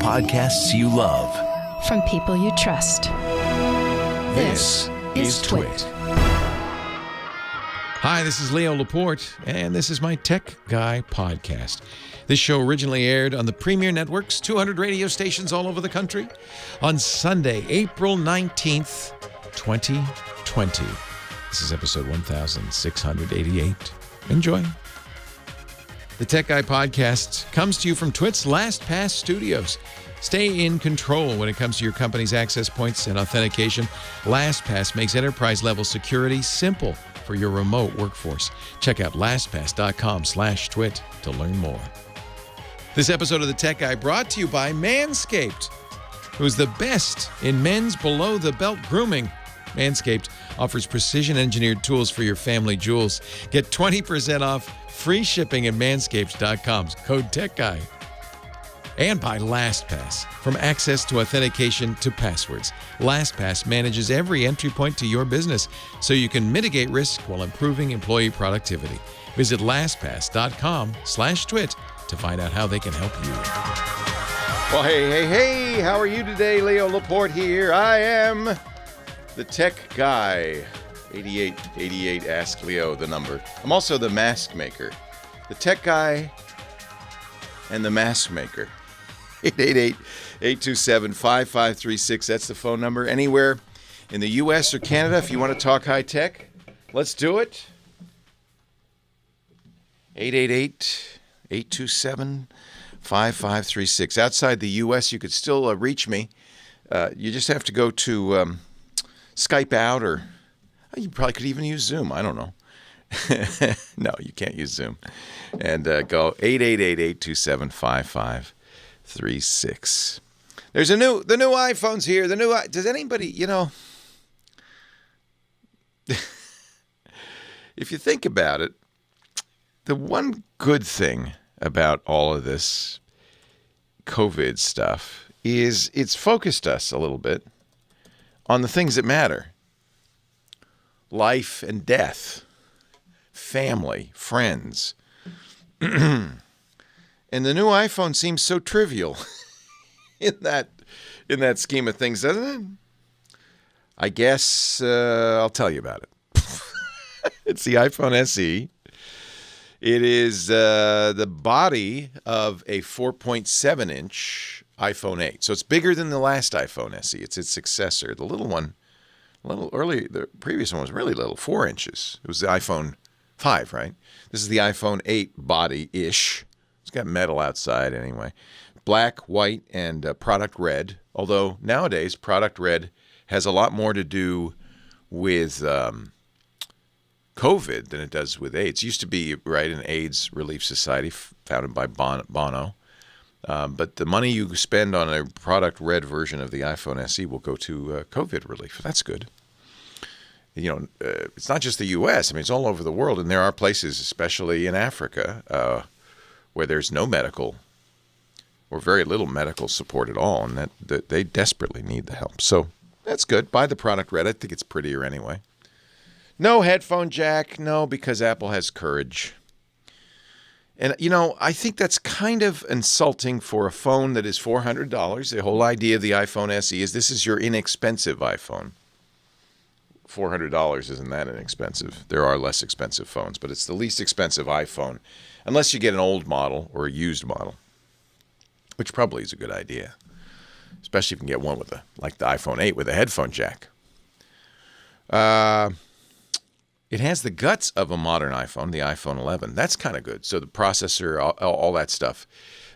podcasts you love. From people you trust. This is Twit. Hi, this is Leo Laporte, and this is my Tech Guy podcast. This show originally aired on the Premier Network's 200 radio stations all over the country on Sunday, April 19th, 2020. This is episode 1688. Enjoy. The Tech Guy podcast comes to you from Twit's LastPass Studios. Stay in control when it comes to your company's access points and authentication. LastPass makes enterprise-level security simple for your remote workforce. Check out lastpass.com/twit to learn more. This episode of The Tech Guy brought to you by Manscaped, who's the best in men's below-the-belt grooming. Manscaped offers precision-engineered tools for your family jewels. Get 20% off free shipping at manscaped.com. Code TechGuy. And by LastPass. From access to authentication to passwords, LastPass manages every entry point to your business so you can mitigate risk while improving employee productivity. Visit lastpass.com/twit to find out how they can help you. Well, hey, how are you today? Leo Laporte here. I am the Tech Guy. 8888, ask Leo the number. I'm also the mask maker. The Tech Guy and the mask maker. 888-827-5536. That's the phone number. Anywhere in the U.S. or Canada, if you want to talk high tech, let's do it. 888-827-5536. Outside the U.S., you could still reach me. You just have to go to Skype out, or you probably could even use Zoom. I don't know. No, you can't use Zoom. And go 888-827-5536. There's the new iPhones here. Does anybody, if you think about it, the one good thing about all of this COVID stuff is it's focused us a little bit on the things that matter. Life and death, family, friends. And the new iPhone seems so trivial in that scheme of things, doesn't it? I guess I'll tell you about it. It's the iPhone SE. It is the body of a 4.7-inch iPhone 8. So it's bigger than the last iPhone SE. It's its successor. The little one, a little early, the previous one was really little, 4 inches. It was the iPhone 5, right? This is the iPhone 8 body-ish. It's got metal outside anyway. Black, white, and product red. Although nowadays, product red has a lot more to do with COVID than it does with AIDS. It used to be, right, an AIDS Relief Society founded by Bono. But the money you spend on a product red version of the iPhone SE will go to COVID relief. That's good. It's not just the U.S. I mean, it's all over the world. And there are places, especially in Africa, where there's no medical or very little medical support at all. And that they desperately need the help. So that's good. Buy the product red. I think it's prettier anyway. No headphone jack. No, because Apple has courage. And, I think that's kind of insulting for a phone that is $400. The whole idea of the iPhone SE is this is your inexpensive iPhone. $400 isn't that inexpensive. There are less expensive phones, but it's the least expensive iPhone, unless you get an old model or a used model, which probably is a good idea, especially if you can get one like the iPhone 8 with a headphone jack. It has the guts of a modern iPhone, the iPhone 11. That's kind of good. So the processor, all that stuff.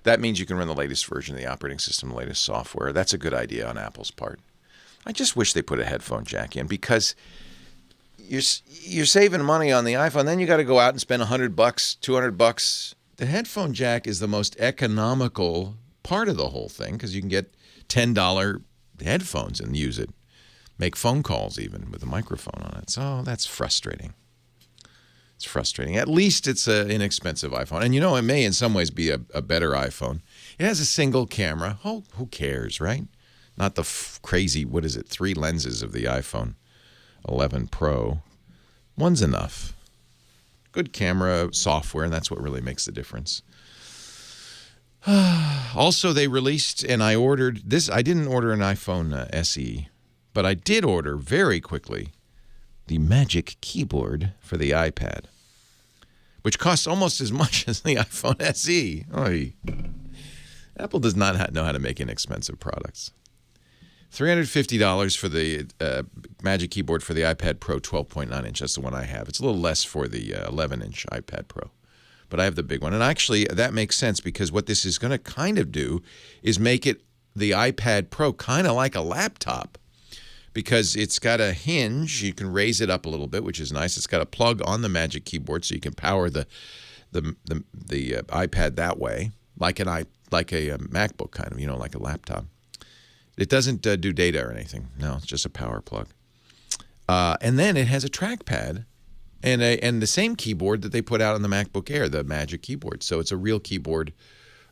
That means you can run the latest version of the operating system, the latest software. That's a good idea on Apple's part. I just wish they put a headphone jack in, because you're saving money on the iPhone. Then you got to go out and spend $100, $200. The headphone jack is the most economical part of the whole thing, because you can get $10 headphones and use it. Make phone calls even with a microphone on it. So that's frustrating. It's frustrating. At least it's an inexpensive iPhone. And it may in some ways be a better iPhone. It has a single camera. Oh, who cares, right? Not the crazy, 3 lenses of the iPhone 11 Pro. One's enough. Good camera software, and that's what really makes the difference. Also, they released, and I ordered this. I didn't order an iPhone SE, but I did order very quickly the Magic Keyboard for the iPad, which costs almost as much as the iPhone SE. Oy. Apple does not know how to make inexpensive products. $350 for the Magic Keyboard for the iPad Pro 12.9 inch. That's the one I have. It's a little less for the 11-inch iPad Pro. But I have the big one. And actually, that makes sense because what this is going to kind of do is make it the iPad Pro kind of like a laptop because it's got a hinge. You can raise it up a little bit, which is nice. It's got a plug on the Magic Keyboard so you can power the iPad that way, like a MacBook kind of, like a laptop. It doesn't do data or anything. No, it's just a power plug. And then it has a trackpad and the same keyboard that they put out on the MacBook Air, the Magic Keyboard. So it's a real keyboard,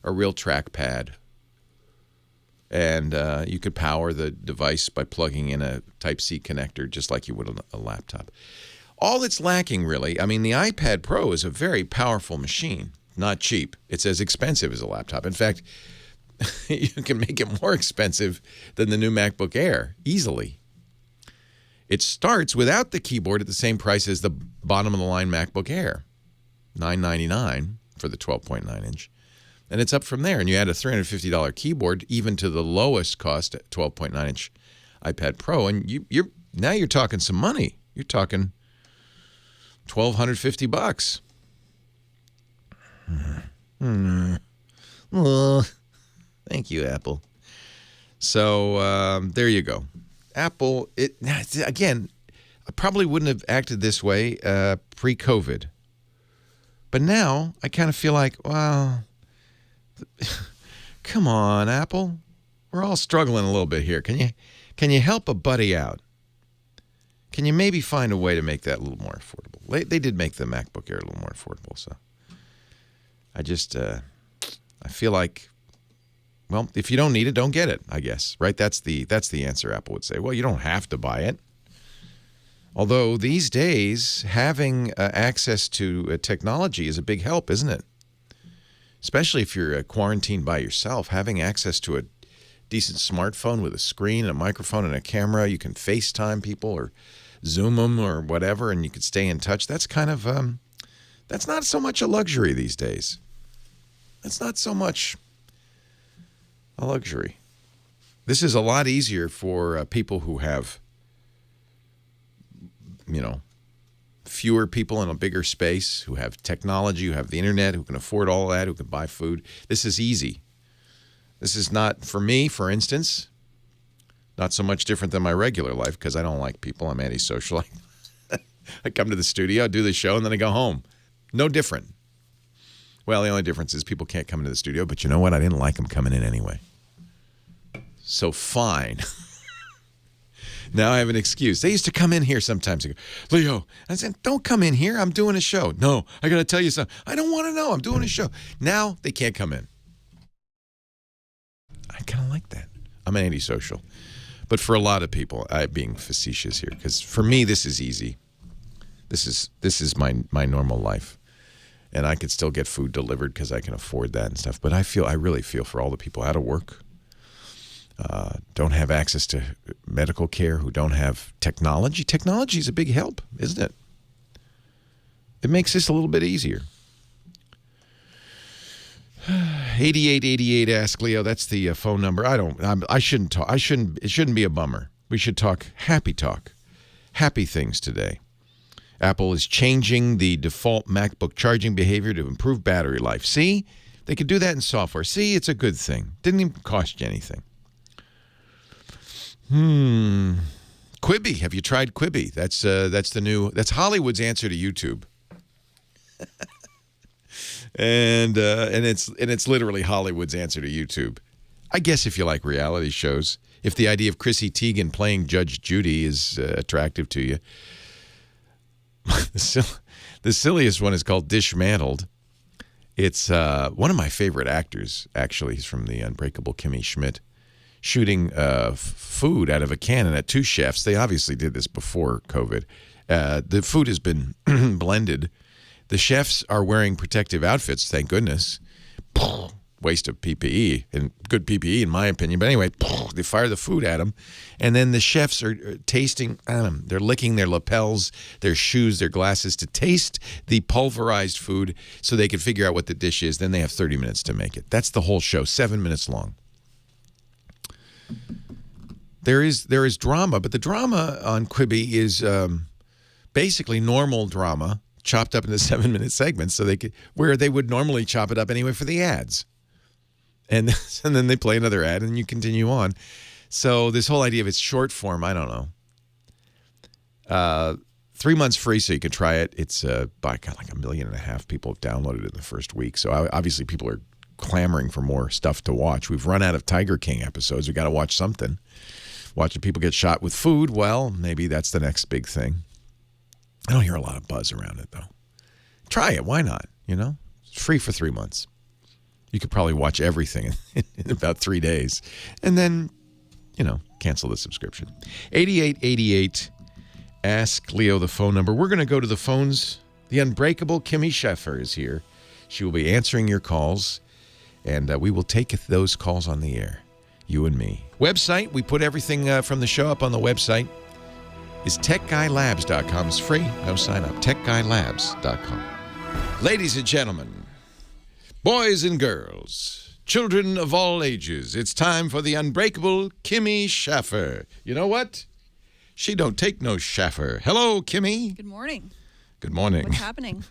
a real trackpad. And you could power the device by plugging in a Type-C connector just like you would a laptop. All that's lacking, really, I mean, the iPad Pro is a very powerful machine, not cheap. It's as expensive as a laptop. In fact, you can make it more expensive than the new MacBook Air, easily. It starts without the keyboard at the same price as the bottom-of-the-line MacBook Air, $999 for the 12.9-inch. And it's up from there. And you add a $350 keyboard, even to the lowest cost 12.9-inch iPad Pro, and now you're talking some money. You're talking $1,250. Well, thank you, Apple. So there you go. Apple, again, I probably wouldn't have acted this way pre-COVID. But now I kind of feel like, well, come on, Apple. We're all struggling a little bit here. Can you help a buddy out? Can you maybe find a way to make that a little more affordable? They did make the MacBook Air a little more affordable, so I feel like, well, if you don't need it, don't get it, I guess, right? That's the answer Apple would say. Well, you don't have to buy it. Although these days, having access to technology is a big help, isn't it? Especially if you're quarantined by yourself, having access to a decent smartphone with a screen, and a microphone, and a camera, you can FaceTime people or Zoom them or whatever, and you can stay in touch. That's kind of, that's not so much a luxury these days. That's not so much a luxury. This is a lot easier for people who have, fewer people in a bigger space, who have technology, who have the internet, who can afford all that, who can buy food. This is easy. This is not, for me, for instance, not so much different than my regular life because I don't like people. I'm antisocial. I come to the studio, do the show, and then I go home. No different. Well, the only difference is people can't come into the studio, but you know what? I didn't like them coming in anyway. So fine. Now I have an excuse. They used to come in here sometimes and go, Leo, I said, don't come in here. I'm doing a show. No, I got to tell you something. I don't want to know. I'm doing a show. Now they can't come in. I kind of like that. I'm antisocial. But for a lot of people, I'm being facetious here because for me, this is easy. This is my normal life. And I could still get food delivered because I can afford that and stuff. But I really feel for all the people out of work, don't have access to medical care, who don't have technology. Technology is a big help, isn't it? It makes this a little bit easier. 8888 ask Leo. That's the phone number. I shouldn't talk. It shouldn't be a bummer. We should talk happy things today. Apple is changing the default MacBook charging behavior to improve battery life. See, they could do that in software. See, it's a good thing. Didn't even cost you anything. Quibi. Have you tried Quibi? That's Hollywood's answer to YouTube. and it's literally Hollywood's answer to YouTube. I guess if you like reality shows, if the idea of Chrissy Teigen playing Judge Judy is attractive to you. The silliest one is called Dismantled. It's one of my favorite actors, actually. He's from the Unbreakable Kimmy Schmidt, shooting food out of a can. And at two chefs, they obviously did this before COVID. The food has been blended. The chefs are wearing protective outfits, thank goodness. waste of PPE, and good PPE in my opinion. But anyway, they fire the food at them, and then the chefs are tasting. They're licking their lapels, their shoes, their glasses to taste the pulverized food, so they can figure out what the dish is. Then they have 30 minutes to make it. That's the whole show, 7 minutes long. There is drama, but the drama on Quibi is basically normal drama chopped up into 7-minute segments, so where they would normally chop it up anyway for the ads, and then they play another ad and you continue on. So this whole idea of it's short form, I don't know. 3 months free, so you can try it. It's like 1.5 million people have downloaded it in the first week. So obviously people are clamoring for more stuff to watch. We've run out of Tiger King episodes. We got to watch something. Watching people get shot with food, well, maybe that's the next big thing. I don't hear a lot of buzz around it, though. Try it. Why not? It's free for 3 months. You could probably watch everything in about 3 days. And then, cancel the subscription. 8888, ask Leo the phone number. We're going to go to the phones. The Unbreakable Kimmy Sheffer is here. She will be answering your calls, and we will take those calls on the air. You and me. Website, we put everything from the show up on the website. Is techguylabs.com. It's free. No sign up. techguylabs.com. Ladies and gentlemen, boys and girls, children of all ages, it's time for the Unbreakable Kimmy Shaffer. You know what? She don't take no Shaffer. Hello, Kimmy. Good morning. Good morning. What's happening?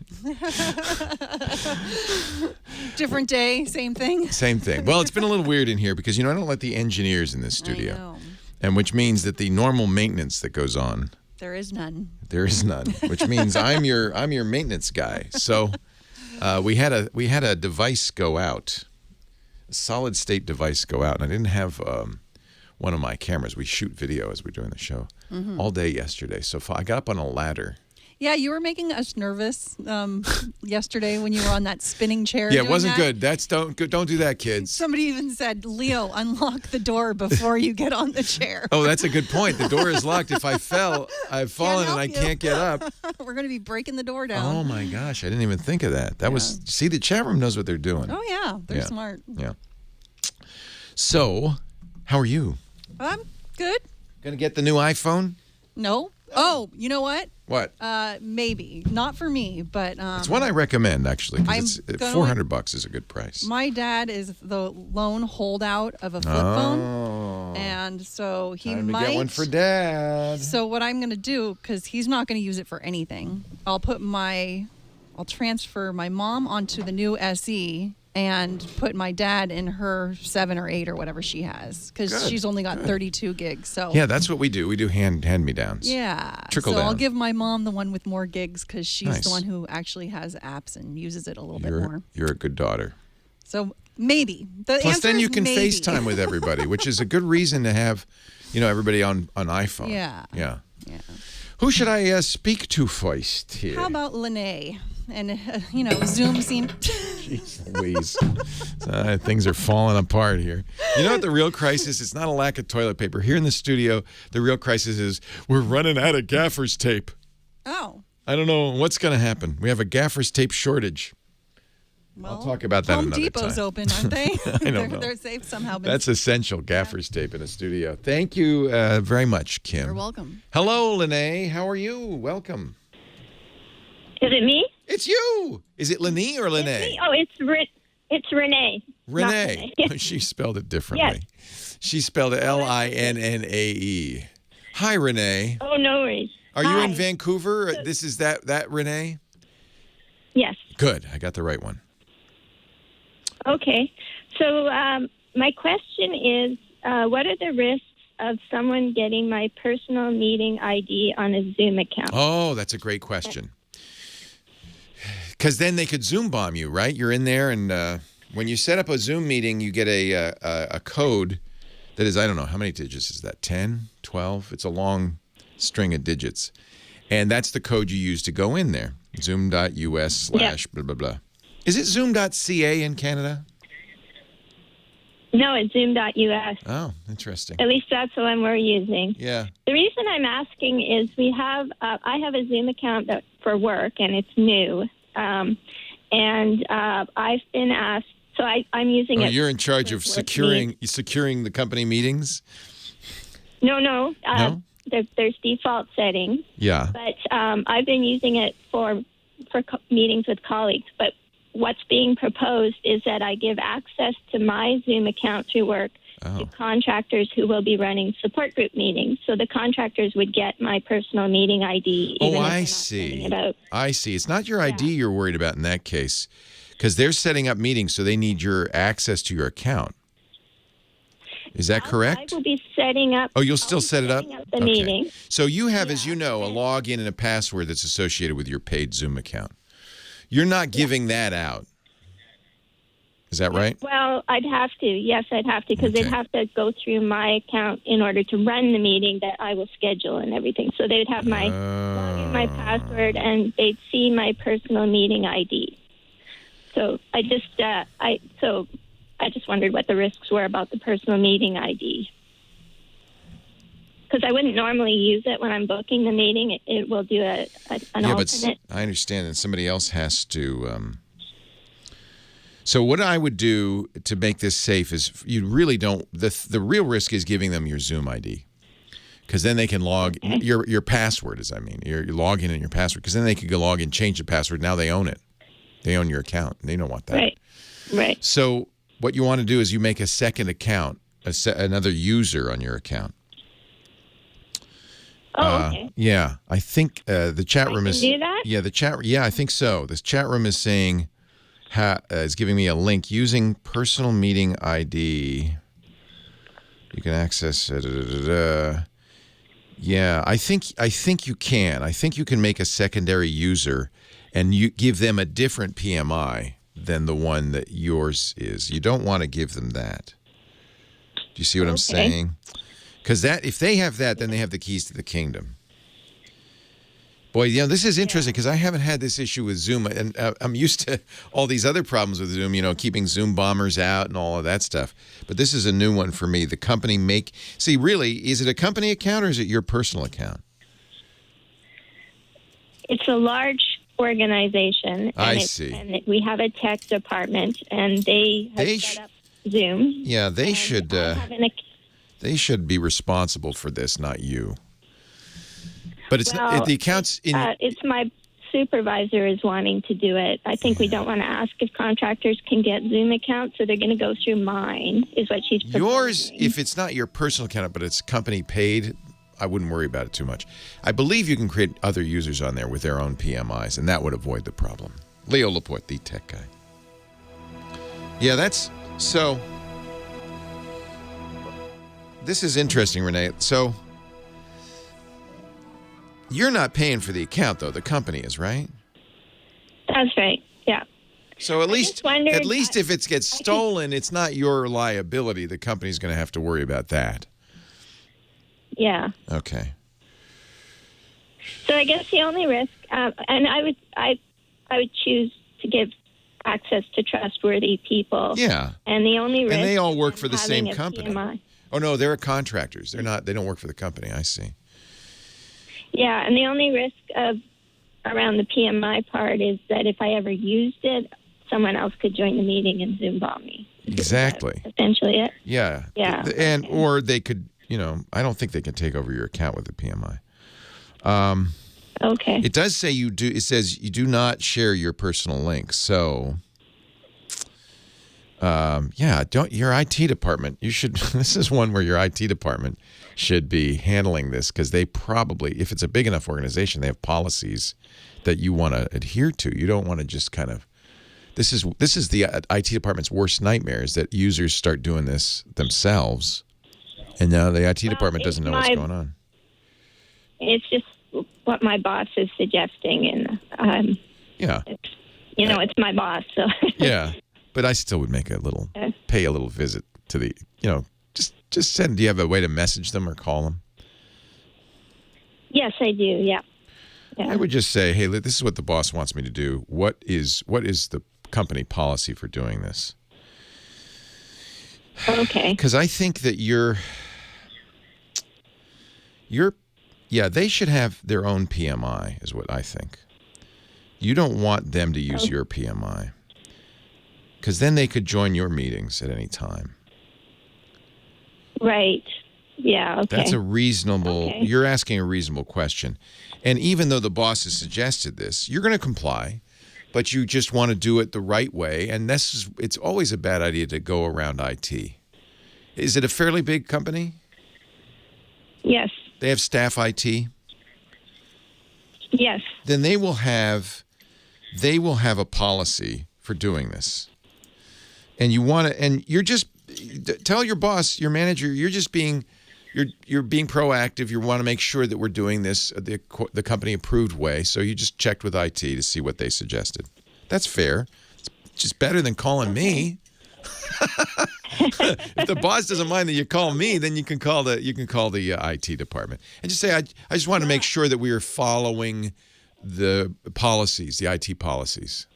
Different day, same thing. Same thing. Well, it's been a little weird in here because, I don't let the engineers in this studio. I know. And which means that the normal maintenance that goes on. There is none. There is none. Which means I'm your maintenance guy. So we had a device go out, a solid state device go out, and I didn't have one of my cameras. We shoot video as we're doing the show all day yesterday. So I got up on a ladder. Yeah, you were making us nervous yesterday when you were on that spinning chair. Yeah, it wasn't good. Don't do that, kids. Somebody even said, Leo, unlock the door before you get on the chair. Oh, that's a good point. The door is locked. If I fell, I've fallen and I can't get up. We're going to be breaking the door down. Oh, my gosh. I didn't even think of that. See, the chat room knows what they're doing. Oh, yeah. They're smart. Yeah. So, how are you? I'm good. Going to get the new iPhone? No. Oh, you know what? What? Maybe. Not for me, but... it's one I recommend, actually. Because $400 is a good price. My dad is the lone holdout of a flip phone. And so he Time might... to get one for Dad. So what I'm going to do, because he's not going to use it for anything, I'll transfer my mom onto the new SE and put my dad in her 7 or 8 or whatever she has, because she's only got 32 gigs. So yeah, that's what we do. We do hand-me-downs. Yeah. Trickle so down. I'll give my mom the one with more gigs, because she's the one who actually has apps and uses it a little bit more. You're a good daughter. So maybe. Plus, then you can maybe. FaceTime with everybody, which is a good reason to have, everybody on iPhone. Yeah. Yeah. Who should I speak to first here? How about Lene? And, Zoom seemed... Jeez Louise. Things are falling apart here. You know what the real crisis is? It's not a lack of toilet paper. Here in the studio, the real crisis is we're running out of gaffer's tape. Oh. I don't know what's going to happen. We have a gaffer's tape shortage. Well, I'll talk about that Home another Depot's time. open, aren't they? I don't know. They've somehow been... That's essential, gaffer's tape in a studio. Thank you very much, Kim. You're welcome. Hello, Lene. How are you? Welcome. Is it me? It's you. Is it Lene or Lene? It's me. Oh, it's Renee. Renee. She spelled it differently. Yes. She spelled it Linnae. Hi, Renee. Oh, no worries. Are you Hi. in Vancouver? This is that Renee? Yes. Good. I got the right one. Okay. So my question is, what are the risks of someone getting my personal meeting ID on a Zoom account? Oh, that's a great question. Because then they could Zoom bomb you, right? You're in there, and when you set up a Zoom meeting, you get a code that is, I don't know, how many digits is that? 10, 12? It's a long string of digits. And that's the code you use to go in there. Zoom.us/ blah, blah, blah. Is it Zoom.ca in Canada? No, it's Zoom.us. Oh, interesting. At least that's the one we're using. Yeah. The reason I'm asking is I have a Zoom account for work, and it's new. And I've been asked So I'm using it. You're in charge of for work securing the company meetings? No. No? There's default settings. Yeah. But I've been using it for meetings with colleagues. But what's being proposed is that I give access to my Zoom account through work to contractors who will be running support group meetings. So the contractors would get my personal meeting ID. Even if I they're not see. I see. It's not your ID you're worried about in that case, because they're setting up meetings, so they need your access to your account. Is that correct? I will be setting up. Oh, you'll still set it up? The meeting. So you have, as you know, a login and a password that's associated with your paid Zoom account. You're not giving that out. Is that right? Well, I'd have to. Yes, I'd have to, because they'd have to go through my account in order to run the meeting that I will schedule and everything. So they'd have my login, my password, and they'd see my personal meeting ID. So I just wondered what the risks were about the personal meeting ID. Because I wouldn't normally use it when I'm booking the meeting. It will do an alternate. But I understand that somebody else has to. So what I would do to make this safe is you really don't. The real risk is giving them your Zoom ID, because then they can log your password. Your login and your password, because then they can go log in, change the password. Now they own it. They own your account. They don't want that. Right. So what you want to do is you make a second account, another user on your account. Oh, okay. Yeah, I think the chat room is. Do that? Yeah, Yeah, I think so. This chat room is saying, is giving me a link using personal meeting ID. You can access. Yeah, I think you can. I think you can make a secondary user, and you give them a different PMI than the one that yours is. You don't want to give them that. Do you see what I'm saying? Because if they have that, then they have the keys to the kingdom. Boy, this is interesting, because I haven't had this issue with Zoom, and I'm used to all these other problems with Zoom, keeping Zoom bombers out and all of that stuff. But this is a new one for me. The company really, is it a company account or is it your personal account? It's a large organization. I see. And we have a tech department, and they have set up Zoom. Yeah, they should. They should be responsible for this, not you. But it's the accounts in. It's my supervisor is wanting to do it. I think we don't want to ask if contractors can get Zoom accounts, so they're going to go through mine. Is what she's proposing. Yours, if it's not your personal account, but it's company paid, I wouldn't worry about it too much. I believe you can create other users on there with their own PMIs, and that would avoid the problem. Leo Laporte, the tech guy. Yeah, that's so. This is interesting, Renee. So, you're not paying for the account, though. The company is, right? That's right. Yeah. So at least if it gets stolen, it's not your liability. The company's going to have to worry about that. Yeah. Okay. So I guess the only risk, and I would choose to give access to trustworthy people. Yeah. And the only risk, and they all work for the same company. PMI. Oh no, they're contractors. They don't work for the company. I see. Yeah, and the only risk around the PMI part is that if I ever used it, someone else could join the meeting and Zoom bomb me. Exactly. Essentially it. Yeah. Yeah. And or they could, I don't think they can take over your account with the PMI. Okay. It does say you do. It says you do not share your personal links. So, don't your IT department. You should. This is one where your IT department should be handling this, because they probably, if it's a big enough organization, they have policies that you want to adhere to. You don't want to just kind of. This is the IT department's worst nightmare, is that users start doing this themselves, and now the IT department doesn't know what's going on. It's just what my boss is suggesting, and it's my boss, so. Yeah, but I still would pay a little visit to the, just send. Do you have a way to message them or call them? Yes, I do. Yeah. I would just say, hey, this is what the boss wants me to do. What is the company policy for doing this? Okay. Because I think that they should have their own PMI, is what I think. You don't want them to use your PMI. because then they could join your meetings at any time. Right. Yeah, okay. That's a reasonable, you're asking a reasonable question. And even though the boss has suggested this, you're going to comply, but you just want to do it the right way. And it's always a bad idea to go around IT. Is it a fairly big company? Yes. They have staff IT? Yes. Then they will have a policy for doing this. And you're just, tell your boss, your manager, you're being proactive. You want to make sure that we're doing this the company approved way. So you just checked with IT to see what they suggested. That's fair. It's just better than calling me. If the boss doesn't mind that you call me, then you can call the IT department and just say, I just want to make sure that we are following the policies, the IT policies.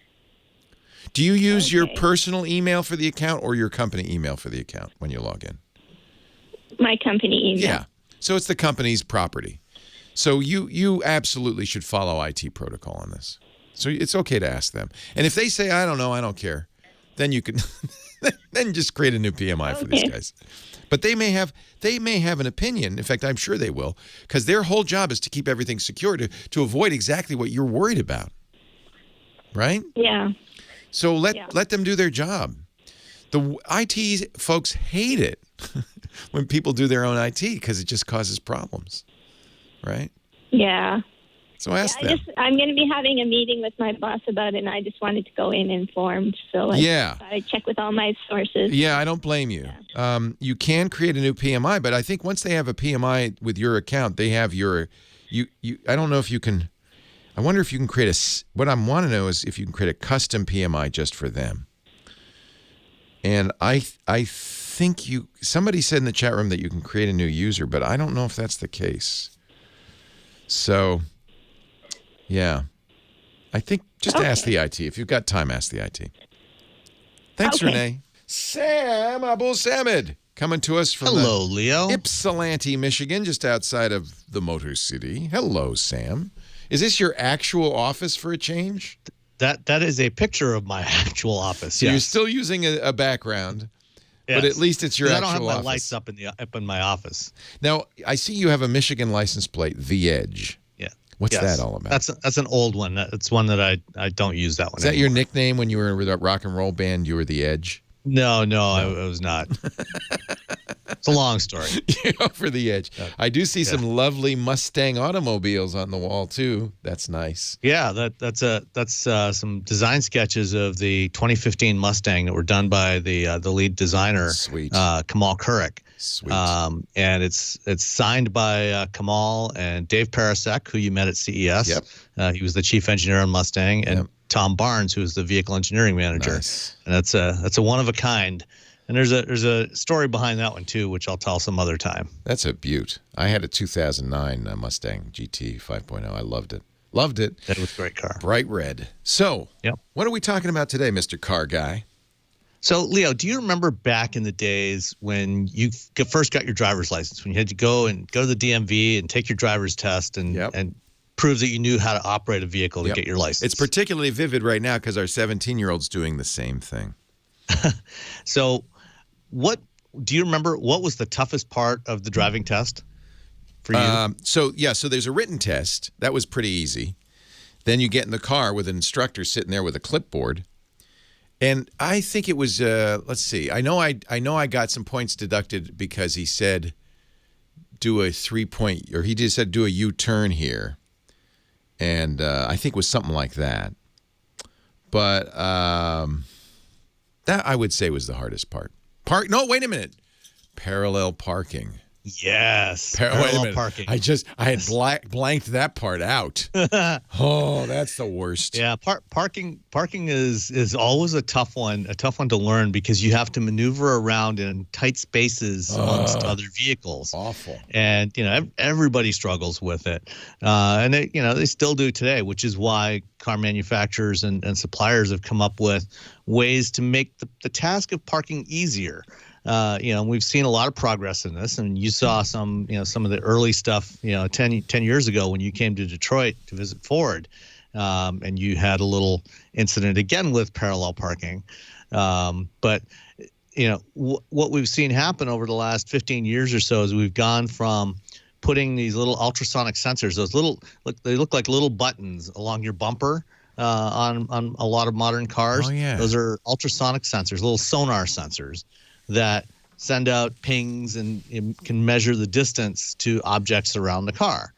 Do you use your personal email for the account or your company email for the account when you log in? My company email. Yeah. So it's the company's property. So you absolutely should follow IT protocol on this. So it's okay to ask them. And if they say, I don't know, I don't care, then you can then just create a new PMI for these guys. But they may have an opinion. In fact, I'm sure they will, because their whole job is to keep everything secure to avoid exactly what you're worried about. Right? Yeah. So let them do their job. The IT folks hate it when people do their own IT because it just causes problems, right? Yeah. So ask them. I'm going to be having a meeting with my boss about it, and I just wanted to go in informed. So I check with all my sources. Yeah, I don't blame you. Yeah. You can create a new PMI, but I think once they have a PMI with your account, they have your I don't know if you can. I wonder if you can create what I want to know is if you can create a custom PMI just for them. And I think somebody said in the chat room that you can create a new user, but I don't know if that's the case. So, yeah. I think just ask the IT. If you've got time, ask the IT. Thanks, Renee. Sam Abuelsamid coming to us from Leo. Ypsilanti, Michigan, just outside of the Motor City. Hello, Sam. Is this your actual office for a change? That is a picture of my actual office. So you're still using a background, but at least it's your actual office. I don't have my lights up in my office. Now, I see you have a Michigan license plate, The Edge. Yeah. What's that all about? That's an old one. It's one that I don't use that one. Is that your nickname when you were with a rock and roll band? You were The Edge? No, I was not. It's a long story. For The Edge. I do see some lovely Mustang automobiles on the wall too. That's nice. Yeah, that's some design sketches of the 2015 Mustang that were done by the lead designer, Kamal Kurek. Sweet. And it's signed by Kamal and Dave Parasek, who you met at CES. Yep. He was the chief engineer on Mustang, and Tom Barnes, who is the vehicle engineering manager. Nice. And that's a one of a kind. And there's a story behind that one too, which I'll tell some other time. That's a beaut. I had a 2009 Mustang GT 5.0. I loved it. Loved it. That was a great car. Bright red. So, what are we talking about today, Mr. Car Guy? So, Leo, do you remember back in the days when you first got your driver's license, when you had to go to the DMV and take your driver's test and prove that you knew how to operate a vehicle to get your license? It's particularly vivid right now because our 17-year-old's doing the same thing. So, what do you remember? What was the toughest part of the driving test for you? So there's a written test. That was pretty easy. Then you get in the car with an instructor sitting there with a clipboard. And I think it was, let's see. I know I got some points deducted because he said do a 3-point, or he just said do a U-turn here. And I think it was something like that. But that I would say was the hardest part. No, wait a minute. Parallel parking. Yes. Parallel parking. I had blanked that part out. Oh, that's the worst. Yeah, parking is always a tough one to learn because you have to maneuver around in tight spaces amongst other vehicles. Awful. And everybody struggles with it. And they still do today, which is why car manufacturers and suppliers have come up with ways to make the task of parking easier. We've seen a lot of progress in this, and you saw some of the early stuff, 10 years ago when you came to Detroit to visit Ford, and you had a little incident again with parallel parking. But what we've seen happen over the last 15 years or so is we've gone from putting these little ultrasonic sensors, they look like little buttons along your bumper on a lot of modern cars. Oh, yeah. Those are ultrasonic sensors, little sonar sensors that send out pings and can measure the distance to objects around the car.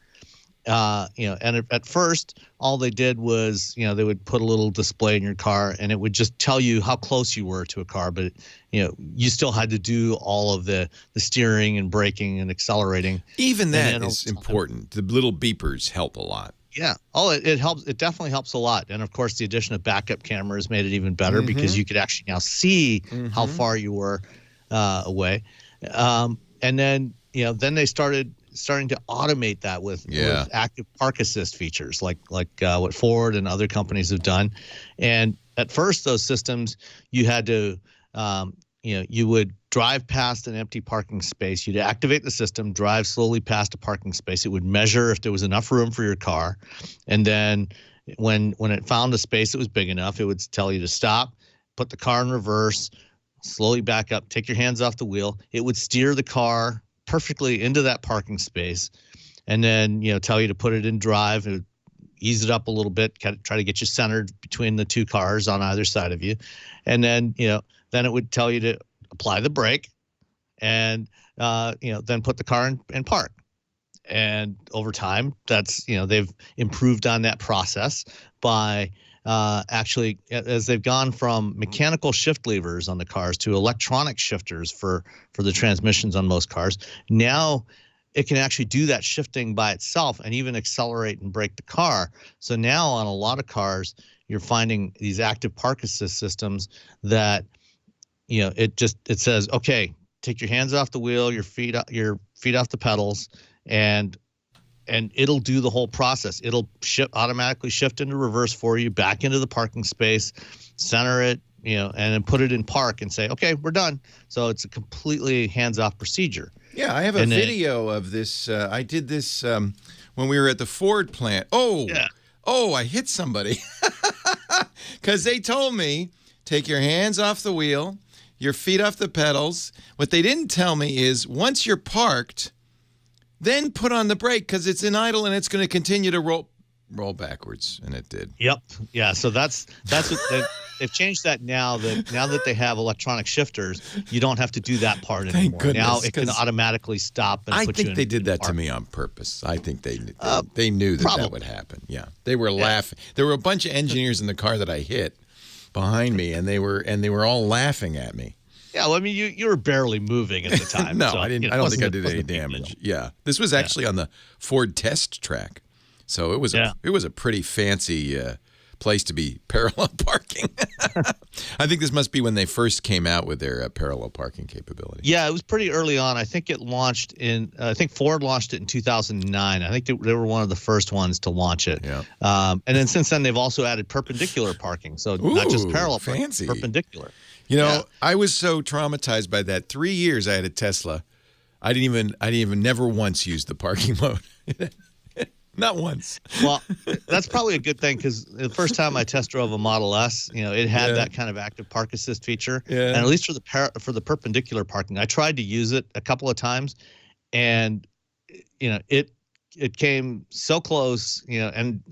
And at first, all they did was, they would put a little display in your car, and it would just tell you how close you were to a car. But, you still had to do all of the steering and braking and accelerating. Even that is important. The little beepers help a lot. Yeah. Oh, it helps. It definitely helps a lot. And, of course, the addition of backup cameras made it even better because you could actually now see how far you were away. And then, then they starting to automate that with active park assist features like what Ford and other companies have done. And at first, those systems, you had to, you would drive past an empty parking space. You'd activate the system, drive slowly past a parking space. It would measure if there was enough room for your car. And then when it found a space that was big enough, it would tell you to stop, put the car in reverse, slowly back up, take your hands off the wheel. It would steer the car perfectly into that parking space, and then tell you to put it in drive. It would ease it up a little bit, try to get you centered between the two cars on either side of you, and then then it would tell you to apply the brake, and then put the car in park. And over time, that's they've improved on that process by actually, as they've gone from mechanical shift levers on the cars to electronic shifters for the transmissions on most cars. Now it can actually do that shifting by itself and even accelerate and brake the car. So now on a lot of cars, you're finding these active park assist systems that, it says, okay, take your hands off the wheel, your feet off the pedals, and it'll do the whole process. It'll automatically shift into reverse for you, back into the parking space, center it, and then put it in park and say, okay, we're done. So it's a completely hands-off procedure. Yeah, I have a video of this. I did this when we were at the Ford plant. Oh, I hit somebody. Because they told me, take your hands off the wheel, your feet off the pedals. What they didn't tell me is once you're parked, then put on the brake because it's in idle and it's going to continue to roll backwards, and it did. Yep. Yeah. So that's what they've changed that now that they have electronic shifters. You don't have to do that part anymore. Thank goodness, now it can automatically stop and put you in. I think they did that to me on purpose. I think they knew that would happen. Yeah. They were laughing. There were a bunch of engineers in the car that I hit behind me, and they were all laughing at me. Yeah, well, I mean, you were barely moving at the time. No, so, I didn't. I don't think I did any damage. Yeah, this was actually on the Ford test track, so it was a pretty fancy place to be parallel parking. I think this must be when they first came out with their parallel parking capability. Yeah, it was pretty early on. I think it launched I think Ford launched it in 2009. I think they were one of the first ones to launch it. Yeah. And then since then, they've also added perpendicular parking, so not just parallel parking, fancy. perpendicular. I was so traumatized by that. 3 years I had a Tesla. I didn't even never once use the parking mode. Not once. Well, that's probably a good thing because the first time I test drove a Model S, it had that kind of active park assist feature. Yeah. And at least for the perpendicular parking, I tried to use it a couple of times, and it came so close, and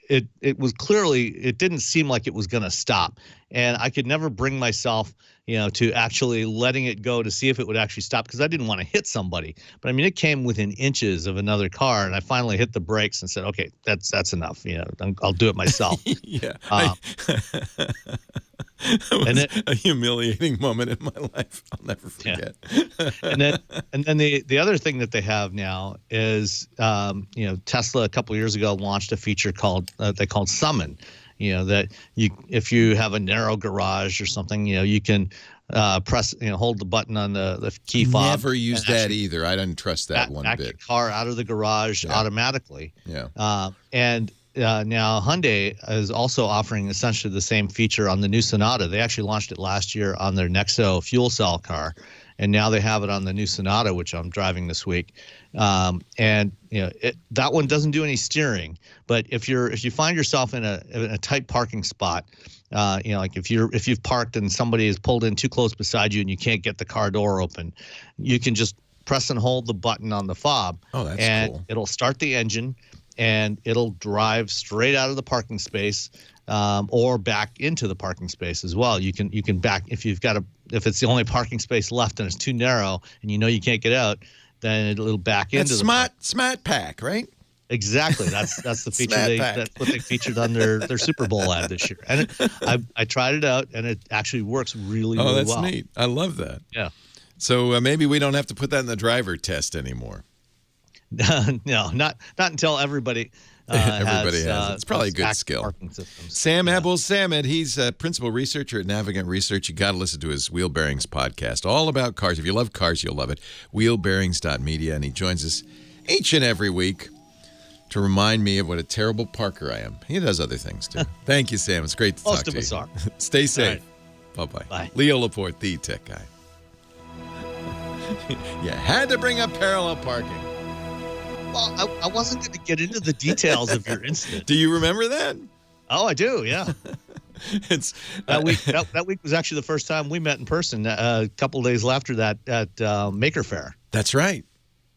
it was clearly, it didn't seem like it was going to stop. And I could never bring myself, to actually letting it go to see if it would actually stop because I didn't want to hit somebody. But I mean, it came within inches of another car, and I finally hit the brakes and said, okay, that's enough. I'll do it myself. Yeah. And a humiliating moment in my life I'll never forget. Yeah. and then the other thing that they have now is Tesla a couple years ago launched a feature called Summon. That if you have a narrow garage or something, you can press, hold the button on the key fob. Never used that either. I didn't trust that one back bit. Your car out of the garage automatically. Yeah. Now Hyundai is also offering essentially the same feature on the new Sonata. They actually launched it last year on their Nexo fuel cell car, and now they have it on the new Sonata, which I'm driving this week. And that one doesn't do any steering. But if you find yourself in a tight parking spot, like if you've parked and somebody is pulled in too close beside you and you can't get the car door open, you can just press and hold the button on the fob. Oh, that's and cool. It'll start the engine, and it'll drive straight out of the parking space, or back into the parking space as well. You can back if it's the only parking space left and it's too narrow and you can't get out, then it'll back into the smart pack, right? Exactly. That's the feature that's what they featured on their Super Bowl ad this year. And I tried it out, and it actually works really, really well. Oh, that's neat. I love that. Yeah. So maybe we don't have to put that in the driver test anymore. No, not until everybody. Everybody has it. It's probably a good skill. Sam Yeah. Abuelsamid, he's a principal researcher at Navigant Research. You got to listen to his Wheel Bearings podcast, all about cars. If you love cars, you'll love it. Wheelbearings.media, and he joins us each and every week to remind me of what a terrible parker I am. He does other things too. Thank you, Sam. It's great to talk to you. Most of us are. Stay safe. Right. Bye-bye. Bye. Leo Laporte, the tech guy. You had to bring up parallel parking. Well, I wasn't going to get into the details of your incident. Do you remember that? Oh, I do. Yeah. It's That week was actually the first time we met in person. A couple of days after that at Maker Faire. That's right.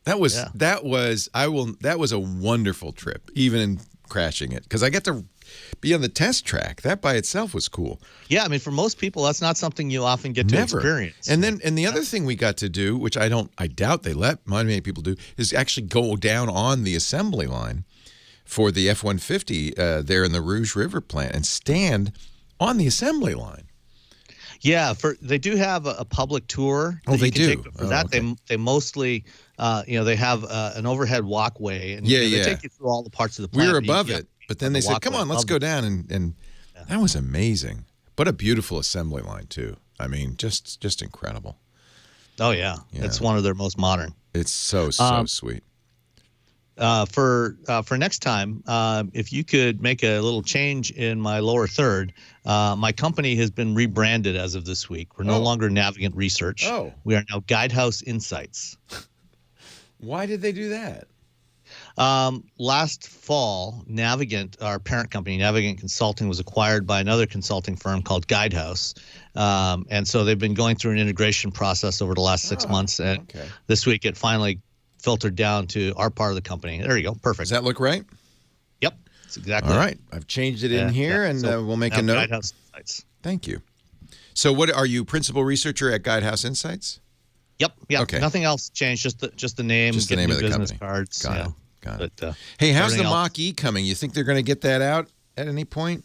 That was a wonderful trip, even in crashing it, because I get to be on the test track. That by itself was cool. Yeah, I mean, for most people, that's not something you often get to experience. And the other thing we got to do, which I doubt they let many people do, is actually go down on the assembly line for the F-150 there in the Rouge River plant and stand on the assembly line. Yeah, they do have a public tour. Oh, they do. For that, okay. they mostly, they have an overhead walkway, and they take you through all the parts of the plant. We were above it, but then they said, "Come on, let's go down," and that was amazing. But a beautiful assembly line too. I mean, just incredible. Oh yeah, it's one of their most modern. It's so sweet. For next time, if you could make a little change in my lower third, my company has been rebranded as of this week. We're no longer Navigant Research. Oh. We are now Guidehouse Insights. Why did they do that? Last fall, Navigant, our parent company, Navigant Consulting, was acquired by another consulting firm called Guidehouse. And so they've been going through an integration process over the last 6 months. And this week it finally filtered down to our part of the company. There you go. Perfect. Does that look right? Yep. That's exactly all right. I've changed it in here, and we'll make a note. Guidehouse Insights. Thank you. So what are you, principal researcher at Guidehouse Insights? Yep. Okay. Nothing else changed. Just the name. Just the name of the business company. Cards. Got it. But, hey, how's the everything else- Mach-E coming? You think they're going to get that out at any point?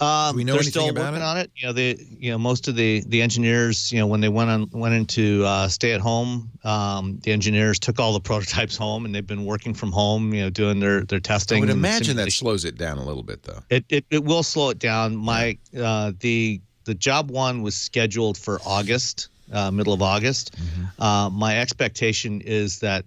Do we know they're anything still about working it? on it. Most of the engineers, when they went into stay at home, the engineers took all the prototypes home, and they've been working from home, doing their testing. I would and imagine that simulation. slows it down a little bit, though. It will slow it down. The job one was scheduled for August, middle of August. My expectation is that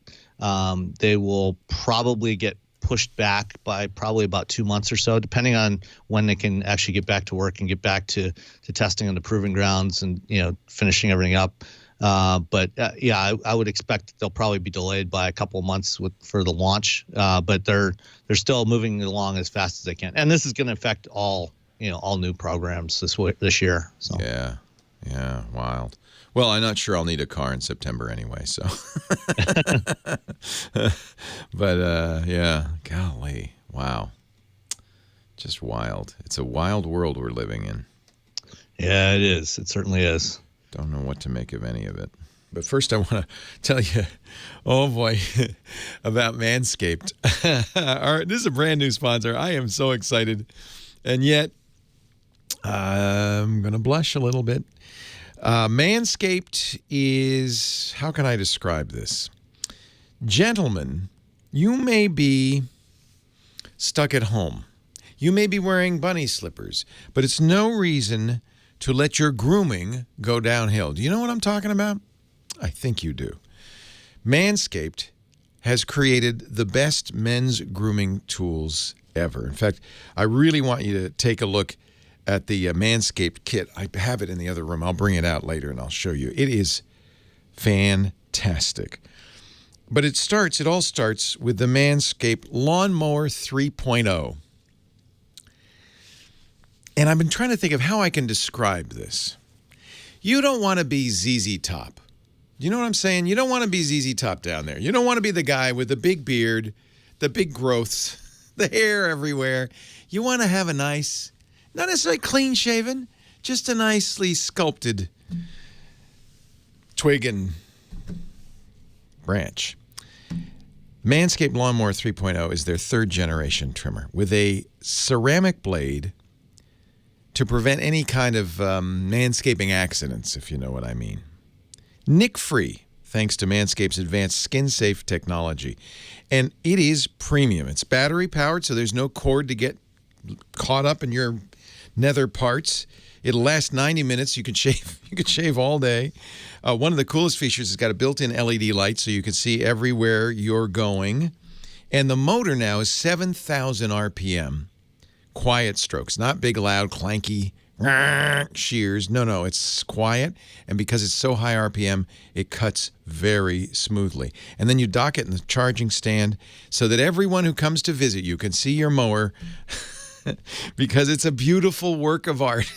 they will probably get pushed back by probably about 2 months or so, depending on when they can actually get back to work and get back to testing on the proving grounds and finishing everything up. But I would expect that they'll probably be delayed by a couple of months for the launch. But they're still moving along as fast as they can, and this is going to affect all new programs this year. So Yeah, wild. Well, I'm not sure I'll need a car in September anyway, so. But, golly, wow. Just wild. It's a wild world we're living in. Yeah, it is. It certainly is. Don't know what to make of any of it. But first I want to tell you, oh boy, about Manscaped. This is a brand new sponsor. I am so excited. And yet, I'm going to blush a little bit. Manscaped is, how can I describe this? Gentlemen, you may be stuck at home. You may be wearing bunny slippers, but it's no reason to let your grooming go downhill. Do you know what I'm talking about? I think you do. Manscaped has created the best men's grooming tools ever. In fact, I really want you to take a look at the Manscaped kit. I have it in the other room. I'll bring it out later and I'll show you. It is fantastic. But it all starts with the Manscaped Lawnmower 3.0. And I've been trying to think of how I can describe this. You don't want to be ZZ Top. You know what I'm saying? You don't want to be ZZ Top down there. You don't want to be the guy with the big beard, the big growths, the hair everywhere. You want to have a nice, not necessarily clean shaven, just a nicely sculpted twig and branch. Manscaped Lawnmower 3.0 is their third generation trimmer with a ceramic blade to prevent any kind of manscaping accidents, if you know what I mean. Nick-free, thanks to Manscaped's advanced skin-safe technology. And it is premium. It's battery-powered, so there's no cord to get caught up in your nether parts. It'll last 90 minutes. You can shave all day. One of the coolest features has got a built-in LED light, so you can see everywhere you're going. And the motor now is 7,000 RPM. Quiet strokes, not big, loud, clanky shears. No, it's quiet. And because it's so high RPM, it cuts very smoothly. And then you dock it in the charging stand so that everyone who comes to visit you can see your mower because it's a beautiful work of art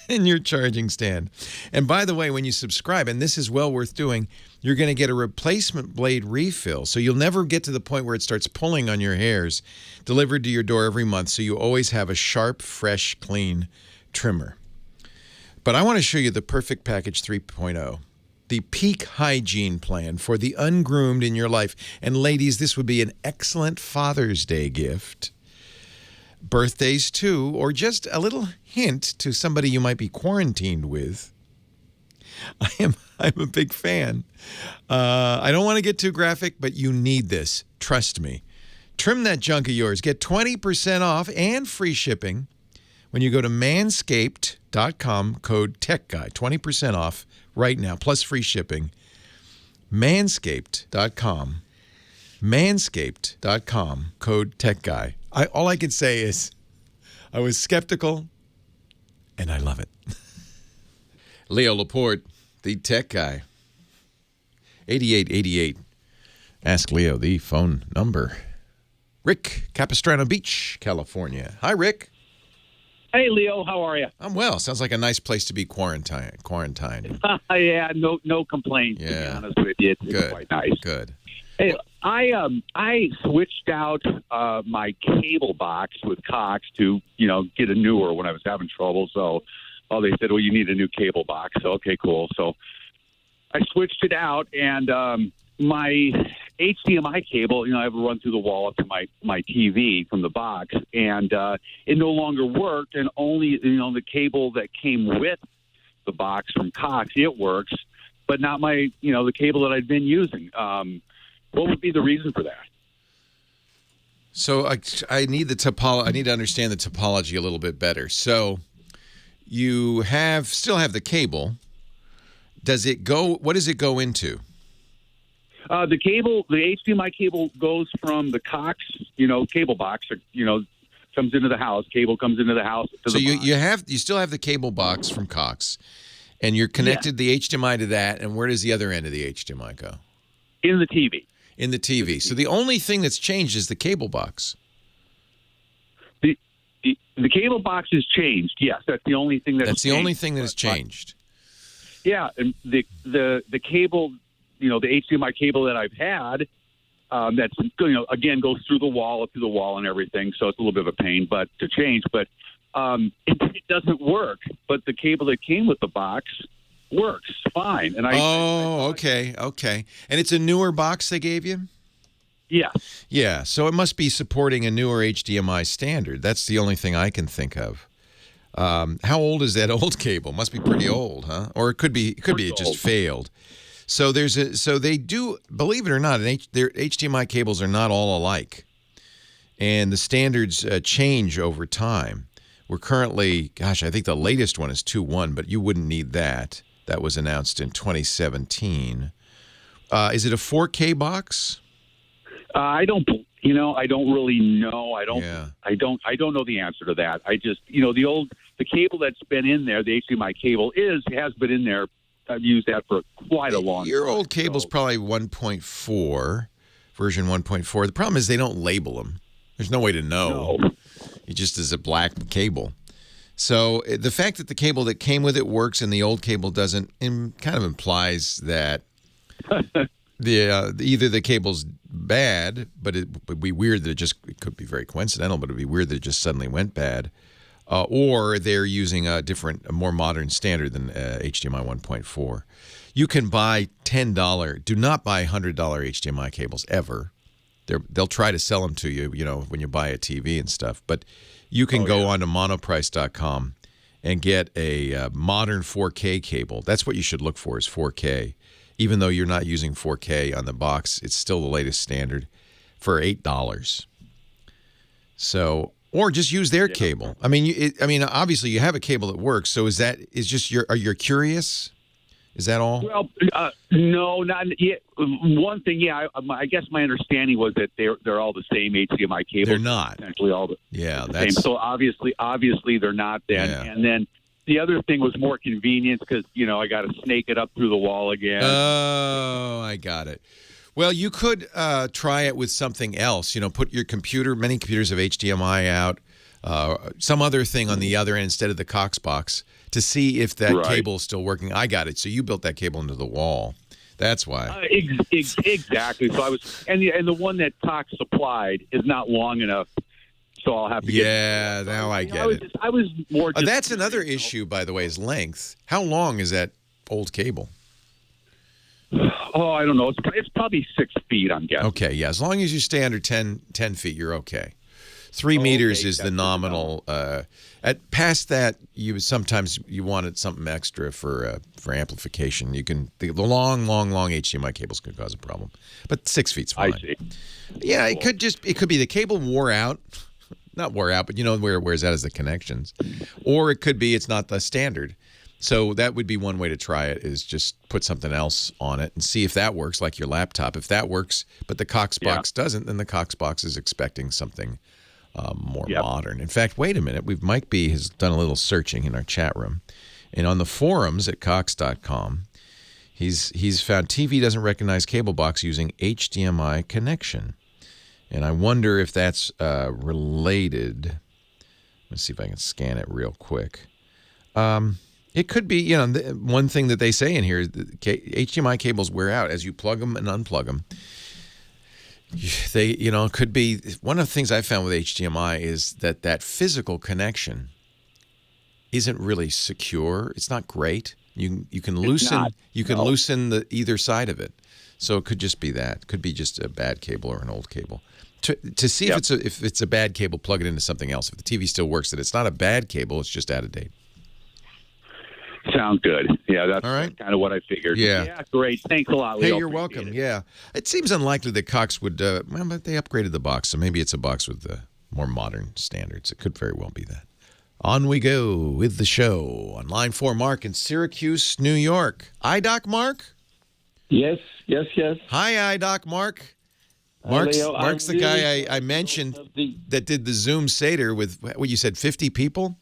in your charging stand. And by the way, when you subscribe, and this is well worth doing, you're going to get a replacement blade refill. So you'll never get to the point where it starts pulling on your hairs, delivered to your door every month. So you always have a sharp, fresh, clean trimmer. But I want to show you the Perfect Package 3.0, the peak hygiene plan for the ungroomed in your life. And ladies, this would be an excellent Father's Day gift. Birthdays too, or just a little hint to somebody you might be quarantined with. I'm a big fan. I don't want to get too graphic, but you need this. Trust me. Trim that junk of yours. Get 20% off and free shipping when you go to manscaped.com, code TechGuy. 20% off right now, plus free shipping. Manscaped.com. Manscaped.com, code TechGuy. All I can say is I was skeptical, and I love it. Leo Laporte, the tech guy. 8888. Ask Leo the phone number. Rick, Capistrano Beach, California. Hi, Rick. Hey, Leo. How are you? I'm well. Sounds like a nice place to be quarantined. Yeah, no complaints, to be honest with you. It's quite nice. Good. Hey, I switched out my cable box with Cox to, get a newer when I was having trouble. So, they said, well, you need a new cable box. So, okay, cool. So I switched it out, and my HDMI cable, I have to run through the wall up to my TV from the box, and it no longer worked, and only, the cable that came with the box from Cox, it works, but not my, the cable that I'd been using. What would be the reason for that? So I need I need to understand the topology a little bit better. So you still have the cable. What does it go into? The HDMI cable goes from the Cox, cable box, comes into the house. Cable comes into the house. So you still have the cable box from Cox, and you're connected the HDMI to that. And where does the other end of the HDMI go? In the TV. In the TV. So the only thing that's changed is the cable box. The cable box has changed. Yes, that's the only thing that's the only thing that has changed. Yeah, and the cable, the HDMI cable that I've had, that's again goes through the wall, up to the wall, and everything. So it's a little bit of a pain, but to change. But it doesn't work. But the cable that came with the box works fine. And okay. And it's a newer box they gave you? Yeah. Yeah, so it must be supporting a newer HDMI standard. That's the only thing I can think of. How old is that old cable? Must be pretty old, huh? Or it could be it just failed. So they do, believe it or not, their HDMI cables are not all alike. And the standards change over time. We're currently, I think the latest one is 2.1, but you wouldn't need that. That was announced in 2017. Is it a 4K box? I don't really know. I don't know the answer to that. I just, the cable that's been in there, the HDMI cable has been in there I've used that for quite a long time. Your old cable's probably 1.4, version 1.4. The problem is they don't label them. There's no way to know. No. It just is a black cable. So the fact that the cable that came with it works and the old cable doesn't kind of implies that either the cable's bad, but it would be weird that it could be very coincidental, but it would be weird that it just suddenly went bad, or they're using a more modern standard than HDMI 1.4. You can buy $10. Do not buy $100 HDMI cables ever. They'll try to sell them to you, when you buy a TV and stuff. But you can go on to monoprice.com and get a modern 4K cable. That's what you should look for, is 4K. Even though you're not using 4K on the box, it's still the latest standard for $8. So, or just use their cable. I mean, obviously you have a cable that works. So are you curious? Is that all? Well, no, not yet. One thing, I guess my understanding was that they're all the same HDMI cables. They're not. Essentially all the that's same. So obviously they're not then. Yeah. And then the other thing was more convenience because, I got to snake it up through the wall again. Oh, I got it. Well, you could try it with something else. Put your computer, many computers have HDMI out, some other thing on the other end instead of the Cox box to see if that cable is still working. I got it. So you built that cable into the wall. That's why. Exactly. So I was, and the one that Cox supplied is not long enough. So I'll have to get. Yeah, now I get it. I was more. That's another issue, by the way, is length. How long is that old cable? Oh, I don't know. It's probably 6 feet, I'm guessing. Okay, yeah. As long as you stay under 10 feet, you're okay. 3 meters is the nominal. At past that, sometimes you wanted something extra for amplification. The long HDMI cables could cause a problem, but 6 feet's fine. I see. Yeah, cool. It could be the cable wore out, not wore out, but where wears out is the connections, or it could be it's not the standard. So that would be one way to try it, is just put something else on it and see if that works, like your laptop. If that works, but the Cox box doesn't, then the Cox box is expecting something more modern. In fact, wait a minute. Mike B has done a little searching in our chat room. And on the forums at Cox.com, he's found TV doesn't recognize cable box using HDMI connection. And I wonder if that's related. Let's see if I can scan it real quick. It could be, one thing that they say in here, HDMI cables wear out as you plug them and unplug them. They, it could be, one of the things I found with HDMI is that physical connection isn't really secure. It's not great. You can loosen loosen either side of it. So it could just be that. It could be just a bad cable or an old cable. To see if it's a bad cable, plug it into something else. If the TV still works, that it's not a bad cable, it's just out of date. Sounds good. Yeah, that's all right. Kind of what I figured. Yeah, great. Thanks a lot, Leo. Hey, you're welcome. Yeah. It seems unlikely that Cox would, but they upgraded the box, so maybe it's a box with more modern standards. It could very well be that. On we go with the show. On line 4, Mark in Syracuse, New York. iDoc Mark? Yes. Hi, iDoc Mark. Mark's the guy I mentioned that did the Zoom Seder with, what you said, 50 people?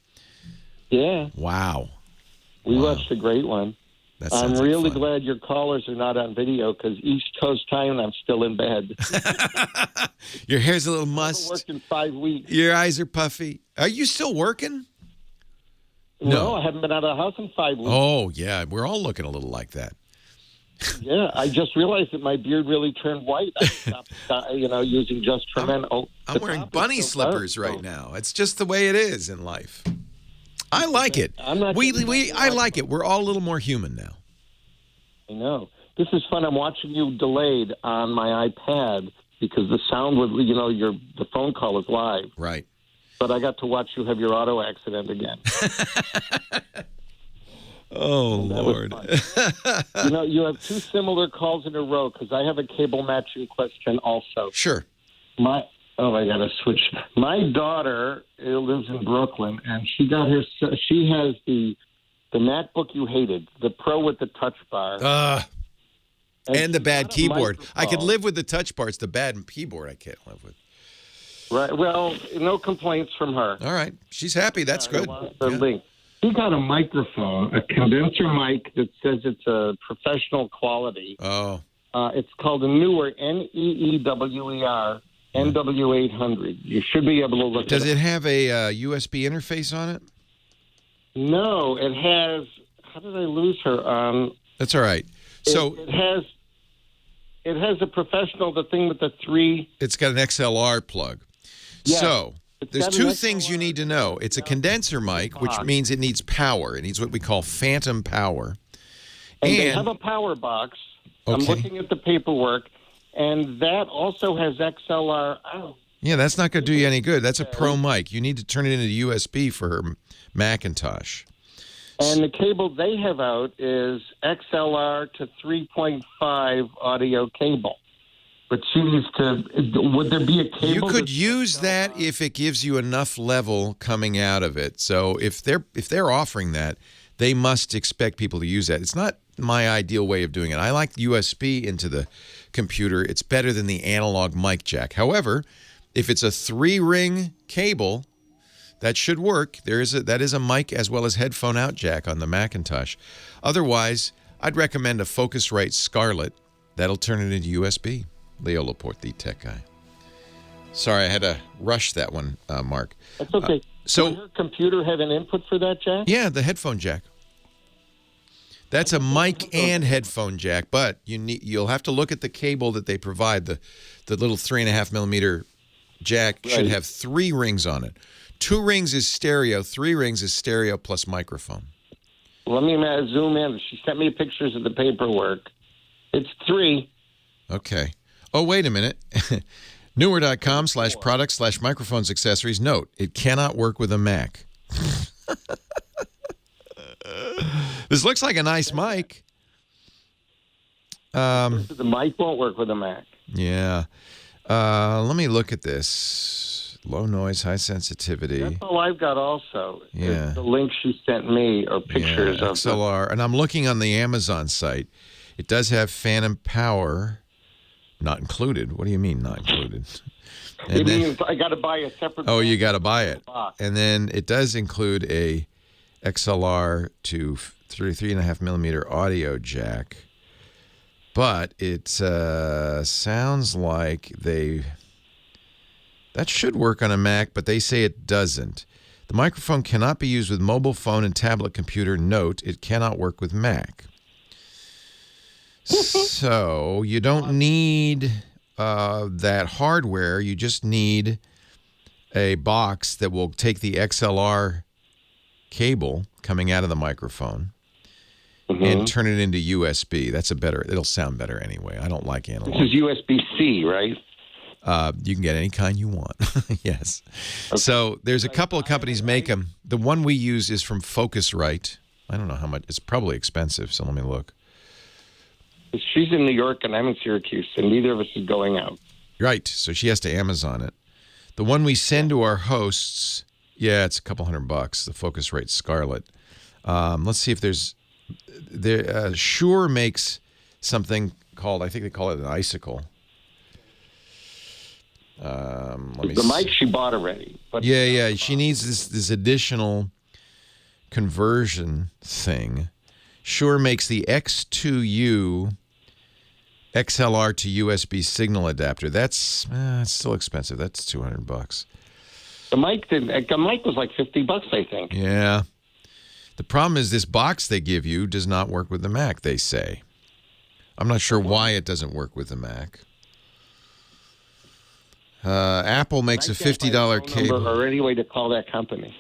Yeah. Wow. We watched a great one. I'm really fun. glad your callers are not on video because East Coast time and I'm still in bed. Your hair's a little mussed. I've worked in 5 weeks. Your eyes are puffy. Are you still working? No, I haven't been out of the house in 5 weeks. Oh, yeah. We're all looking a little like that. Yeah, I just realized that my beard really turned white. I stopped, using just Tremendo. I'm wearing bunny slippers right now. It's just the way it is in life. I like it. I like it. We're all a little more human now. I know. This is fun. I'm watching you delayed on my iPad because the sound was, the phone call is live. Right. But I got to watch you have your auto accident again. Oh, Lord. You have 2 similar calls in a row because I have a cable matching question also. Sure. I got to switch. My daughter lives in Brooklyn, and she has the MacBook you hated, the Pro with the touch bar. And the bad keyboard. I could live with the touch bar. It's the bad keyboard I can't live with. Right. Well, no complaints from her. All right. She's happy. That's good. The link. He got a microphone, a condenser mic that says it's a professional quality. Oh. It's called a Neewer, Neewer, NW800. You should be able to look Does at it. Does it have a USB interface on it? No, it has. How did I lose her? That's all right. So it has a professional, the thing with the three. It's got an XLR plug. Yeah. So there's got two an things you XLR. need to know. It's a condenser mic, which means it needs power. It needs what we call phantom power. And they have a power box. I'm Okay. looking at the paperwork, and that also has XLR out. Yeah, that's not going to do you any good. That's a pro mic. You need to turn it into USB for her Macintosh. And the cable they have out is XLR to 3.5 audio cable. But she needs to. Would there be a cable? You could use that if it gives you enough level coming out of it. So if they're offering that, they must expect people to use that. It's not my ideal way of doing it. I like USB into the computer. It's better than the analog mic jack. However, if it's a 3-ring cable, that should work. That is a mic as well as headphone out jack on the Macintosh. Otherwise, I'd recommend a Focusrite Scarlett. That'll turn it into USB. Leo Laporte, the tech guy. Sorry, I had to rush that one, Mark. That's okay. So does her computer have an input for that jack? Yeah, the headphone jack. That's a mic and headphone jack, but you'll have to look at the cable that they provide. The little 3.5 millimeter jack should have 3 rings on it. 2 rings is stereo. 3 rings is stereo plus microphone. Let me zoom in. She sent me pictures of the paperwork. It's 3. Okay. Oh, wait a minute. Neewer.com/products/microphones accessories. Note, it cannot work with a Mac. This looks like a nice mic. The mic won't work with a Mac. Yeah. Let me look at this. Low noise, high sensitivity. That's all I've got also. Yeah. Is the link she sent me or pictures of XLR. And I'm looking on the Amazon site. It does have phantom power. Not included. What do you mean not included? It means I got to buy a separate. Oh, you got to buy it. And then it does include a XLR to 3.5 millimeter audio jack. But it sounds like that should work on a Mac, but they say it doesn't. The microphone cannot be used with mobile phone and tablet computer. Note, it cannot work with Mac. So you don't need that hardware. You just need a box that will take the XLR cable coming out of the microphone and turn it into USB. It'll sound better anyway. I don't like analog. This is USB-C, right? You can get any kind you want. Yes. Okay. So there's a couple of companies make them. The one we use is from Focusrite. I don't know how much. It's probably expensive, so let me look. She's in New York and I'm in Syracuse, and neither of us is going out. Right. So she has to Amazon it. The one we send to our hosts, it's a couple $100. The Focusrite Scarlett. Let's see if Shure makes something called, I think they call it an icicle. The mic she bought already. But yeah. She needs this additional conversion thing. Shure makes the X2U XLR to USB signal adapter. That's still expensive. That's $200. The mic was like $50, I think. Yeah. The problem is this box they give you does not work with the Mac, they say. I'm not sure why it doesn't work with the Mac. Apple makes a $50 cable. Or any way to call that company.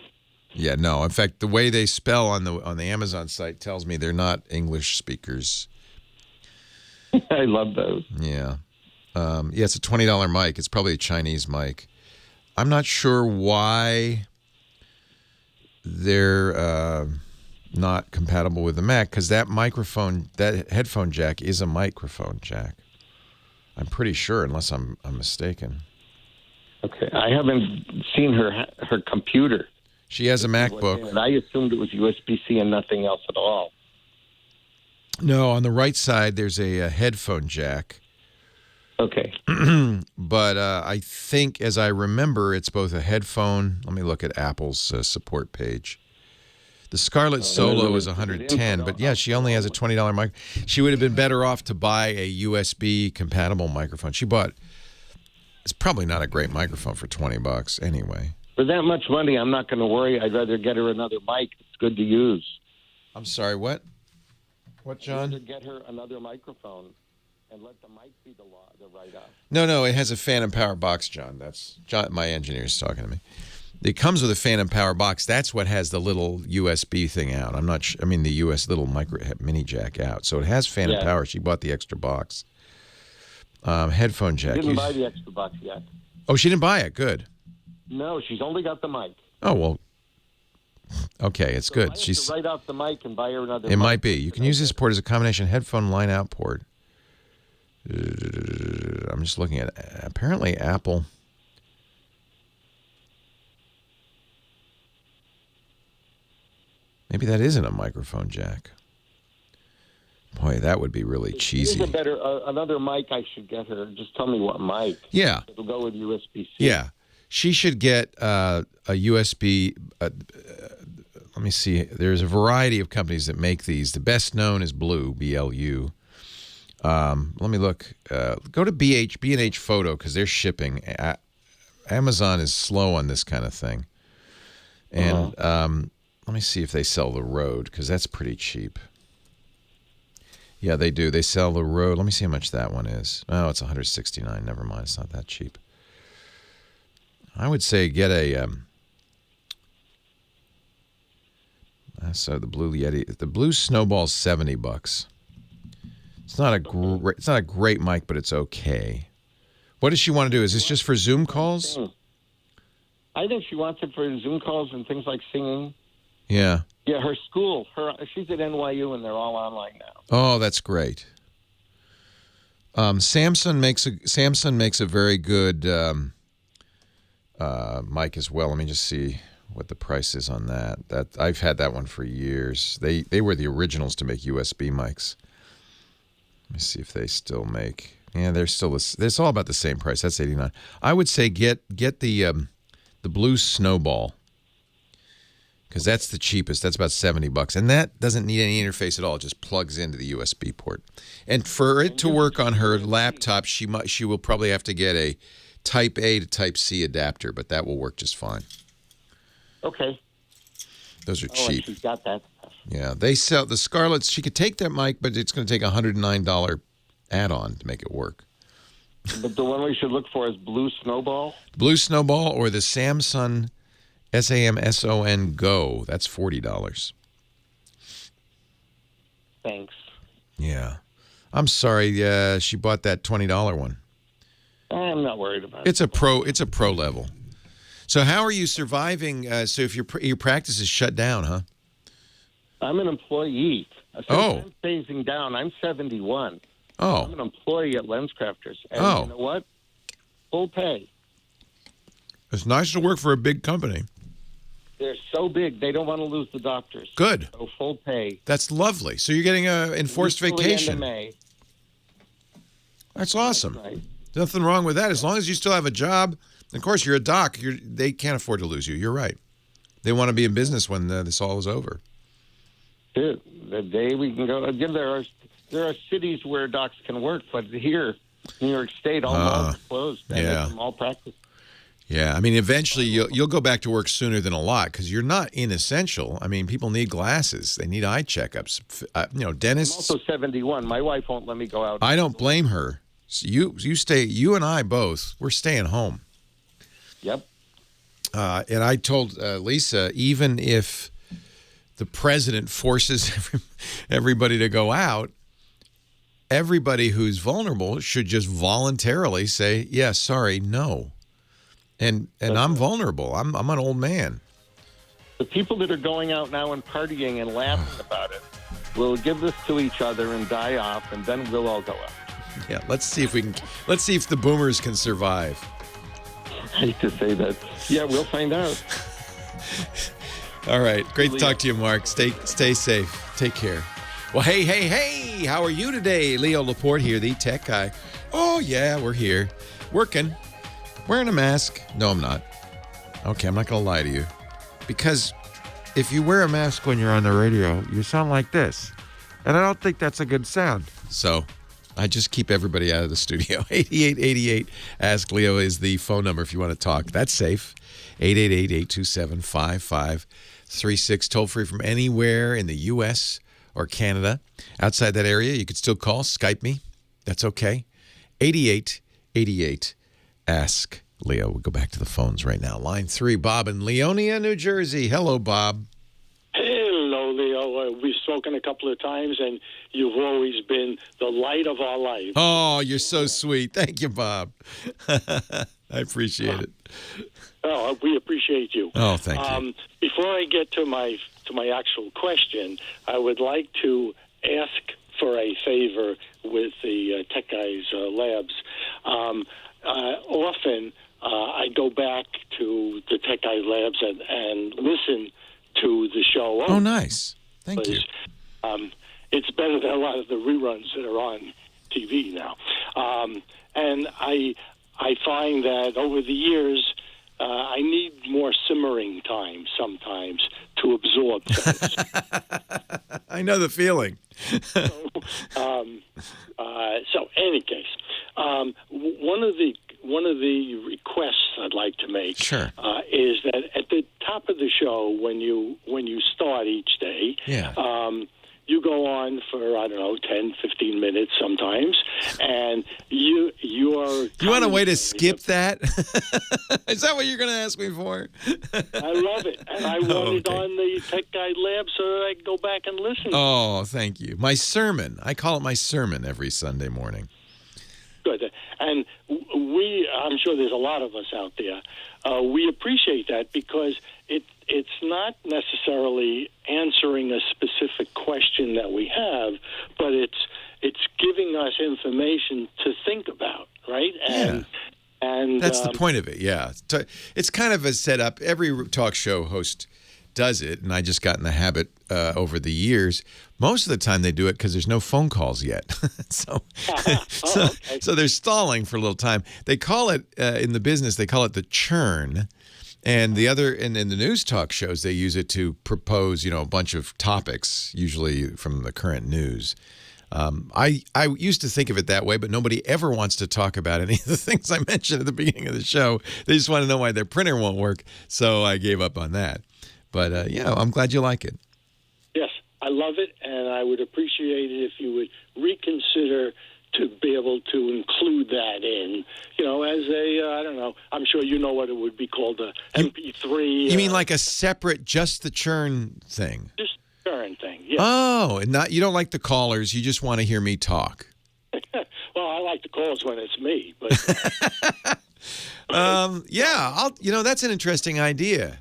Yeah, no. In fact, the way they spell on the Amazon site tells me they're not English speakers. I love those. Yeah. It's a $20 mic. It's probably a Chinese mic. I'm not sure why they're not compatible with the Mac, because that headphone jack is a microphone jack. I'm pretty sure, unless I'm mistaken. Okay, I haven't seen her computer. She has a MacBook. And I assumed it was USB-C and nothing else at all. No, on the right side, there's a headphone jack. Okay. But I think, as I remember, it's both a headphone. Let me look at Apple's support page. The Scarlett Solo is 110, but yeah, she only has a $20 mic. She would have been better off to buy a USB compatible microphone. It's probably not a great microphone for $20 anyway. For that much money, I'm not going to worry. I'd rather get her another mic. It's good to use. I'm sorry, what? What, John? I'd rather get her another microphone and let the mic be the write-off. No, it has a Phantom Power box, John. That's John, my engineer's talking to me. It comes with a Phantom Power box. That's what has the little USB thing out. I'm not sure. I mean, the US little mini jack out. So it has Phantom Power. She bought the extra box. Headphone jack. She didn't buy the extra box yet. Oh, she didn't buy it. Good. No, she's only got the mic. Oh, well. Okay, it's good. I have to write off the mic and buy her another mic. It might be. You can use this port as a combination headphone line out port. I'm just looking at apparently Apple. Maybe that isn't a microphone jack. Boy, that would be really cheesy. Another mic I should get her. Just tell me what mic. Yeah. It'll go with USB-C. Yeah. She should get a USB. Let me see. There's a variety of companies that make these. The best known is Blue, B-L-U. Let me look. Go to B&H Photo because they're shipping. Amazon is slow on this kind of thing. And let me see if they sell the Rode because that's pretty cheap. Yeah, they do. They sell the Rode. Let me see how much that one is. Oh, it's $169. Never mind. It's not that cheap. I would say get a. So the Blue Yeti, the Blue Snowball's $70. It's not a great mic, but it's okay. What does she want to do? Is this just for Zoom calls? I think she wants it for Zoom calls and things like singing. Yeah. Yeah, her school. She's at NYU, and they're all online now. Oh, that's great. Samsung makes a very good mic as well. Let me just see what the price is on that. That I've had that one for years. They were the originals to make USB mics. Let me see if they still make. Yeah, they're still. It's all about the same price. That's $89. I would say get the Blue Snowball. Because that's the cheapest. That's about $70, and that doesn't need any interface at all. It just plugs into the USB port. And for it to work on her laptop, she will probably have to get a Type A to Type C adapter, but that will work just fine. Okay. Those are cheap. She's got that. Yeah, they sell the Scarletts. She could take that mic, but it's going to take a $109 add-on to make it work. But the one we should look for is Blue Snowball. Blue Snowball or the Samsung. SAMSON Go. That's $40. Thanks. Yeah. I'm sorry. She bought that $20 one. I'm not worried about it. It's a pro level. So how are you surviving? So if your practice is shut down, huh? I'm an employee. So I'm phasing down. I'm 71. Oh. I'm an employee at LensCrafters. And you know what? Full pay. It's nice to work for a big company. They're so big, they don't want to lose the doctors. Good. So full pay. That's lovely. So you're getting an enforced vacation. End of May. That's awesome. That's right. Nothing wrong with that. As long as you still have a job. Of course, you're a doc. They can't afford to lose you. You're right. They want to be in business when this all is over. Dude, the day we can go. Again, there are cities where docs can work, but here, New York State, all malls are closed. Yeah. All practice. Yeah, I mean, eventually you'll go back to work sooner than a lot because you're not inessential. I mean, people need glasses. They need eye checkups. Dentists. I'm also 71. My wife won't let me go out. I don't blame her. So you stay. You and I both. We're staying home. Yep. And I told Lisa, even if the president forces everybody to go out, everybody who's vulnerable should just voluntarily say, "Yeah, sorry, no." And I'm vulnerable. I'm an old man. The people that are going out now and partying and laughing about it will give this to each other and die off, and then we'll all go out. Yeah, let's see if the boomers can survive. I hate to say that. Yeah, we'll find out. All right. Great to talk to you, Mark. Stay safe. Take care. Well, hey, how are you today? Leo Laporte here, the tech guy. Oh, yeah, we're here. Working. Wearing a mask. No, I'm not. Okay, I'm not going to lie to you. Because if you wear a mask when you're on the radio, you sound like this. And I don't think that's a good sound. So I just keep everybody out of the studio. 8888 Ask Leo is the phone number if you want to talk. That's safe. 888-827-5536. Toll free from anywhere in the U.S. or Canada. Outside that area, you could still call, Skype me. That's okay. 8888 Ask Leo. We'll go back to the phones right now. Line 3, Bob in Leonia, New Jersey. Hello, Bob. Hello, Leo. We've spoken a couple of times, and you've always been the light of our life. Oh, you're so sweet. Thank you, Bob. I appreciate it. Oh, we appreciate you. Oh, thank you. Before I get to my actual question, I would like to ask for a favor with the Tech Guys Labs. Often, I go back to the Tech Guys Labs and listen to the show. Oh, nice. Thank you. It's better than a lot of the reruns that are on TV now. And I find that over the years, I need more simmering time sometimes to absorb things. I know the feeling. So, any case, one of the requests I'd like to make Sure. is that at the top of the show, when you start each day, you go on for, I don't know, 10, 15 minutes sometimes, and you want a way to skip that? Is that what you're going to ask me for? I love it, and I want it on the Tech Guide Lab so that I can go back and listen. Oh, thank you. My sermon. I call it my sermon every Sunday morning. Good. And I'm sure there's a lot of us out there. We appreciate that because it's not necessarily answering a specific question that we have, but it's giving us information to think about, right? And that's the point of it, yeah. It's kind of a setup. Every talk show host does it, and I just got in the habit over the years. Most of the time they do it because there's no phone calls yet. So they're stalling for a little time. They call it, in the business, they call it the churn. And in the news talk shows, they use it to propose, a bunch of topics, usually from the current news. I used to think of it that way, but nobody ever wants to talk about any of the things I mentioned at the beginning of the show. They just want to know why their printer won't work. So I gave up on that. But, I'm glad you like it. Yes, I love it, and I would appreciate it if you would reconsider to be able to include that in, as a, I don't know, I'm sure you know what it would be called, a MP3. You mean like a separate, just the churn thing? Just the churn thing, yeah. Oh, and you don't like the callers, you just want to hear me talk. Well, I like the calls when it's me, but... that's an interesting idea.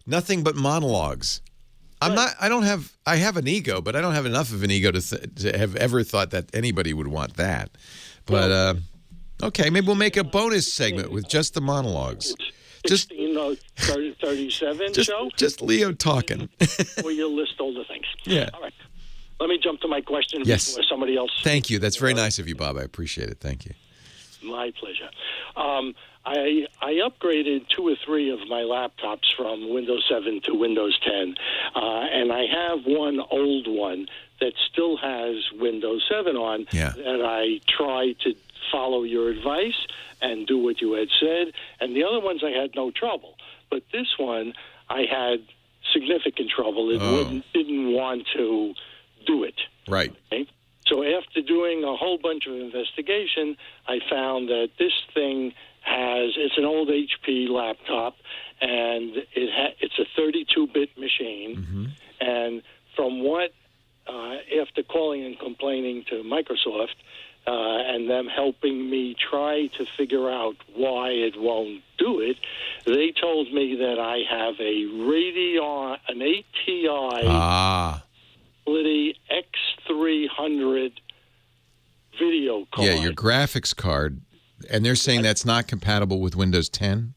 Nothing but monologues. I have an ego, but I don't have enough of an ego to have ever thought that anybody would want that. But, okay, maybe we'll make a bonus segment with just the monologues. 37 show? Just Leo talking. Where you list all the things. Yeah. All right. Let me jump to my question before somebody else. Thank you. That's very nice of you, Bob. I appreciate it. Thank you. My pleasure. I upgraded 2 or 3 of my laptops from Windows 7 to Windows 10, and I have one old one that still has Windows 7 on that I tried to follow your advice and do what you had said, and the other ones I had no trouble. But this one, I had significant trouble. It didn't want to do it. Right. Okay? So after doing a whole bunch of investigation, I found that this thing it's an old HP laptop, and it's a 32-bit machine. Mm-hmm. And from what, after calling and complaining to Microsoft and them helping me try to figure out why it won't do it, they told me that I have an ATI X300 video card. Yeah, your graphics card. And they're saying that's not compatible with Windows 10?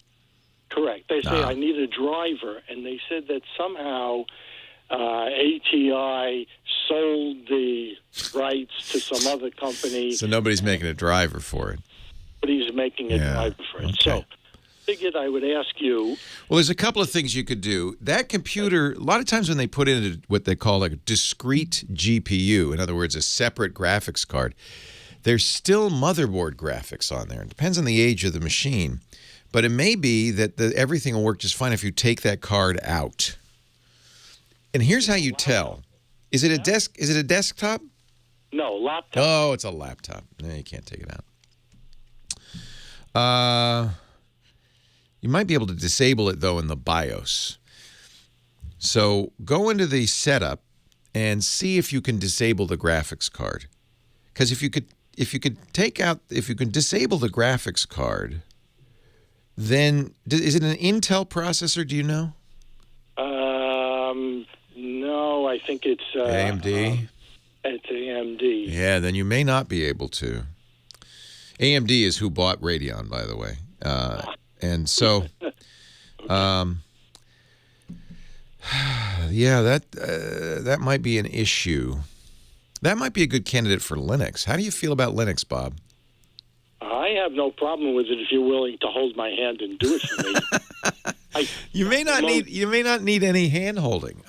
Correct. They say I need a driver, and they said that somehow ATI sold the rights to some other company. So nobody's making a driver for it. But he's making a driver for it. Okay. figured I would ask you. Well, there's a couple of things you could do. That computer, a lot of times when they put in what they call like a discrete GPU, in other words, a separate graphics card, there's still motherboard graphics on there. It depends on the age of the machine. But it may be that everything will work just fine if you take that card out. And here's how you tell. Is it a desktop? No, laptop. Oh, it's a laptop. No, you can't take it out. You might be able to disable it, though, in the BIOS. So go into the setup and see if you can disable the graphics card. Because if you could disable the graphics card, then is it an Intel processor? Do you know? No, I think it's AMD. It's AMD. Yeah, then you may not be able to. AMD is who bought Radeon, by the way, and so, yeah, that might be an issue. That might be a good candidate for Linux. How do you feel about Linux, Bob? I have no problem with it if you're willing to hold my hand and do it for me. You may not need any hand holding.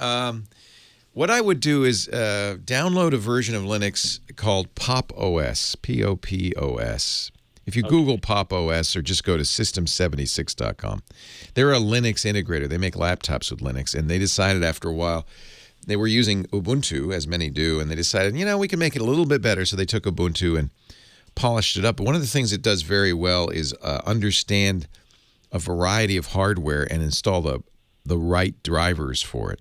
What I would do is download a version of Linux called Pop OS, P-O-P-O-S. If you Google Pop OS or just go to system76.com, they're a Linux integrator. They make laptops with Linux, and they decided after a while they were using Ubuntu, as many do, and they decided, we can make it a little bit better. So they took Ubuntu and polished it up. But one of the things it does very well is understand a variety of hardware and install the right drivers for it.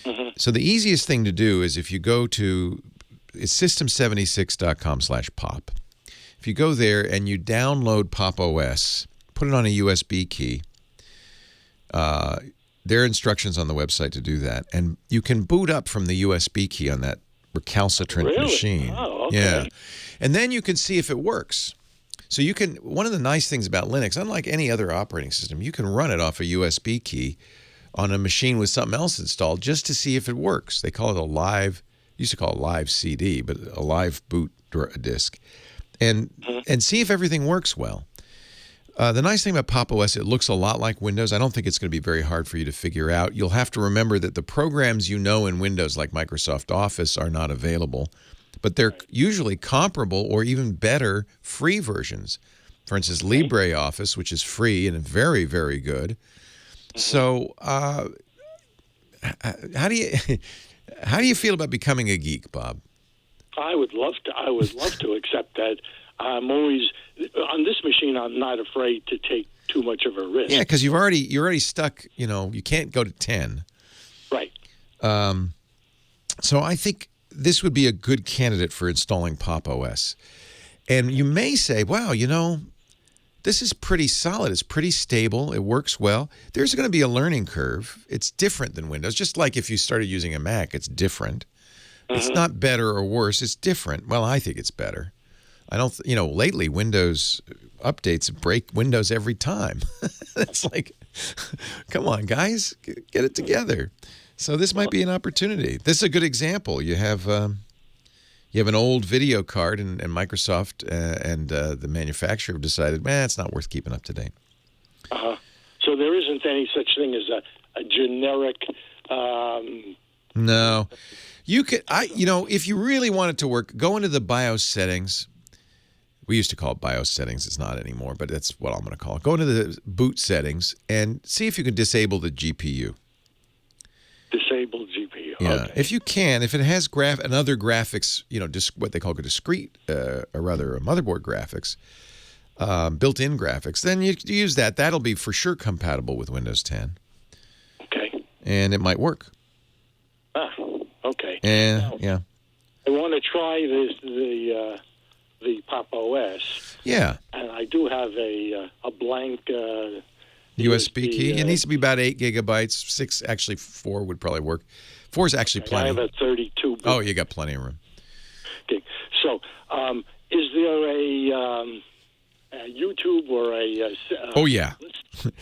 Mm-hmm. So the easiest thing to do is if you go to system76.com/pop. If you go there and you download Pop OS, put it on a USB key. There are instructions on the website to do that. And you can boot up from the USB key on that recalcitrant machine. Oh, okay. Yeah. And then you can see if it works. So you can, one of the nice things about Linux, unlike any other operating system, you can run it off a USB key on a machine with something else installed just to see if it works. They call it used to call it live CD, but a live boot disk. And see if everything works well. The nice thing about Pop OS, it looks a lot like Windows. I don't think it's going to be very hard for you to figure out. You'll have to remember that the programs in Windows, like Microsoft Office, are not available. But they're usually comparable or even better free versions. For instance, LibreOffice, which is free and very, very good. So how do you feel about becoming a geek, Bob? I would love to, except that I'm always on this machine. I'm not afraid to take too much of a risk. Yeah, because you're already stuck. You can't go to 10. Right. So I think this would be a good candidate for installing Pop OS. And you may say, wow, this is pretty solid. It's pretty stable. It works well. There's going to be a learning curve. It's different than Windows. Just like if you started using a Mac, it's different. It's not better or worse. It's different. Well, I think it's better. I don't, lately Windows updates break Windows every time. It's like, come on, guys, get it together. So this might be an opportunity. This is a good example. You have an old video card, and Microsoft and the manufacturer have decided, it's not worth keeping up to date. So there isn't any such thing as a generic. No, you could. If you really want it to work, go into the BIOS settings. We used to call it BIOS settings. It's not anymore, but that's what I'm going to call it. Go into the boot settings and see if you can disable the GPU. Disable GPU. Yeah, okay. if you can, if it has another graphics, what they call a discrete, or rather a motherboard graphics, built-in graphics, then you use that. That'll be for sure compatible with Windows 10. Okay. And it might work. Okay. And yeah. I want to try the Pop OS. Yeah. And I do have a blank USB key. It needs to be about 8 gigabytes. 6, actually 4 would probably work. 4 is actually plenty. I have a 32. Oh, you got plenty of room. Okay. So, is there a YouTube or oh yeah,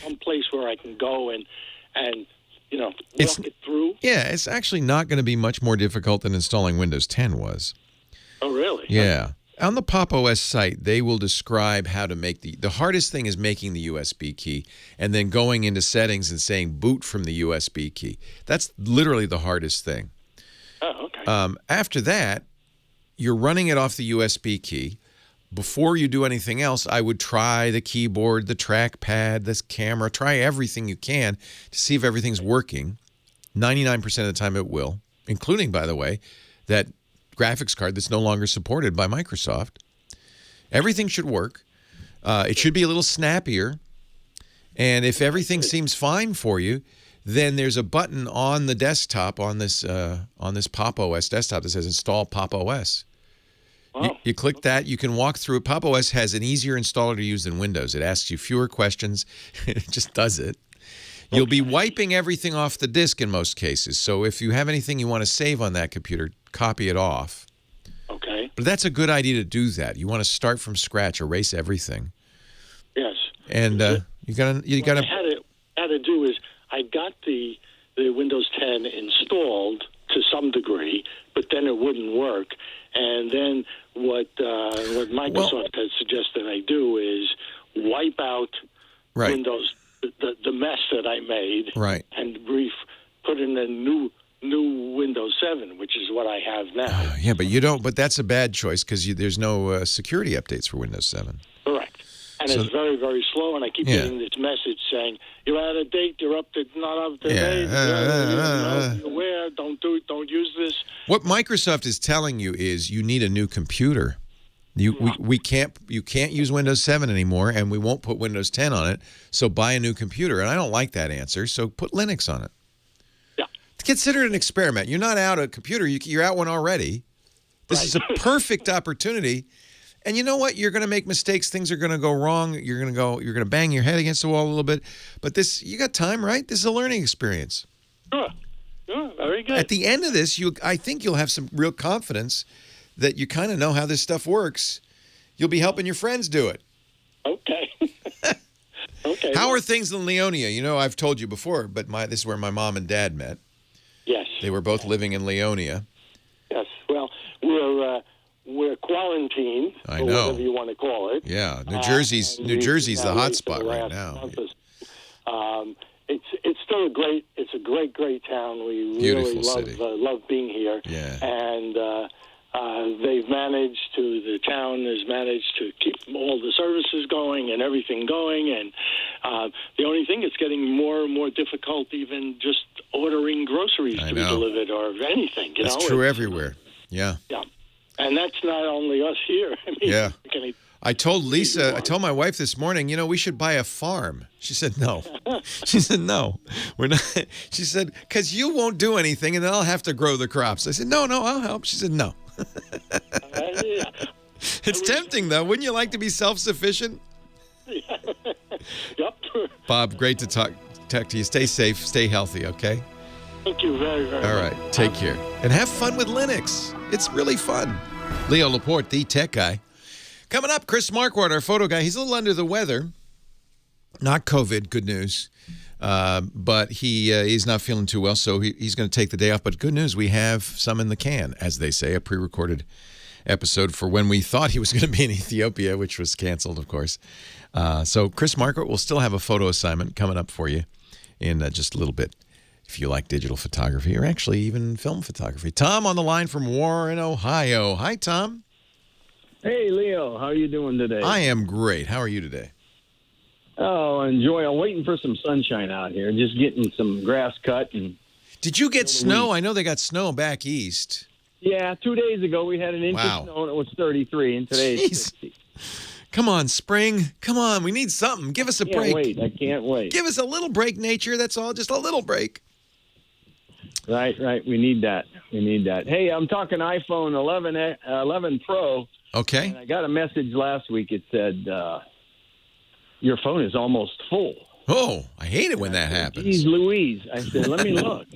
some place where I can go and walk it through? Yeah, it's actually not going to be much more difficult than installing Windows 10 was. Oh, really? Yeah. On the Pop! OS site, they will describe how to make the hardest thing is making the USB key and then going into settings and saying boot from the USB key. That's literally the hardest thing. Oh, okay. After that, you're running it off the USB key. Before you do anything else, I would try the keyboard, the trackpad, this camera, try everything you can to see if everything's working. 99% of the time it will, including, by the way, that graphics card that's no longer supported by Microsoft. Everything should work. It should be a little snappier. And if everything seems fine for you, then there's a button on the desktop on this Pop! OS desktop that says Install Pop! OS. Wow. You click that. You can walk through it. Pop! OS has an easier installer to use than Windows. It asks you fewer questions. It just does it. You'll be wiping everything off the disk in most cases. So if you have anything you want to save on that computer, copy it off. Okay. But that's a good idea to do that. You want to start from scratch, erase everything. Yes. And you gotta. What I had to do is I got the Windows 10 installed to some degree, but then it wouldn't work. And then what Microsoft has suggested I do is wipe out Windows, the mess that I made, and put in a new Windows 7, which is what I have now. Yeah, but you don't. But that's a bad choice because there's no security updates for Windows 7. Correct. And it's very, very slow, and I keep getting this message saying, you're out of date, you're not up to date, you're aware, don't do it, don't use this. What Microsoft is telling you is you need a new computer. You can't use Windows 7 anymore, and we won't put Windows 10 on it, so buy a new computer. And I don't like that answer, so put Linux on it. Yeah. Consider it an experiment. You're not out a computer, you're out one already. This is a perfect opportunity. And you know what? You're going to make mistakes. Things are going to go wrong. You're going to bang your head against the wall a little bit. But you got time, right? This is a learning experience. Sure, very good. At the end of this, I think you'll have some real confidence that you kind of know how this stuff works. You'll be helping your friends do it. Okay. Okay. How are things in Leonia? You know, I've told you before, but this is where my mom and dad met. Yes. They were both living in Leonia. Yes. Well, we're quarantined, or whatever you want to call it. Yeah, New Jersey's the hot spot right now. It's still a great town. We really love being here. Yeah. And the town has managed to keep all the services going and everything going. And the only thing, it's getting more and more difficult, even just ordering groceries to be delivered or anything. That's true everywhere. Yeah. Yeah. And that's not only us here. I mean, I told Lisa, I told my wife this morning, we should buy a farm. She said, no. She said, no, we're not. She said, because you won't do anything and then I'll have to grow the crops. I said, no, I'll help. She said, no. It's tempting, though. Wouldn't you like to be self-sufficient? Yep. Bob, great to talk to you. Stay safe. Stay healthy, okay? Thank you very, very much. All right. Take care. And have fun with Linux. It's really fun. Leo Laporte, the tech guy. Coming up, Chris Marquardt, our photo guy. He's a little under the weather. Not COVID, good news. But he's not feeling too well, so he's going to take the day off. But good news, we have some in the can, as they say, a pre-recorded episode for when we thought he was going to be in Ethiopia, which was canceled, of course. So Chris Marquardt will still have a photo assignment coming up for you in just a little bit, if you like digital photography or actually even film photography. Tom on the line from Warren, Ohio. Hi, Tom. Hey, Leo. How are you doing today? I am great. How are you today? Oh, enjoy. I'm waiting for some sunshine out here. Just getting some grass cut. Did you get snow? I know they got snow back east. Yeah, 2 days ago we had an inch of snow and it was 33, and today it's 60. Come on, spring. Come on. We need something. Give us a break. I can't wait. Give us a little break, nature. That's all. Just a little break. Right. We need that. Hey, I'm talking iPhone 11 Pro. Okay. And I got a message last week. It said, your phone is almost full. Oh, I hate it when that happens. Geez Louise. I said, let me look.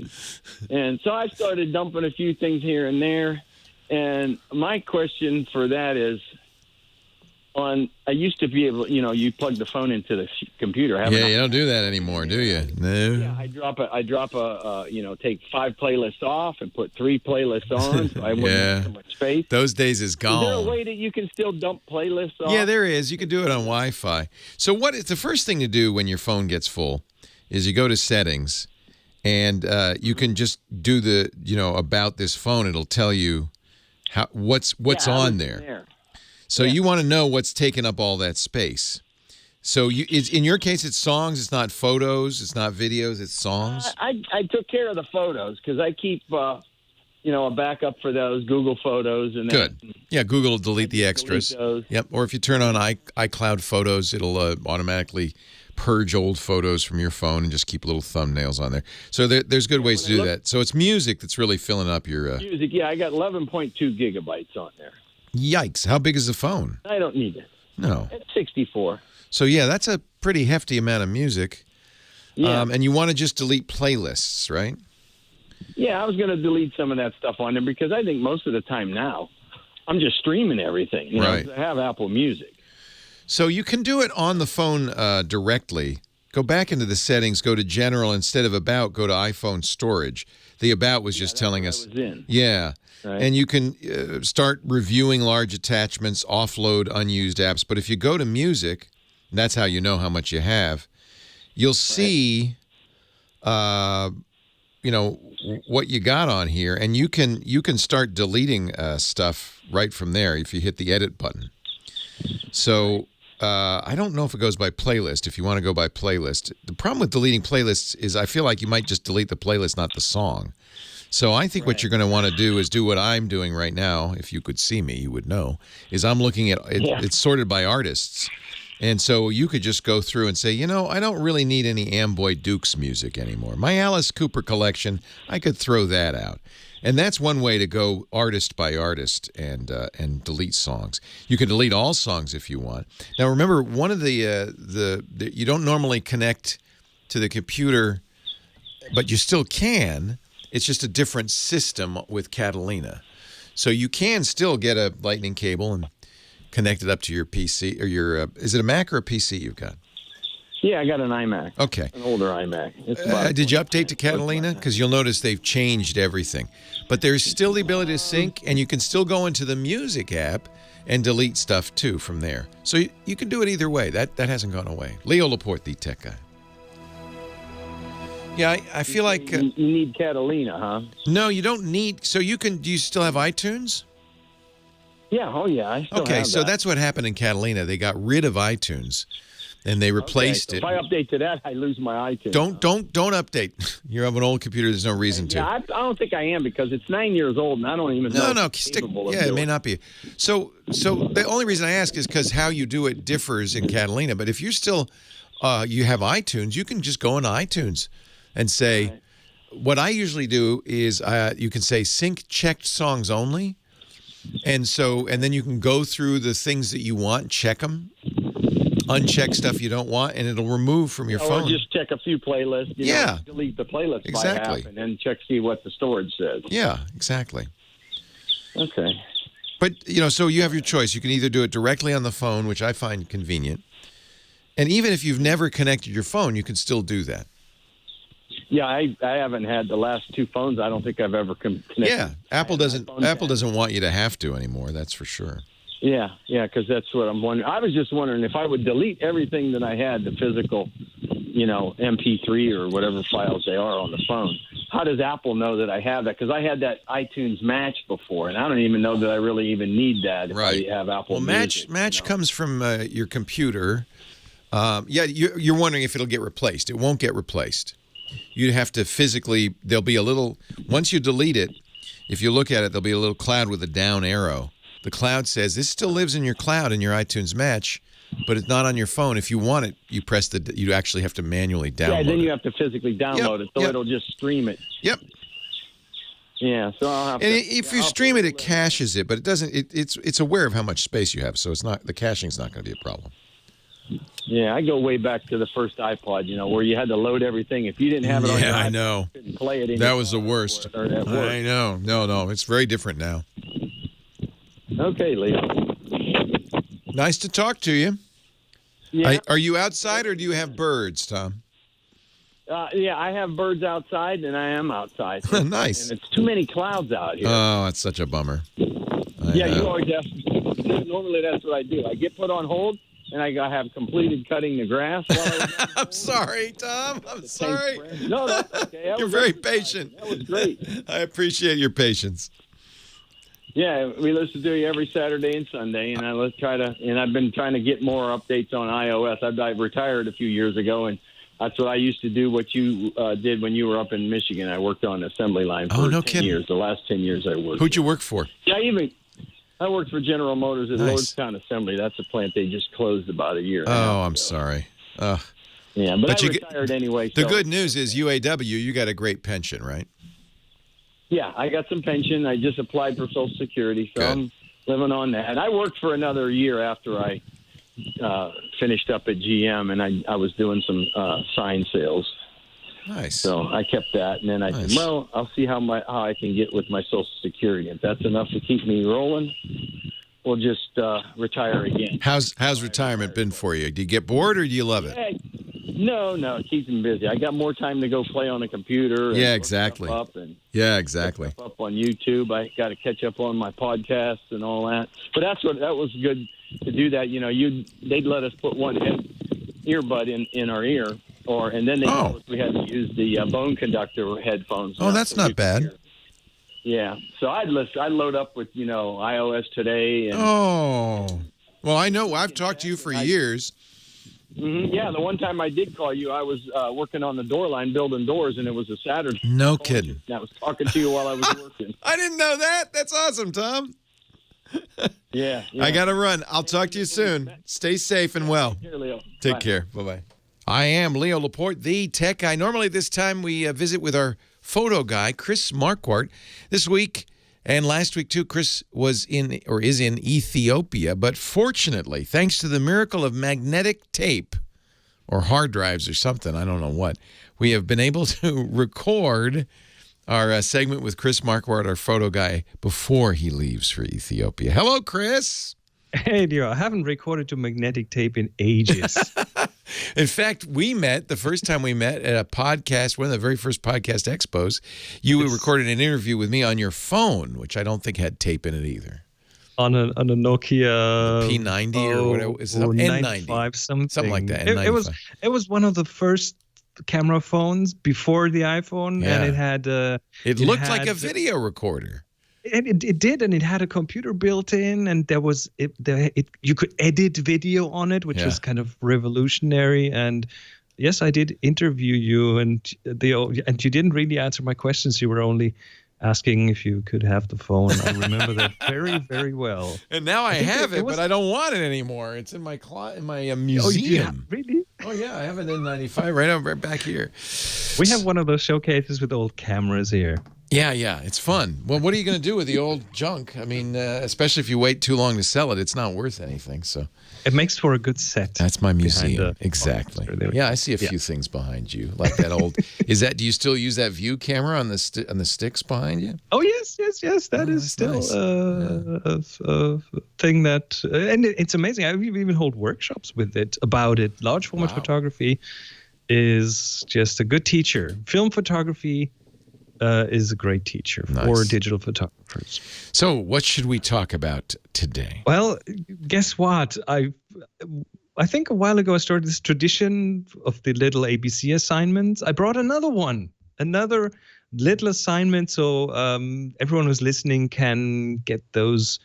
And so I started dumping a few things here and there. And my question for that is, I used to be able, you plug the phone into the computer. Yeah, you don't do that anymore, do you? No. Yeah, I drop a take 5 playlists off and put 3 playlists on, so I wouldn't have so much space. Those days is gone. Is there a way that you can still dump playlists off? Yeah, there is. You can do it on Wi-Fi. So what is the first thing to do when your phone gets full is you go to settings, and you can just do the, about this phone. It'll tell you what's on there. So you want to know what's taking up all that space. So in your case, it's songs. It's not photos. It's not videos. It's songs. I took care of the photos because I keep a backup for those Google Photos and good. Yeah, Google will delete the extras. Yep. Or if you turn on iCloud Photos, it'll automatically purge old photos from your phone and just keep little thumbnails on there. So there's good ways to do that. So it's music that's really filling up your music. Yeah, I got 11.2 gigabytes on there. Yikes! How big is the phone? I don't need it. No. It's 64. So yeah, that's a pretty hefty amount of music. Yeah. And you want to just delete playlists, right? Yeah, I was going to delete some of that stuff on there because I think most of the time now I'm just streaming everything. Right. I have Apple Music. So you can do it on the phone directly. Go back into the settings, go to General. Instead of About, go to iPhone Storage. The About was just telling us. Yeah. Right. And you can start reviewing large attachments, offload unused apps. But if you go to Music, and that's how you know how much you have, you'll see, what you got on here, and you can start deleting stuff right from there if you hit the Edit button. So I don't know if it goes by playlist. If you want to go by playlist, the problem with deleting playlists is I feel like you might just delete the playlist, not the song. So I think what you're going to want to do is do what I'm doing right now. If you could see me, you would know. Is I'm looking at it. Yeah. It's sorted by artists, and so you could just go through and say, I don't really need any Amboy Dukes music anymore. My Alice Cooper collection, I could throw that out. And that's one way to go artist by artist and delete songs. You can delete all songs if you want. Now remember, one of the you don't normally connect to the computer, but you still can. It's just a different system with Catalina. So you can still get a lightning cable and connect it up to your PC or your is it a Mac or a PC you've got? Yeah, I got an iMac. Okay. An older iMac. Did you update to Catalina? Because you'll notice they've changed everything. But there's still the ability to sync, and you can still go into the Music app and delete stuff, too, from there. So you can do it either way. That hasn't gone away. Leo Laporte, the tech guy. Yeah, I feel like... you need Catalina, huh? No, you don't need... So do you still have iTunes? Yeah, I still have Okay, so that's what happened in Catalina. They got rid of iTunes. And they replaced it. If I update to that, I lose my iTunes. Don't update. You have an old computer. There's no reason to. Yeah, I don't think I am because it's 9 years old and I don't even know. No, it may not be. So the only reason I ask is because how you do it differs in Catalina. But if you're still, you have iTunes, you can just go into iTunes and say, right. What I usually do is you can say sync checked songs only, and then you can go through the things that you want, check them. Uncheck stuff you don't want, and it'll remove from your phone. Or just check a few playlists. Delete the playlist by half, and then see what the storage says. Yeah, exactly. Okay. But, so you have your choice. You can either do it directly on the phone, which I find convenient, and even if you've never connected your phone, you can still do that. Yeah, I haven't had the last 2 phones. I don't think I've ever connected. Yeah, Apple doesn't want you to have to anymore, that's for sure. Yeah, because that's what I'm wondering. I was just wondering if I would delete everything that I had, the physical, MP3 or whatever files they are on the phone. How does Apple know that I have that? Because I had that iTunes Match before, and I don't even know that I really even need that if I have Apple Music. Match comes from your computer. You're wondering if it'll get replaced. It won't get replaced. You'd have to physically, there'll be a little, once you delete it, if you look at it, there'll be a little cloud with a down arrow. The cloud says this still lives in your cloud in your iTunes Match, but it's not on your phone. If you want it, you actually have to manually download it. Yeah, then you have to physically download it, so it'll just stream it. Yep. Yeah, so I'll have to. And if you stream it, it caches it, but it doesn't. It's aware of how much space you have, so it's not the caching's not going to be a problem. Yeah, I go way back to the first iPod, where you had to load everything. If you didn't have it on your iPod, I know. You couldn't play it. That was the worst. I know. No, it's very different now. Okay, Leo. Nice to talk to you. Yeah. Are you outside or do you have birds, Tom? Yeah, I have birds outside, and I am outside. Nice. And it's too many clouds out here. Oh, that's such a bummer. You always have. Normally, that's what I do. I get put on hold, and I have completed cutting the grass. While I was I'm sorry, Tom. I'm sorry. No, that's okay. You're very patient. That was great. I appreciate your patience. Yeah, we listen to you every Saturday and Sunday, and I've been trying to get more updates on iOS. I retired a few years ago, and that's what I used to do. What you did when you were up in Michigan, I worked on the assembly line for 10 years. The last 10 years I worked. Who'd you work for? Yeah, I worked for General Motors at Lordstown Assembly. That's a plant they just closed about a year. Oh, I'm sorry. Yeah, but I retired anyway. The good news is UAW, you got a great pension, right? Yeah, I got some pension. I just applied for Social Security, so I'm living on that. I worked for another year after I finished up at GM, and I was doing some sign sales. Nice. So I kept that, and then I said, well, I'll see how I can get with my Social Security. If that's enough to keep me rolling, we'll just retire again. How's retirement been for you? Do you get bored or do you love it? No, it keeps me busy. I got more time to go play on the computer. And exactly. Up on YouTube. I got to catch up on my podcasts and all that. But that was good to do that. You know, they'd let us put one earbud in our ear, and then they told us we had to use the bone conductor headphones. Oh, that's not bad. Yeah, so I'd load up with iOS Today. And, well, I know I've talked to you for years. Yeah, the one time I did call you, I was working on the door line, building doors, and it was a Saturday. No kidding. And I was talking to you while I was working. I didn't know that. That's awesome, Tom. Yeah. I got to run. I'll talk to you soon. Stay safe and well. Take care, Leo. Take care. Bye-bye. I am Leo Laporte, the tech guy. Normally this time we visit with our photo guy, Chris Marquardt. This week and last week too, Chris is in Ethiopia. But fortunately, thanks to the miracle of magnetic tape or hard drives or something, I don't know what, we have been able to record our segment with Chris Marquardt, our photo guy, before he leaves for Ethiopia. Hello, Chris. Hey, Leo. I haven't recorded to magnetic tape in ages. In fact, the first time we met at a podcast, one of the very first podcast expos, you recorded an interview with me on your phone, which I don't think had tape in it either. On a Nokia P90 or whatever, is it N90? Something like that. It was one of the first camera phones before the iPhone, and it had it looked like a video recorder. It did, and it had a computer built in, and there was you could edit video on it, which was kind of revolutionary. And yes, I did interview you, and you didn't really answer my questions. You were only asking if you could have the phone. I remember that very, very well. And now I have it, but I don't want it anymore. It's in my museum. Really? Oh, yeah, I have an N95 right back here. We have one of those showcases with old cameras here. Yeah, it's fun. Well, what are you going to do with the old junk? I mean, especially if you wait too long to sell it, it's not worth anything. So it makes for a good set. That's my museum. Exactly. Yeah, I see a few things behind you, like that old. Do you still use that view camera on the sticks behind you? Oh yes. That is still nice. A thing that, and it's amazing. I even hold workshops with it about it. Large format photography is just a good teacher. Film photography is a great teacher for digital photographers. So what should we talk about today? Well, guess what? I think a while ago I started this tradition of the little ABC assignments. I brought another little assignment so everyone who's listening can get those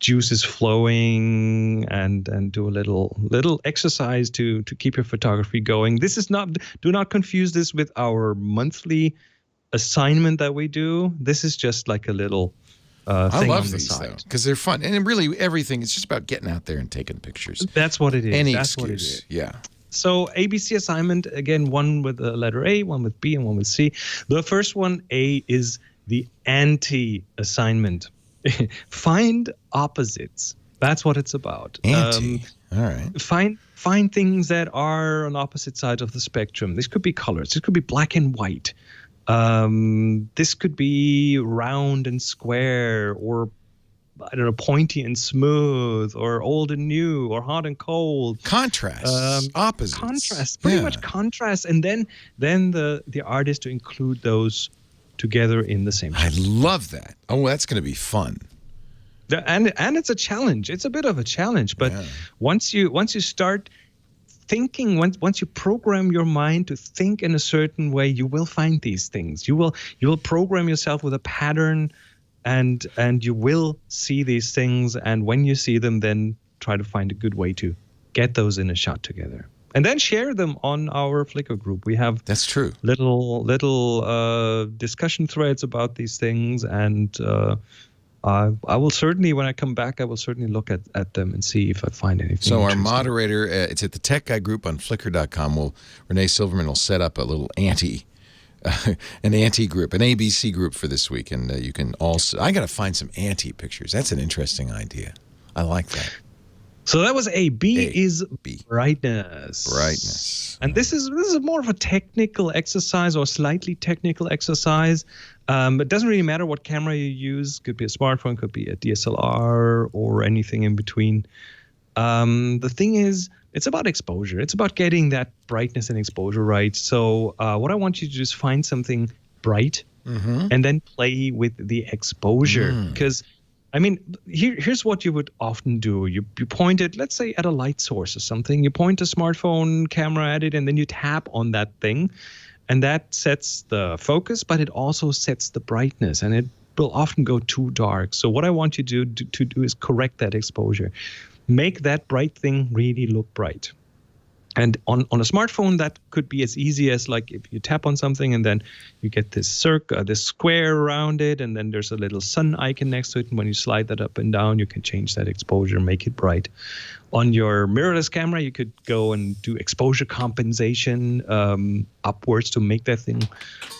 juices flowing and do a little exercise to keep your photography going. Do not confuse this with our monthly assignment that we do. This is just like a little thing I love on the these side because they're fun, and really everything is just about getting out there and taking pictures. That's what it is. That's what it is. Yeah. So ABC assignment, again, one with the letter A, one with B, and one with C. The first one, A, is the anti-assignment. Find opposites. That's what it's about. Anti. All right. Find things that are on opposite sides of the spectrum. This could be colors. This could be black and white. This could be round and square, or I don't know, pointy and smooth, or old and new, or hot and cold. Contrast, opposites. Contrast, pretty much contrast, and then the artist to include those together in the same shot. I love that. Oh, that's going to be fun. And it's a challenge. It's a bit of a challenge, but once you start thinking, once you program your mind to think in a certain way, you will find these things. You will program yourself with a pattern, and you will see these things. And when you see them, then try to find a good way to get those in a shot together, and then share them on our Flickr group. We have little discussion threads about these things, and I will certainly, when I come back, I will certainly look at them and see if I find anything. So our moderator, it's at the Tech Guy group on Flickr.com. Renee Silverman will set up a little an anti-group, an ABC group for this week, and you can also. I got to find some anti-pictures. That's an interesting idea. I like that. So that was A. B is brightness. Brightness. And this is more of a technical exercise, or slightly technical exercise. It doesn't really matter what camera you use. Could be a smartphone, could be a DSLR, or anything in between. The thing is, it's about exposure. It's about getting that brightness and exposure right. So what I want you to do is find something bright and then play with the exposure. Because I mean, here's what you would often do. You point it, let's say, at a light source or something. You point a smartphone camera at it, and then you tap on that thing. And that sets the focus, but it also sets the brightness. And it will often go too dark. So what I want you to do is correct that exposure. Make that bright thing really look bright. And on a smartphone, that could be as easy as, like, if you tap on something and then you get this circle, this square around it, and then there's a little sun icon next to it. And when you slide that up and down, you can change that exposure, make it bright. On your mirrorless camera, you could go and do exposure compensation upwards to make that thing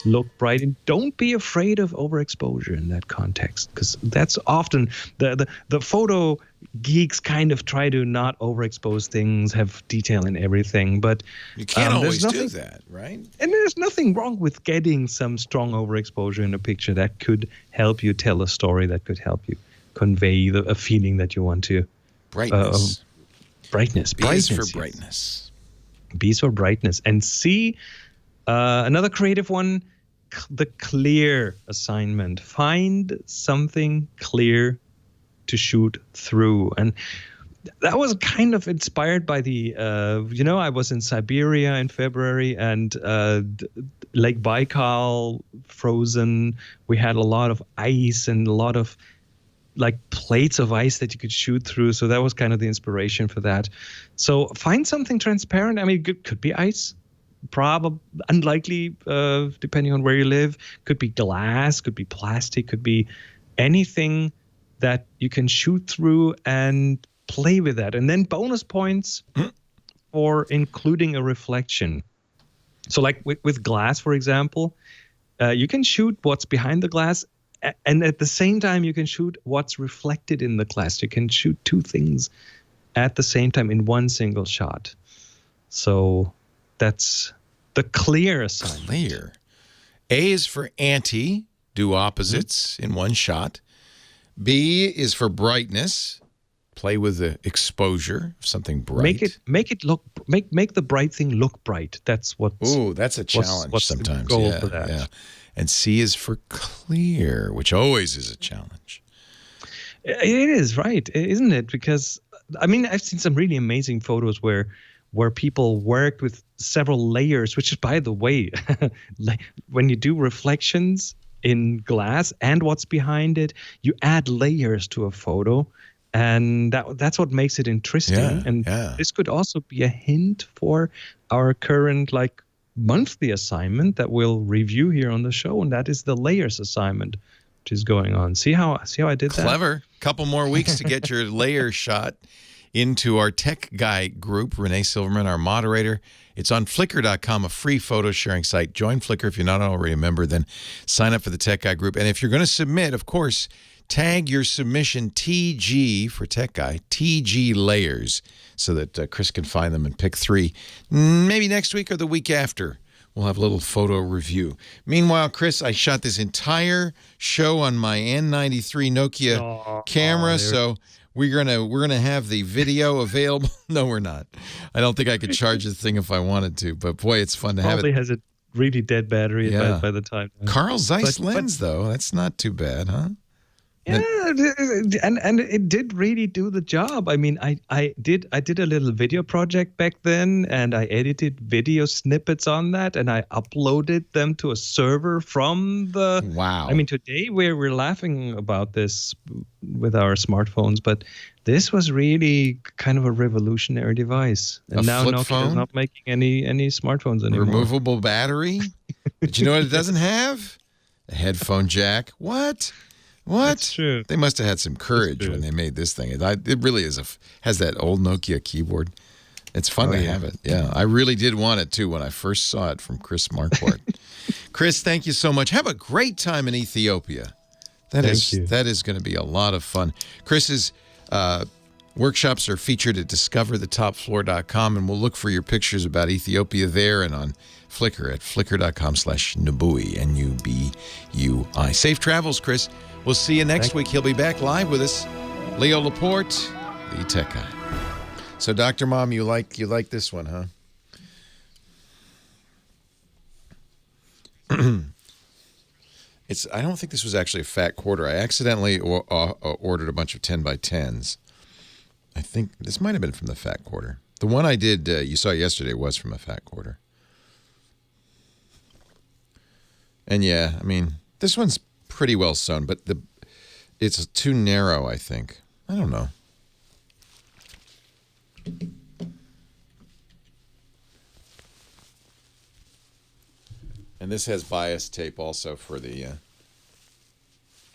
look bright. And don't be afraid of overexposure in that context, because that's often the photo geeks kind of try to not overexpose things, have detail in everything, but you can't always do that, right? And there's nothing wrong with getting some strong overexposure in a picture. That could help you tell a story, that could help you convey a feeling that you want to. Brightness. Brightness. B is for brightness. B is for brightness. And C, another creative one, the clear assignment. Find something clear to shoot through. And that was kind of inspired by the, I was in Siberia in February, and Lake Baikal frozen. We had a lot of ice and a lot of like plates of ice that you could shoot through. So that was kind of the inspiration for that. So find something transparent. I mean, it could be ice. Probably unlikely, depending on where you live. Could be glass, could be plastic, could be anything that you can shoot through and play with that. And then bonus points for including a reflection. So like with glass, for example, you can shoot what's behind the glass, and at the same time, you can shoot what's reflected in the glass. You can shoot two things at the same time in one single shot. So that's the clear assignment. Clear. A is for anti, do opposites in one shot. B is for brightness, play with the exposure of something bright. Make the bright thing look bright. That's what. Ooh, that's a challenge what's sometimes. The goal for that. Yeah. And C is for clear, which always is a challenge. It is, right, isn't it? Because I mean, I've seen some really amazing photos where people worked with several layers, which is, by the way, when you do reflections in glass and what's behind it, you add layers to a photo, and that's what makes it interesting. This could also be a hint for our current monthly assignment that we'll review here on the show, and that is the layers assignment, which is going on. See how I did that? Clever. Couple more weeks to get your layer shot into our Tech Guy group. Renee Silverman, our moderator. It's on Flickr.com, a free photo sharing site. Join Flickr if you're not already a member. Then sign up for the Tech Guy group. And if you're going to submit, of course, tag your submission TG for Tech Guy, TG layers, so that Chris can find them and pick 3. Maybe next week or the week after. we'll have a little photo review. Meanwhile, Chris, I shot this entire show on my N93 Nokia camera, so we're gonna have the video available. No, we're not. I don't think I could charge this thing if I wanted to, but boy, it's fun to have it. Probably has a really dead battery by the time. Carl Zeiss lens, though, that's not too bad, huh? Yeah, and it did really do the job. I mean, I did a little video project back then, and I edited video snippets on that, and I uploaded them to a server from the. Wow. I mean, today we're laughing about this with our smartphones, but this was really kind of a revolutionary device. And now Nokia is not making any smartphones anymore. Removable battery. But you know what it doesn't have? A headphone jack. What? That's true. They must have had some courage when they made this thing. It really has that old Nokia keyboard. It's fun to have it. Yeah, I really did want it too when I first saw it from Chris Marquardt. Chris, thank you so much. Have a great time in Ethiopia. That is going to be a lot of fun. Chris's workshops are featured at discoverthetopfloor.com, and we'll look for your pictures about Ethiopia there and on Flickr at flickr.com/Nubui, N-U-B-U-I. Safe travels, Chris. We'll see you next week. He'll be back live with us. Leo Laporte, the tech guy. So, Dr. Mom, you like this one, huh? I don't think this was actually a fat quarter. I accidentally ordered a bunch of 10 by 10s. I think this might have been from the fat quarter. The one I did, you saw yesterday, was from a fat quarter. And yeah, I mean, this one's pretty well sewn, but it's too narrow, I think. I don't know. And this has bias tape also for the,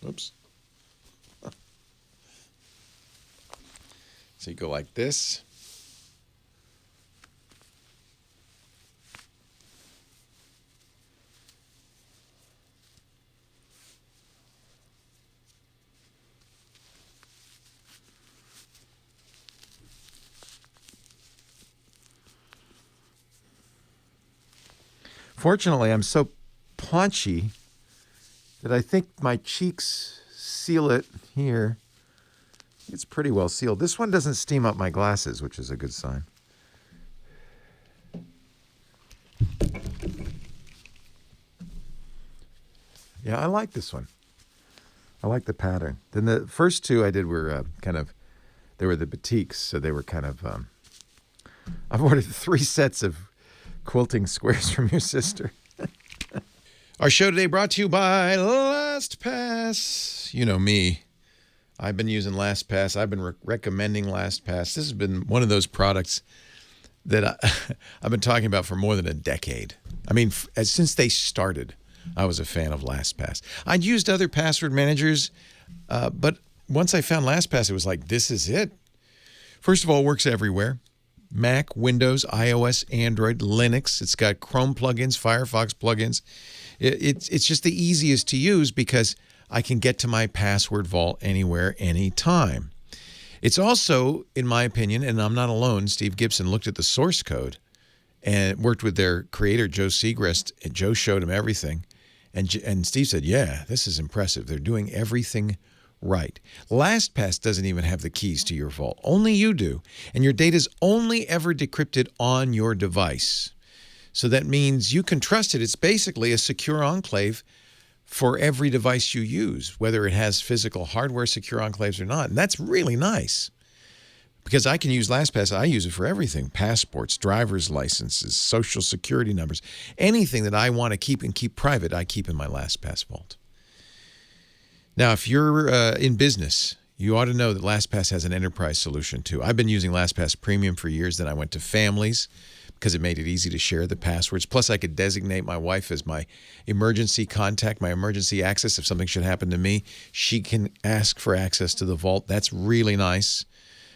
oops. So you go like this. Fortunately, I'm so paunchy that I think my cheeks seal it here. It's pretty well sealed. This one doesn't steam up my glasses, which is a good sign. Yeah, I like this one. I like the pattern. Then the first two I did were they were the batiks, so they were kind of, I've ordered 3 sets of quilting squares from your sister. Our show today brought to you by LastPass. You know me. I've been using LastPass. I've been recommending LastPass. This has been one of those products that I've been talking about for more than a decade. I mean, since they started, I was a fan of LastPass. I'd used other password managers, but once I found LastPass, it was like, this is it. First of all, it works everywhere. Mac, Windows, iOS, Android, Linux. It's got Chrome plugins, Firefox plugins. It's just the easiest to use because I can get to my password vault anywhere, anytime. It's also, in my opinion, and I'm not alone, Steve Gibson looked at the source code and worked with their creator, Joe Segrest, and Joe showed him everything. And Steve said, yeah, this is impressive. They're doing everything right. LastPass doesn't even have the keys to your vault. Only you do. And your data is only ever decrypted on your device. So that means you can trust it. It's basically a secure enclave for every device you use, whether it has physical hardware secure enclaves or not. And that's really nice because I can use LastPass. I use it for everything: passports, driver's licenses, social security numbers, anything that I want to keep and keep private, I keep in my LastPass vault. Now, if you're in business, you ought to know that LastPass has an enterprise solution too. I've been using LastPass Premium for years. Then I went to Families because it made it easy to share the passwords. Plus, I could designate my wife as my emergency contact, my emergency access. If something should happen to me, she can ask for access to the vault. That's really nice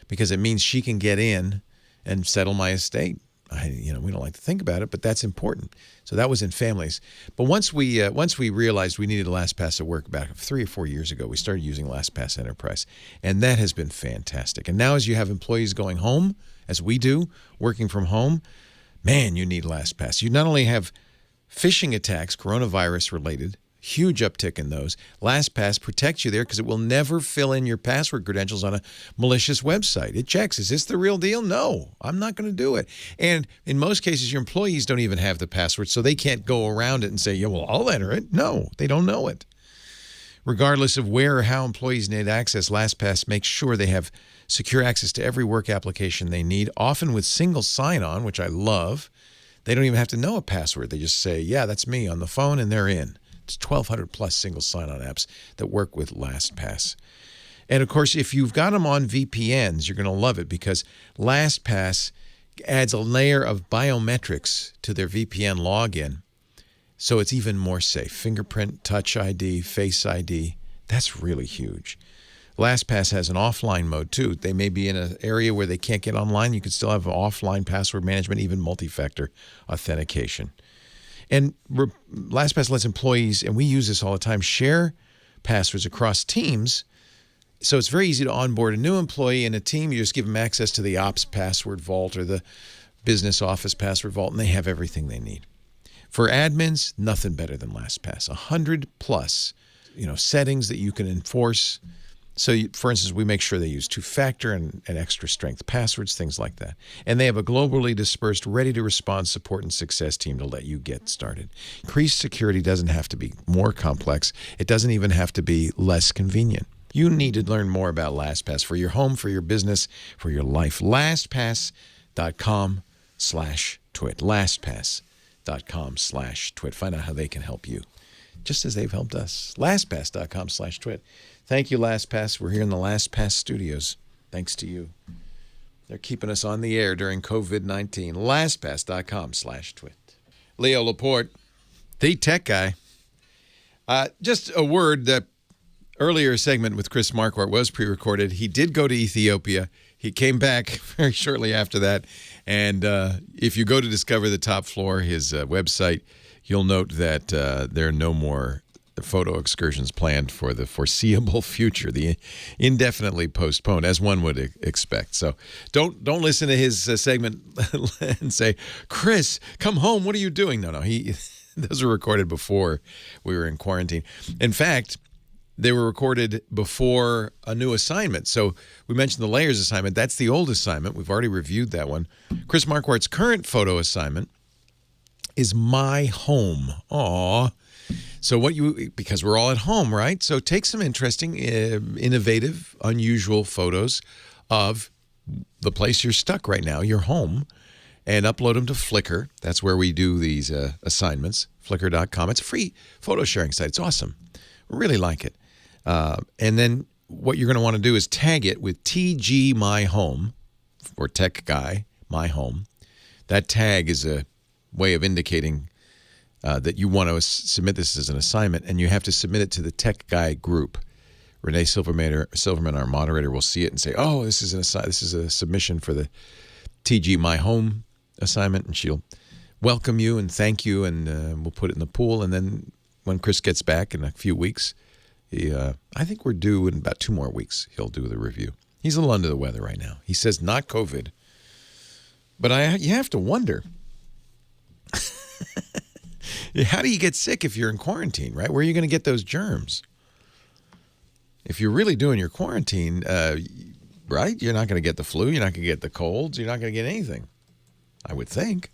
because it means she can get in and settle my estate. We don't like to think about it, but that's important. So that was in Families. But once we realized we needed LastPass to work back 3 or 4 years ago, we started using LastPass Enterprise, and that has been fantastic. And now as you have employees going home, as we do, working from home, man, you need LastPass. You not only have phishing attacks, coronavirus related, huge uptick in those. LastPass protects you there because it will never fill in your password credentials on a malicious website. It checks, is this the real deal? No, I'm not going to do it. And in most cases, your employees don't even have the password, so they can't go around it and say, yeah, well, I'll enter it. No, they don't know it. Regardless of where or how employees need access, LastPass makes sure they have secure access to every work application they need, often with single sign-on, which I love. They don't even have to know a password. They just say, yeah, that's me on the phone, and they're in. It's 1,200 plus single sign-on apps that work with LastPass. And, of course, if you've got them on VPNs, you're going to love it because LastPass adds a layer of biometrics to their VPN login, so it's even more safe. Fingerprint, Touch ID, Face ID. That's really huge. LastPass has an offline mode, too. They may be in an area where they can't get online. You can still have offline password management, even multi-factor authentication. And LastPass lets employees, and we use this all the time, share passwords across teams. So it's very easy to onboard a new employee in a team. You just give them access to the ops password vault or the business office password vault, and they have everything they need. For admins, nothing better than LastPass. 100 plus, settings that you can enforce. So, for instance, we make sure they use two-factor and extra strength passwords, things like that. And they have a globally dispersed, ready-to-respond support and success team to let you get started. Increased security doesn't have to be more complex. It doesn't even have to be less convenient. You need to learn more about LastPass for your home, for your business, for your life. LastPass.com/twit. LastPass.com/twit. Find out how they can help you, just as they've helped us. LastPass.com/twit. Thank you, LastPass. We're here in the LastPass studios. Thanks to you. They're keeping us on the air during COVID-19. LastPass.com/twit. Leo Laporte, the tech guy. Just a word, that earlier segment with Chris Marquardt was pre-recorded. He did go to Ethiopia. He came back very shortly after that. And if you go to Discover the Top Floor, his website, you'll note that there are no more photo excursions planned for the foreseeable future, the indefinitely postponed, as one would expect. So don't listen to his segment and say, Chris, come home. What are you doing? No, those were recorded before we were in quarantine. In fact, they were recorded before a new assignment. So we mentioned the layers assignment. That's the old assignment. We've already reviewed that one. Chris Marquardt's current photo assignment is My Home. Aw. So because we're all at home, right? So take some interesting, innovative, unusual photos of the place you're stuck right now, your home, and upload them to Flickr. That's where we do these assignments, flickr.com. It's a free photo sharing site. It's awesome. Really like it. And then what you're going to want to do is tag it with TG My Home, or Tech Guy My Home. That tag is a way of indicating that you want to submit this as an assignment, and you have to submit it to the Tech Guy group. Renee Silverman, our moderator, will see it and say, "Oh, this is a submission for the TG My Home assignment," and she'll welcome you and thank you, and we'll put it in the pool. And then when Chris gets back in a few weeks, I think we're due in about 2 more weeks. He'll do the review. He's a little under the weather right now. He says not COVID, but you have to wonder. How do you get sick if you're in quarantine, right? Where are you going to get those germs? If you're really doing your quarantine, right, you're not going to get the flu. You're not going to get the colds. You're not going to get anything, I would think.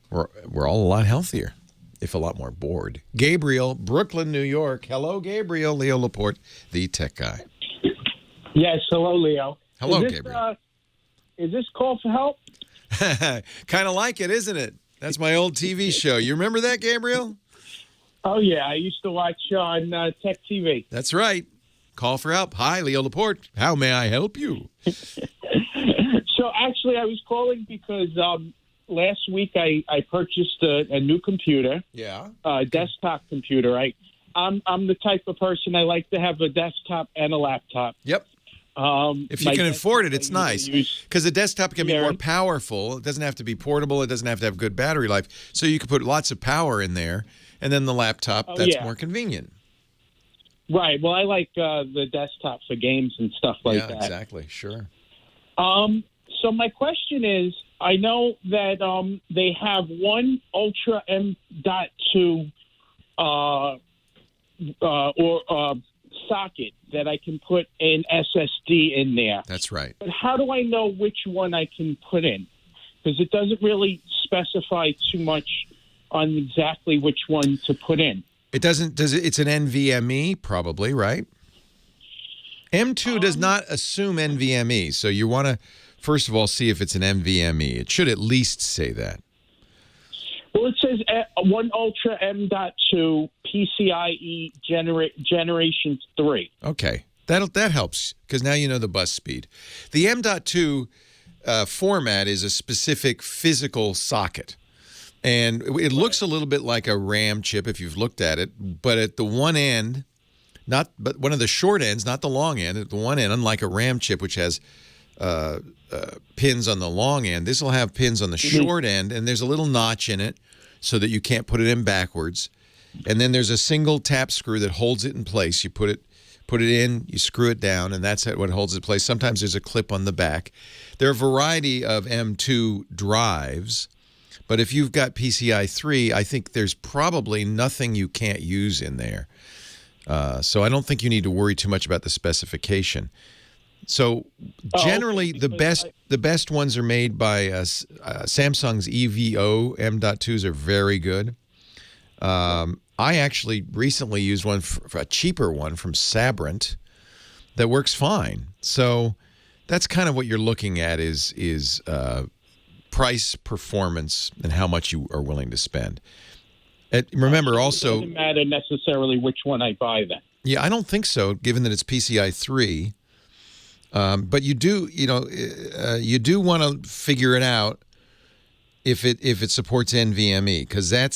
We're all a lot healthier, if a lot more bored. Gabriel, Brooklyn, New York. Hello, Gabriel. Leo Laporte, the tech guy. Yes, hello, Leo. Hello, Gabriel. Is this call for help? Kind of like it, isn't it? That's my old TV show. You remember that, Gabriel? Oh, yeah. I used to watch on Tech TV. That's right. Call for help. Hi, Leo Laporte. How may I help you? So, actually, I was calling because last week I purchased a new computer. Yeah. A desktop computer. I'm the type of person I like to have a desktop and a laptop. Yep. If you can afford it, it's nice because the desktop can be more powerful. It doesn't have to be portable. It doesn't have to have good battery life. So you can put lots of power in there, and then the laptop, that's more convenient. Right. Well, I like the desktop for games and stuff like that. Yeah, exactly. Sure. So my question is, I know that they have one Ultra M.2 socket that I can put an SSD in there. That's right. But how do I know which one I can put in? Because it doesn't really specify too much on exactly which one to put in. It doesn't. Does it? It's an NVMe, probably, right? M2 does not assume NVMe, so you want to first of all see if it's an NVMe. It should at least say that. Well, it says one Ultra M.2 PCIe Generation 3. Okay, that helps because now you know the bus speed. The M.2 format is a specific physical socket. And it looks a little bit like a RAM chip if you've looked at it, but at the one end, but one of the short ends, not the long end, at the one end, unlike a RAM chip which has pins on the long end, this will have pins on the short end, and there's a little notch in it so that you can't put it in backwards. And then there's a single tap screw that holds it in place. You put it in, you screw it down, and that's what holds it in place. Sometimes there's a clip on the back. There are a variety of M2 drives. But if you've got PCI 3, I think there's probably nothing you can't use in there. So I don't think you need to worry too much about the specification. So generally, the best ones are made by Samsung's EVO M.2s are very good. I actually recently used one, for a cheaper one from Sabrent that works fine. So that's kind of what you're looking at is price, performance, and how much you are willing to spend. Remember also... It doesn't matter necessarily which one I buy then. Yeah, I don't think so, given that it's PCI 3. But you do, you do want to figure it out if it supports NVMe, because I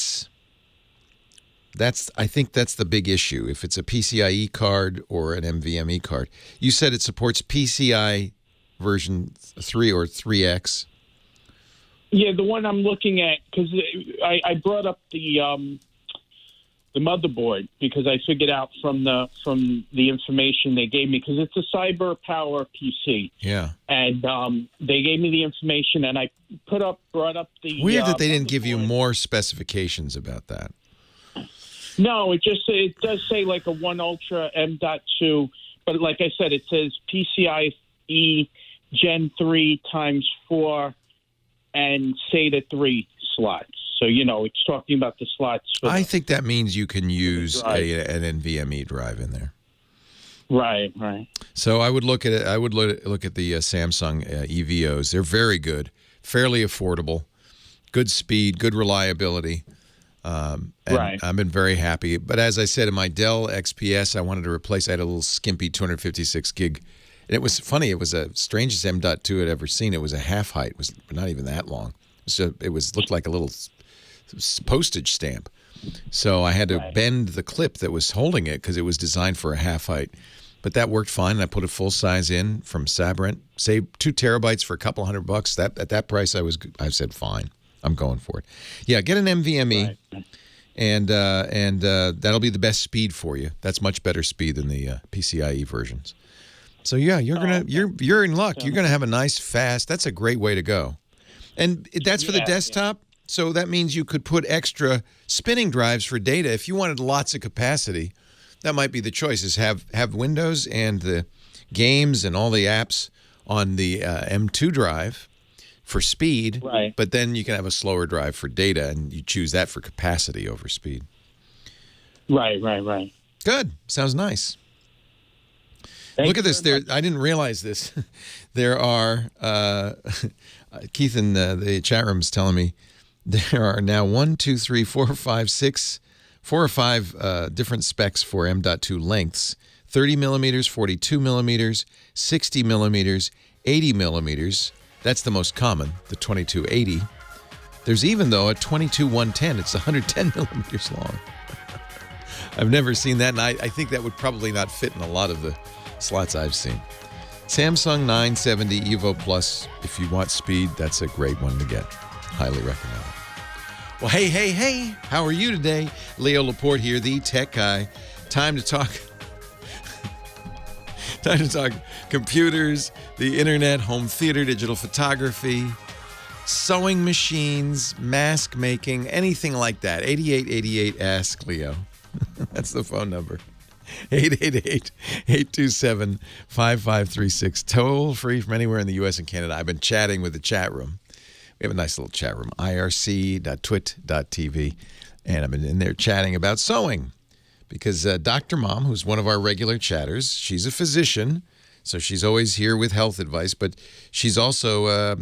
think that's the big issue. If it's a PCIe card or an NVMe card. You said it supports PCI version 3 or 3X. Yeah, the one I'm looking at, because I brought up the motherboard because I figured out from the information they gave me, because it's a Cyber Power PC. Yeah. And they gave me the information, and I brought up the... Weird that they didn't give you more specifications about that. No, it does say like a 1 Ultra M.2, but like I said, it says PCIe Gen 3 times 4 and SATA 3 slots. So, it's talking about the slots. I think that means you can use an NVMe drive in there. Right. So I would look at it. I would look at the Samsung EVOs. They're very good, fairly affordable, good speed, good reliability. And I've been very happy. But as I said, in my Dell XPS, I wanted to replace. I had a little skimpy 256 gig. And it was funny. It was the strangest M.2 I'd ever seen. It was a half height. It was not even that long. So it looked like a little postage stamp. So I had to bend the clip that was holding it because it was designed for a half height. But that worked fine. And I put a full size in from Sabrent. Saved 2 terabytes for a couple $100. At that price, I said fine. I'm going for it. Yeah, get an NVMe, and that'll be the best speed for you. That's much better speed than the PCIe versions. So yeah, you're in luck. You're gonna have a nice fast. That's a great way to go, and that's for the desktop. So that means you could put extra spinning drives for data if you wanted lots of capacity. That might be the choice: is have Windows and the games and all the apps on the M2 drive for speed, but then you can have a slower drive for data, and you choose that for capacity over speed. Right. Good. Sounds nice. Look at this. I didn't realize this. There are, Keith in the chat room is telling me, there are now 4 or 5 different specs for M.2 lengths: 30 millimeters, 42 millimeters, 60 millimeters, 80 millimeters. That's the most common, the 2280. There's even, though, a 22110. It's 110 millimeters long. I've never seen that, and I think that would probably not fit in a lot of the slots I've seen. Samsung 970 Evo Plus. If you want speed, that's a great one to get. Highly recommend it. Well, hey. How are you today? Leo Laporte here, the tech guy. Time to talk computers, the internet, home theater, digital photography, sewing machines, mask making, anything like that. 8888 Ask Leo. That's the phone number. 888-827-5536. Toll free from anywhere in the U.S. and Canada. I've been chatting with the chat room. We have a nice little chat room, irc.twit.tv. And I've been in there chatting about sewing because Dr. Mom, who's one of our regular chatters, she's a physician, so she's always here with health advice, but she's also a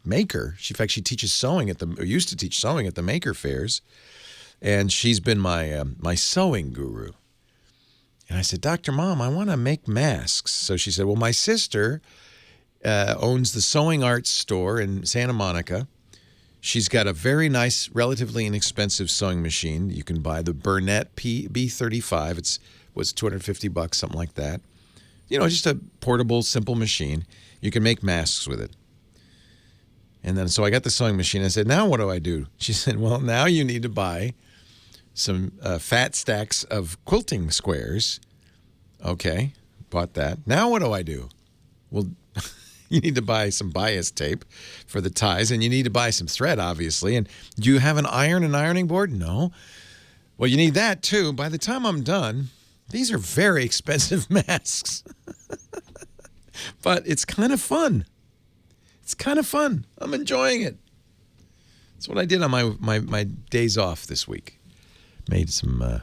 maker. In fact, she teaches sewing or used to teach sewing at the maker fairs. And she's been my sewing guru. And I said, Dr. Mom, I want to make masks. So she said, well, my sister owns the Sewing Arts store in Santa Monica. She's got a very nice, relatively inexpensive sewing machine. You can buy the Burnett B35. It was $250, something like that. You know, just a portable, simple machine. You can make masks with it. And then so I got the sewing machine. I said, now what do I do? She said, well, now you need to buy some fat stacks of quilting squares. Okay, bought that. Now what do I do? Well, you need to buy some bias tape for the ties, and you need to buy some thread, obviously. And do you have an ironing board? No. Well, you need that, too. By the time I'm done, these are very expensive masks. But it's kind of fun. It's kind of fun. I'm enjoying it. That's what I did on my days off this week. Made some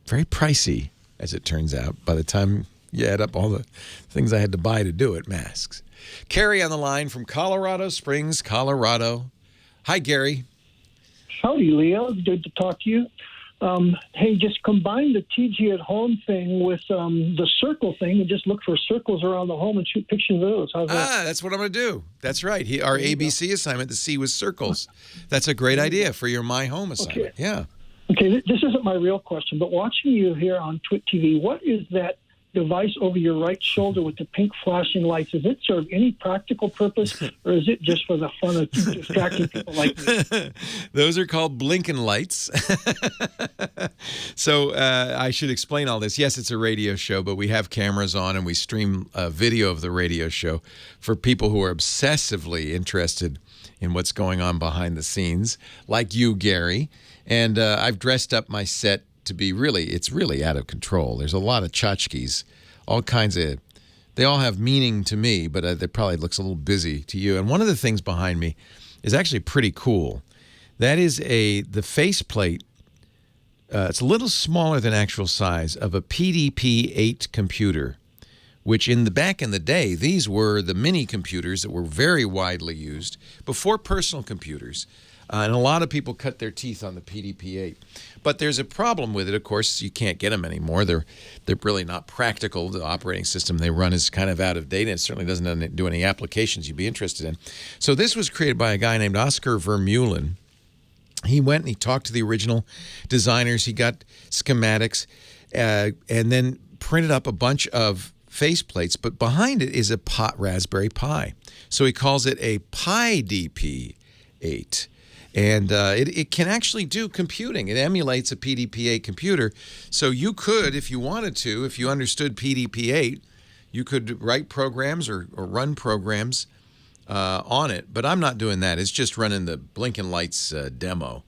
very pricey, as it turns out, by the time you add up all the things I had to buy to do it, masks. Carrie on the line from Colorado Springs, Colorado. Hi, Gary. Howdy, Leo. Good to talk to you. Hey, just combine the TG at home thing with the circle thing and just look for circles around the home and shoot pictures of those. How's that? That's what I'm going to do. That's right. Our ABC assignment, the C was circles. That's a great idea for your My Home assignment. Okay. Yeah. Okay, this isn't my real question, but watching you here on Twit TV, what is that device over your right shoulder with the pink flashing lights? Does it serve any practical purpose, or is it just for the fun of distracting people like me? Those are called blinking lights. So I should explain all this. Yes, it's a radio show, but we have cameras on and we stream a video of the radio show for people who are obsessively interested in what's going on behind the scenes, like you, Gary. And I've dressed up my set to be it's really out of control. There's a lot of tchotchkes, all kinds of, they all have meaning to me, but it probably looks a little busy to you. And one of the things behind me is actually pretty cool. That is the faceplate. It's a little smaller than actual size of a PDP-8 computer, which back in the day, these were the mini computers that were very widely used before personal computers. And a lot of people cut their teeth on the PDP-8. But there's a problem with it. Of course, you can't get them anymore. They're really not practical. The operating system they run is kind of out of date, and it certainly doesn't do any applications you'd be interested in. So this was created by a guy named Oscar Vermeulen. He went and he talked to the original designers. He got schematics and then printed up a bunch of faceplates. But behind it is a Raspberry Pi. So he calls it a Pi DP-8. And it can actually do computing. It emulates a PDP-8 computer. So you could, if you wanted to, if you understood PDP-8, you could write programs or run programs on it. But I'm not doing that. It's just running the blinking lights demo,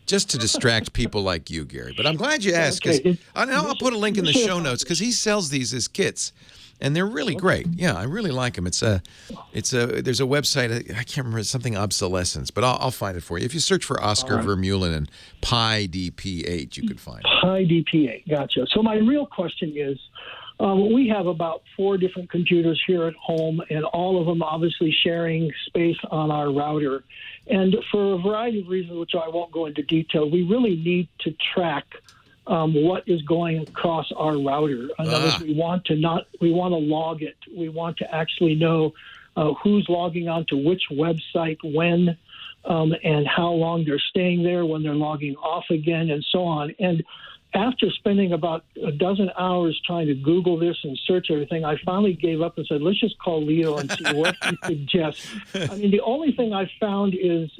just to distract people like you, Gary. But I'm glad you asked, because I'll put a link in the show notes, because he sells these as kits. And they're really great. Yeah, I really like them. There's a website, I can't remember, something obsolescence, but I'll find it for you. If you search for Oscar Vermeulen and Pi DP-8, you could find it. Pi DP-8, gotcha. So my real question is, we have about 4 different computers here at home, and all of them obviously sharing space on our router. And for a variety of reasons, which I won't go into detail, we really need to track what is going across our router. In other words, we want to log it. We want to actually know who's logging on to which website when, and how long they're staying there, when they're logging off again, and so on. And after spending about a dozen hours trying to Google this and search everything, I finally gave up and said, let's just call Leo and see what he suggests. I mean, the only thing I found is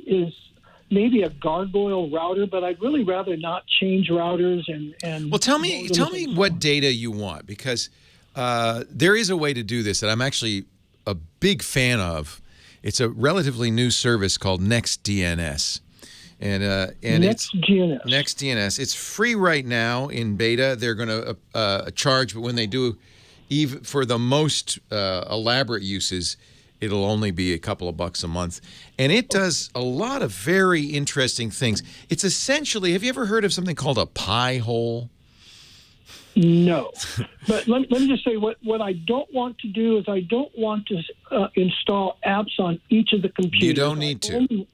maybe a gargoyle router, but I'd really rather not change routers and well, tell me what data you want, because there is a way to do this that I'm actually a big fan of, It's a relatively new service called NextDNS. And NextDNS. It's free right now in beta. They're going to charge, but when they do, even for the most elaborate uses, it'll only be a couple of bucks a month. And it does a lot of very interesting things. It's essentially, have you ever heard of something called a pie hole? No. But let me just say, what I don't want to do is I don't want to install apps on each of the computers. You don't need to.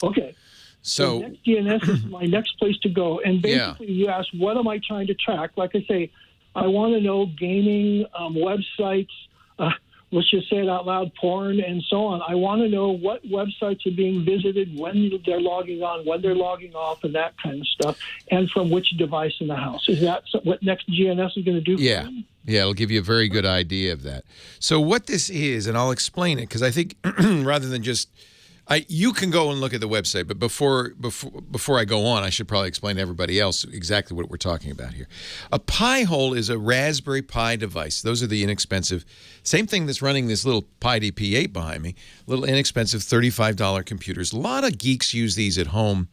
Okay. So NextDNS is my next place to go. And basically, you ask, what am I trying to track? Like I say, I want to know gaming, websites, let's just say it out loud, porn, and so on. I want to know what websites are being visited, when they're logging on, when they're logging off, and that kind of stuff, and from which device in the house. Is that what NextDNS is going to do for me? Yeah, it'll give you a very good idea of that. So what this is, and I'll explain it, because I think rather than just... you can go and look at the website, but before I go on, I should probably explain to everybody else exactly what we're talking about here. A Pi hole is a Raspberry Pi device. Those are the inexpensive, same thing that's running this little Pi DP8 behind me, little inexpensive $35 computers. A lot of geeks use these at home,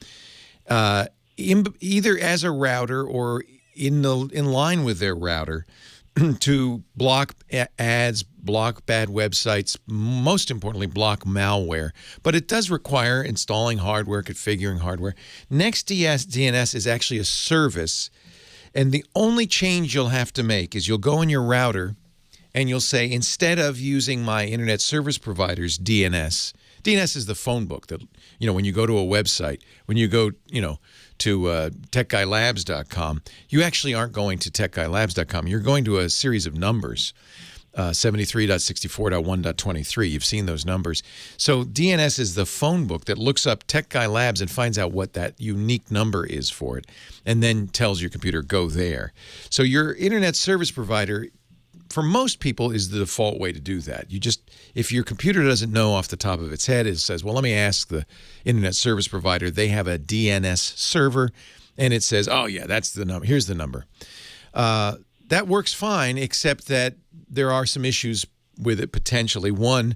either as a router or in line with their router, to block ads, block bad websites, most importantly, block malware. But it does require installing hardware, configuring hardware. NextDNS is actually a service, and the only change you'll have to make is you'll go in your router and you'll say, instead of using my internet service provider's DNS is the phone book that, when you go to a website, when you go, to techguylabs.com, you actually aren't going to techguylabs.com. You're going to a series of numbers, 73.64.1.23. You've seen those numbers. So DNS is the phone book that looks up Tech Guy Labs and finds out what that unique number is for it, and then tells your computer, go there. So your internet service provider, for most people, is the default way to do that. If your computer doesn't know off the top of its head, it says, well, let me ask the internet service provider. They have a DNS server, and it says, oh, yeah, that's the number. Here's the number. That works fine, except that there are some issues with it potentially. One,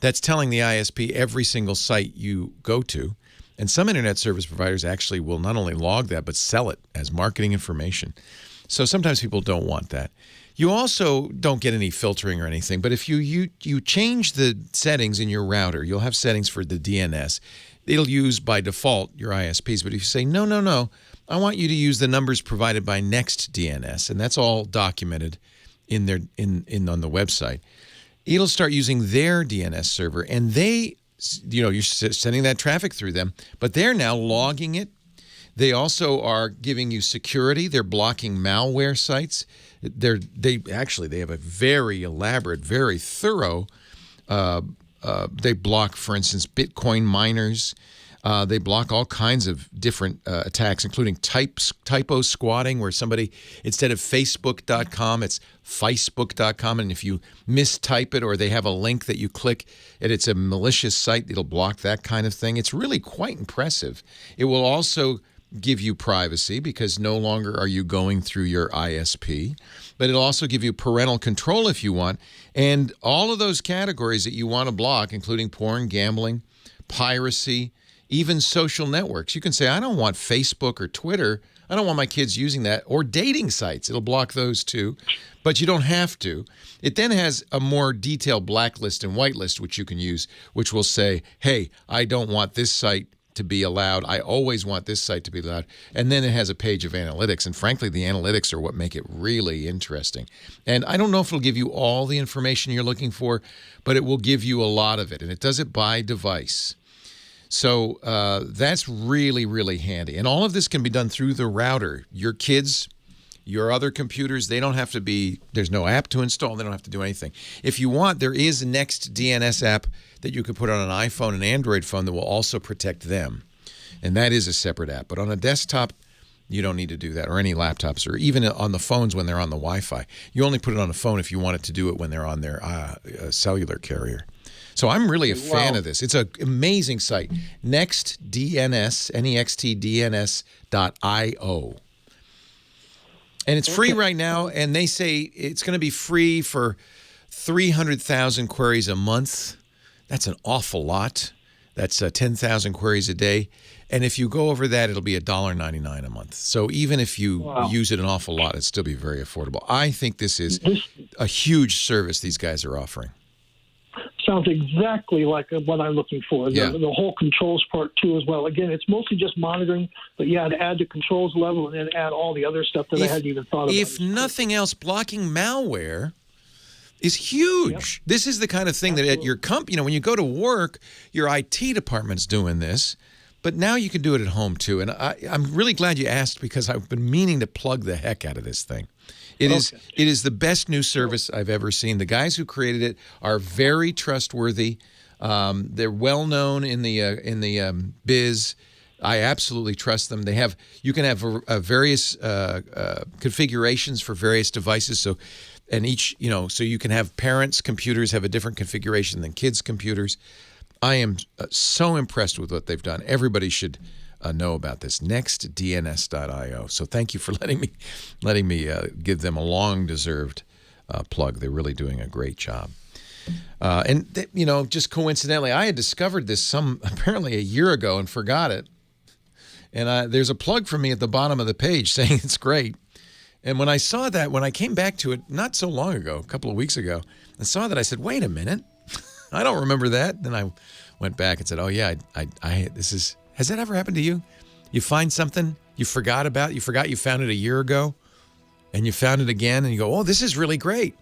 that's telling the ISP every single site you go to. And some internet service providers actually will not only log that, but sell it as marketing information. So sometimes people don't want that. You also don't get any filtering or anything, but if you change the settings in your router, you'll have settings for the DNS. It'll use, by default, your ISPs. But if you say, no, I want you to use the numbers provided by NextDNS, and that's all documented on the website, it'll start using their DNS server, and you're sending that traffic through them, but they're now logging it. They also are giving you security. They're blocking malware sites. They have a very elaborate, very thorough. They block, for instance, Bitcoin miners. They block all kinds of different attacks, including typo squatting, where somebody, instead of Facebook.com, it's Facebook.com, and if you mistype it or they have a link that you click and it's a malicious site, it'll block that kind of thing. It's really quite impressive. It will also give you privacy because no longer are you going through your ISP, but it'll also give you parental control if you want, and all of those categories that you want to block, including porn, gambling, piracy, even social networks. You can say, I don't want Facebook or Twitter. I don't want my kids using that, or dating sites. It'll block those too, but you don't have to. It then has a more detailed blacklist and whitelist, which you can use, which will say, hey, I don't want this site to be allowed. I always want this site to be allowed. And then it has a page of analytics. And frankly, the analytics are what make it really interesting. And I don't know if it'll give you all the information you're looking for, but it will give you a lot of it. And it does it by device. So that's really, really handy. And all of this can be done through the router. Your kids, your other computers, they don't have to be, there's no app to install. They don't have to do anything. If you want, there is a NextDNS app that you could put on an iPhone and Android phone that will also protect them. And that is a separate app. But on a desktop, you don't need to do that, or any laptops, or even on the phones when they're on the Wi-Fi. You only put it on a phone if you want it to do it when they're on their cellular carrier. So I'm really a fan of this. It's an amazing site. NextDNS, NextDNS.io. And it's free right now, and they say it's going to be free for 300,000 queries a month. That's an awful lot. That's 10,000 queries a day. And if you go over that, it'll be $1.99 a month. So even if you use it an awful lot, it'll still be very affordable. I think this is a huge service these guys are offering. Sounds exactly like what I'm looking for. The whole controls part, too, as well. Again, it's mostly just monitoring, but to add the controls level and then add all the other stuff that I hadn't even thought about. If nothing else, blocking malware is huge. Yep. This is the kind of thing that at your company, when you go to work, your IT department's doing this, but now you can do it at home, too. And I'm really glad you asked because I've been meaning to plug the heck out of this thing. It is the best new service I've ever seen. The guys who created it are very trustworthy. They're well known in the biz. I absolutely trust them. You can have various configurations for various devices. So you can have parents' computers have a different configuration than kids' computers. I am so impressed with what they've done. Everybody should know about this. NextDNS.io. So thank you for letting me give them a long-deserved plug. They're really doing a great job. Just coincidentally, I had discovered this apparently a year ago and forgot it. And there's a plug from me at the bottom of the page saying it's great. And when I saw that, when I came back to it not so long ago, a couple of weeks ago, I saw that, I said, wait a minute. I don't remember that. Then I went back and said, oh, yeah, has that ever happened to you? You find something you forgot about, you found it a year ago, and you found it again, and you go, oh, this is really great.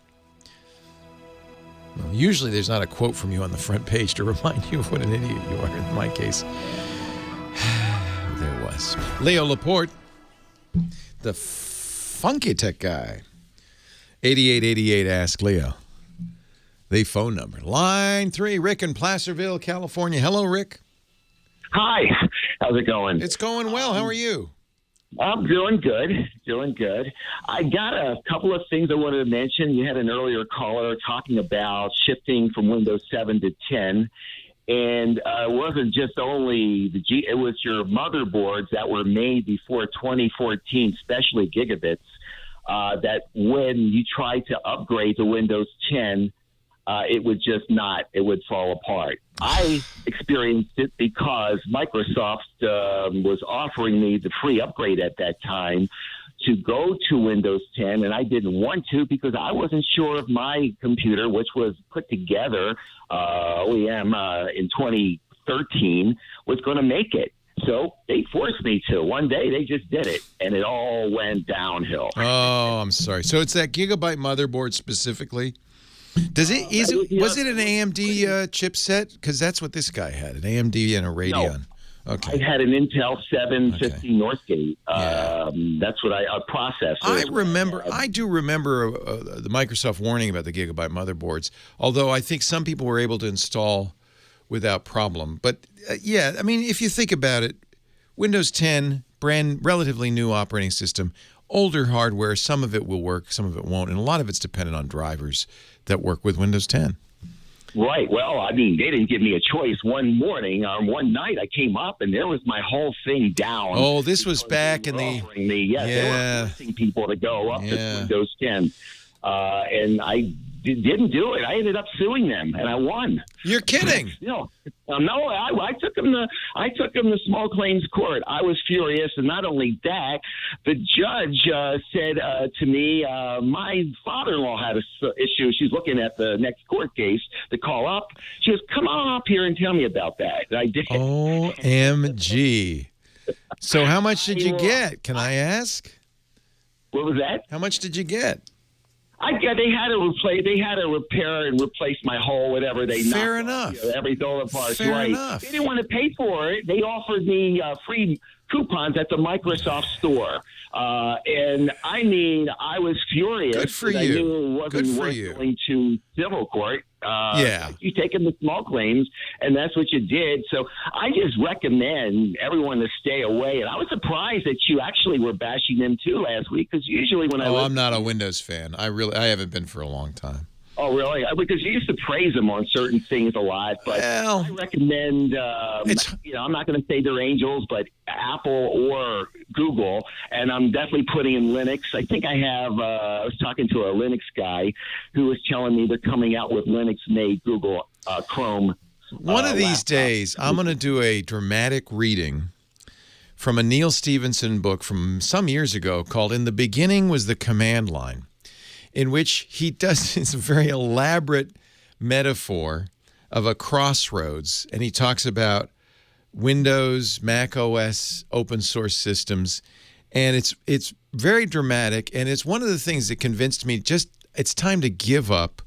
Well, usually there's not a quote from you on the front page to remind you of what an idiot you are. In my case, there was. Leo Laporte, the funky tech guy. 8888 Ask Leo. The phone number. Line 3, Rick in Placerville, California. Hello, Rick. Hi. How's it going? It's going well. How are you? I'm doing good. I got a couple of things I wanted to mention. You had an earlier caller talking about shifting from Windows 7 to 10. And it wasn't just only it was your motherboards that were made before 2014, especially gigabits, that when you tried to upgrade to Windows 10, it would fall apart. I experienced it because Microsoft was offering me the free upgrade at that time to go to Windows 10, and I didn't want to because I wasn't sure if my computer, which was put together OEM in 2013, was going to make it. So they forced me to. One day they just did it, and it all went downhill. Oh, I'm sorry. So it's that Gigabyte motherboard specifically? Was it an AMD chipset? Because that's what this guy had, an AMD and a Radeon. No, okay. I had an Intel 750 Northgate. That's what a processor. I do remember the Microsoft warning about the Gigabyte motherboards, although I think some people were able to install without problem. But if you think about it, Windows 10, relatively new operating system, older hardware, some of it will work, some of it won't, and a lot of it's dependent on drivers that work with Windows 10. Right. Well, I mean, they didn't give me a choice. One night I came up and there was my whole thing down. Oh, this was back in the... They were forcing people to go up to Windows 10. And I didn't do it. I ended up suing them, and I won. You're kidding? No, I took them to small claims court. I was furious, and not only that, the judge said to me, my father-in-law had an issue. She's looking at the next court case to call up. She goes, "Come on up here and tell me about that." And I did. OMG! So how much did you get? Can I ask? What was that? How much did you get? They had to repair and replace my whole whatever they knocked. Fair enough. Everything all apart. Fair enough. They didn't want to pay for it. They offered me free coupons at the Microsoft store, and I mean, I was furious. Good for you. I knew it wasn't worth going to civil court. You take them to small claims, and that's what you did. So I just recommend everyone to stay away. And I was surprised that you actually were bashing them too last week, because usually when I'm not a Windows fan. I haven't been for a long time. Oh, really? Because you used to praise them on certain things a lot, but I recommend, I'm not going to say they're angels, but Apple or Google, and I'm definitely putting in Linux. I think I was talking to a Linux guy who was telling me they're coming out with Linux-made Google Chrome One of these days, I'm going to do a dramatic reading from a Neil Stephenson book from some years ago called In the Beginning Was the Command Line, in which he does this very elaborate metaphor of a crossroads, and he talks about Windows, Mac OS, open source systems, and it's very dramatic, and it's one of the things that convinced me just it's time to give up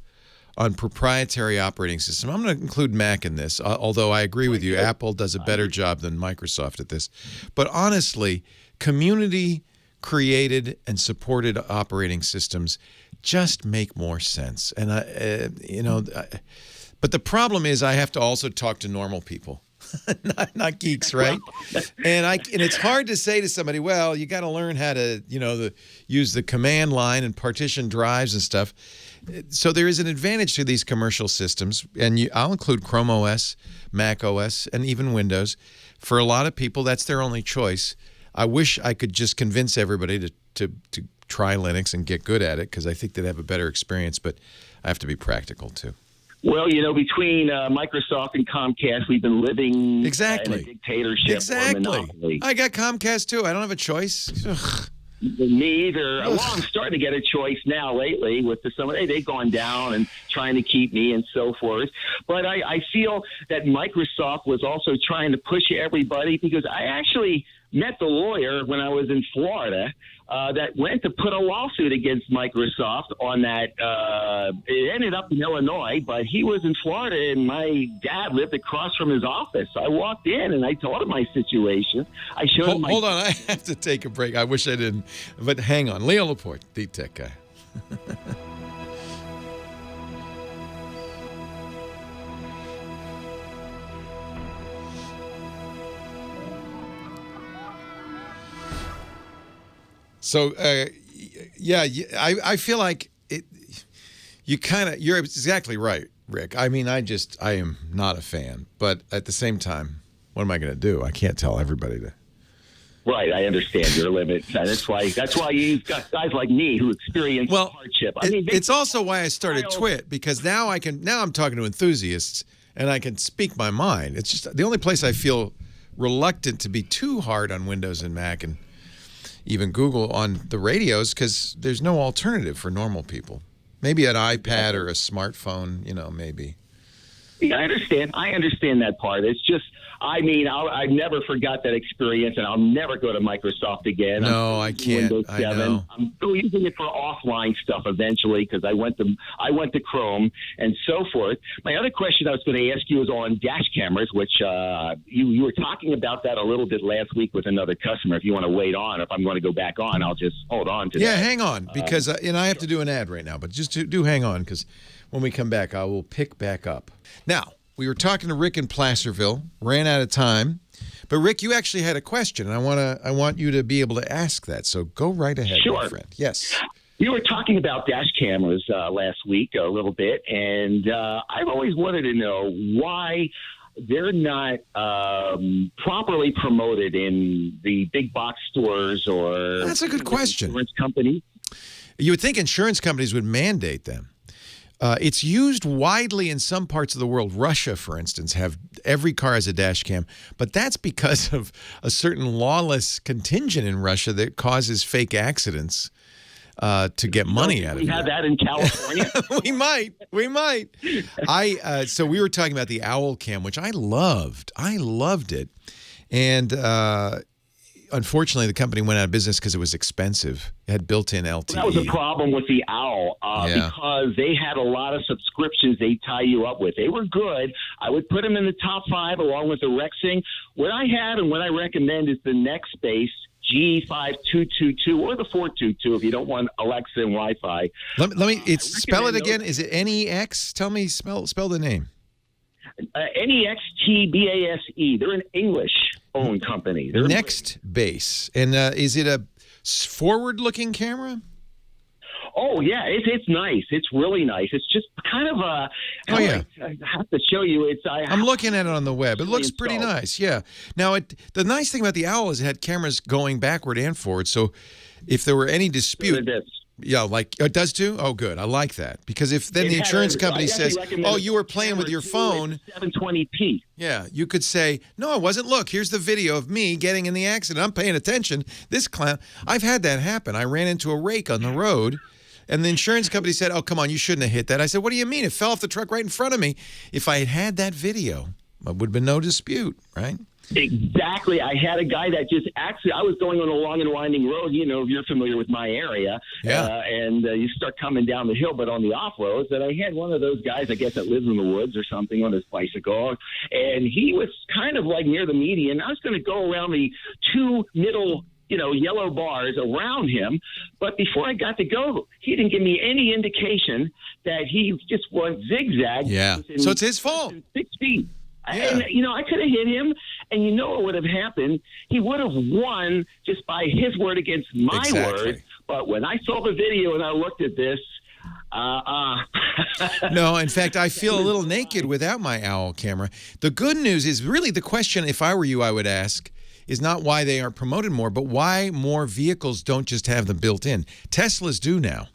on proprietary operating system. I'm going to include Mac in this, although I agree with you, Apple does a better job than Microsoft at this. But honestly, community-created and supported operating systems just make more sense. And but the problem is I have to also talk to normal people. not geeks, right? And it's hard to say to somebody, well, you got to learn how to, use the command line and partition drives and stuff. So there is an advantage to these commercial systems, and I'll include Chrome OS, Mac OS, and even Windows. For a lot of people, that's their only choice. I wish I could just convince everybody to try Linux and get good at it, because I think they'd have a better experience, but I have to be practical too. Well, between Microsoft and Comcast, we've been living in a dictatorship or a monopoly. I got Comcast too. I don't have a choice. Ugh. Me either. Well, I'm starting to get a choice now lately with they've gone down and trying to keep me and so forth. But I feel that Microsoft was also trying to push everybody, because I actually met the lawyer when I was in Florida that went to put a lawsuit against Microsoft on that. It ended up in Illinois, but he was in Florida, and my dad lived across from his office. I walked in, and I told him my situation. I showed him Hold on, I have to take a break. I wish I didn't, but hang on. Leo Laporte, Deep Tech Guy. So, I feel like you're exactly right, Rick. I mean, I am not a fan, but at the same time, what am I going to do? I can't tell everybody to. Right, I understand your limits. That's why you've got guys like me who experience hardship. It's also why I started Twit, because now I'm talking to enthusiasts and I can speak my mind. It's just the only place I feel reluctant to be too hard on Windows and Mac and even Google on the radios, because there's no alternative for normal people. Maybe an iPad or a smartphone, maybe. Yeah, I understand that part. It's just, I never forgot that experience, and I'll never go to Microsoft again. No, I can't. Windows 7. I know. I'm still using it for offline stuff eventually, because I went to Chrome and so forth. My other question I was going to ask you is on dash cameras, which you were talking about that a little bit last week with another customer. If you want to wait on, if I'm going to go back on, I'll just hold on to that. Yeah, hang on, because I have to do an ad right now, but just do hang on, because when we come back, I will pick back up. Now, we were talking to Rick in Placerville, ran out of time, but Rick, you actually had a question, and I want you to be able to ask that. So go right ahead, my friend. Yes. You were talking about dash cameras last week a little bit, and I've always wanted to know why they're not properly promoted in the big box stores or. That's a good question. Insurance company. You would think insurance companies would mandate them. It's used widely in some parts of the world. Russia, for instance, every car has a dash cam, but that's because of a certain lawless contingent in Russia that causes fake accidents to get money out of it. We have that in California. We might. So we were talking about the Owl Cam, which I loved. I loved it, and unfortunately, the company went out of business because it was expensive. It had built-in LTE. That was a problem with the Owl because they had a lot of subscriptions they tie you up with. They were good. I would put them in the top 5 along with the Rexing. What I had and what I recommend is the Nextbase G5222 or the 422 if you don't want Alexa and Wi-Fi. Let me spell it again. Is it NEX? Tell me, spell the name. NEXTBASE. They're an English-owned company. Nextbase. And is it a forward-looking camera? Oh, yeah. It's nice. It's really nice. It's just kind of a... I have to show you. I'm looking at it on the web. It looks pretty nice, yeah. Now, the nice thing about the Owl is it had cameras going backward and forward, so if there were any dispute... Yeah, like it does too. Oh, good. I like that because if then the insurance company says, "Oh, you were playing with your phone." 720p. Yeah, you could say, "No, I wasn't. Look, here's the video of me getting in the accident. I'm paying attention." This clown. I've had that happen. I ran into a rake on the road, and the insurance company said, "Oh, come on, you shouldn't have hit that." I said, "What do you mean? It fell off the truck right in front of me. If I had had that video, there would have been no dispute, right?" Exactly. I had a guy that just actually, I was going on a long and winding road. You know, you're familiar with my area. Yeah. And you start coming down the hill, but on the off roads, and I had one of those guys, I guess, that lives in the woods or something on his bicycle. And he was kind of like near the median. I was going to go around the two middle yellow bars around him. But before I got to go, he didn't give me any indication that he just went zigzag. Yeah. So it's his fault. 6 feet. Yeah. And, I could have hit him, and what would have happened? He would have won just by his word against my word. But when I saw the video and I looked at this, No, in fact, I feel a little naked without my OWL camera. The good news is really the question, if I were you, I would ask, is not why they aren't promoted more, but why more vehicles don't just have them built in. Teslas do now.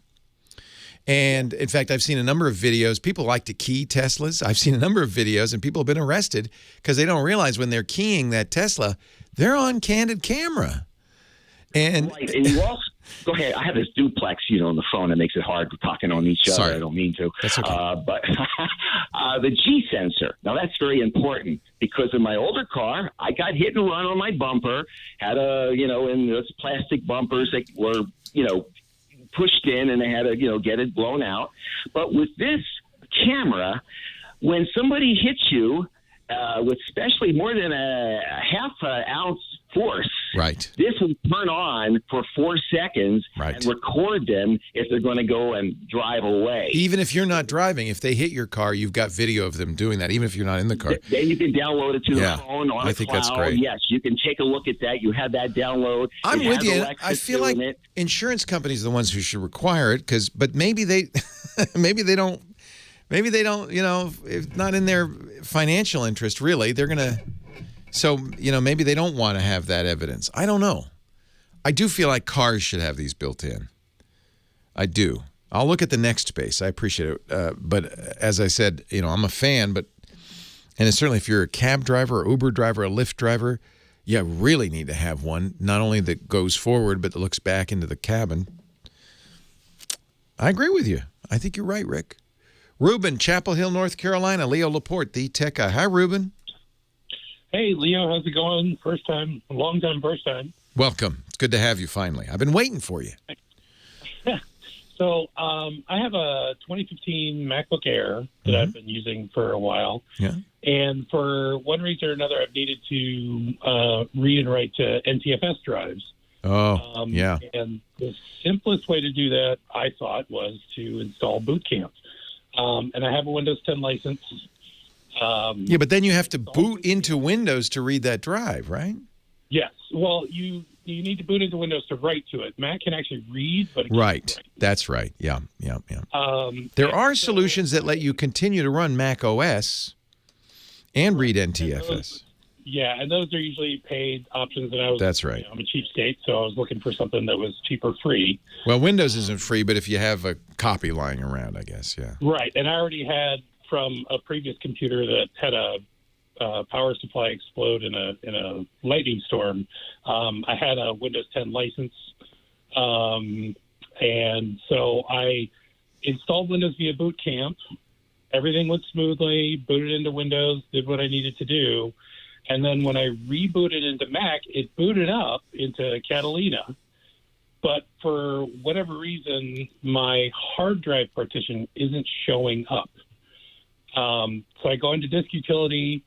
And, in fact, I've seen a number of videos. People like to key Teslas. I've seen a number of videos, and people have been arrested because they don't realize when they're keying that Tesla, they're on candid camera. And, right. And you also, go ahead. I have this duplex, on the phone. It makes it hard talking on each other. Sorry. I don't mean to. That's okay. But the G sensor. Now, that's very important because in my older car, I got hit and run on my bumper, had in those plastic bumpers that were, pushed in, and they had to, get it blown out. But with this camera, when somebody hits you with especially more than a half an ounce force, right, this will turn on for 4 seconds and record them if they're going to go and drive away. Even if you're not driving, if they hit your car, you've got video of them doing that, even if you're not in the car. Then you can download it to the phone on I a think cloud. that's great. Yes, you can take a look at that. You have that download. I'm with you. Alexa I feel like insurance companies are the ones who should require it, but maybe they, maybe they don't. Maybe they don't, if not in their financial interest, really. They're going to, so, maybe they don't want to have that evidence. I don't know. I do feel like cars should have these built in. I do. I'll look at the next space. I appreciate it. But as I said, I'm a fan, and certainly if you're a cab driver, or Uber driver, a Lyft driver, you really need to have one, not only that goes forward, but that looks back into the cabin. I agree with you. I think you're right, Rick. Ruben, Chapel Hill, North Carolina. Leo Laporte, the tech guy. Hi, Ruben. Hey, Leo. How's it going? First time, long time, first time. Welcome. It's good to have you finally. I've been waiting for you. So I have a 2015 MacBook Air that I've been using for a while. Yeah. And for one reason or another, I've needed to read and write to NTFS drives. Oh, yeah. And the simplest way to do that, I thought, was to install Boot Camp. And I have a Windows 10 license. Yeah, but then you have to boot into Windows to read that drive, right? Yes. Well, you need to boot into Windows to write to it. Mac can actually read, but it can't right. write. That's right. Yeah. There are solutions that let you continue to run Mac OS and read NTFS. And those are usually paid options. And That's right. I'm a cheapskate, so I was looking for something that was cheap or free. Well, Windows isn't free, but if you have a copy lying around, I guess, yeah. Right, and I already had from a previous computer that had a power supply explode in a lightning storm. I had a Windows 10 license, and so I installed Windows via Boot Camp. Everything went smoothly, booted into Windows, did what I needed to do. And then when I rebooted into Mac, it booted up into Catalina. But for whatever reason, my hard drive partition isn't showing up. So I go into Disk Utility.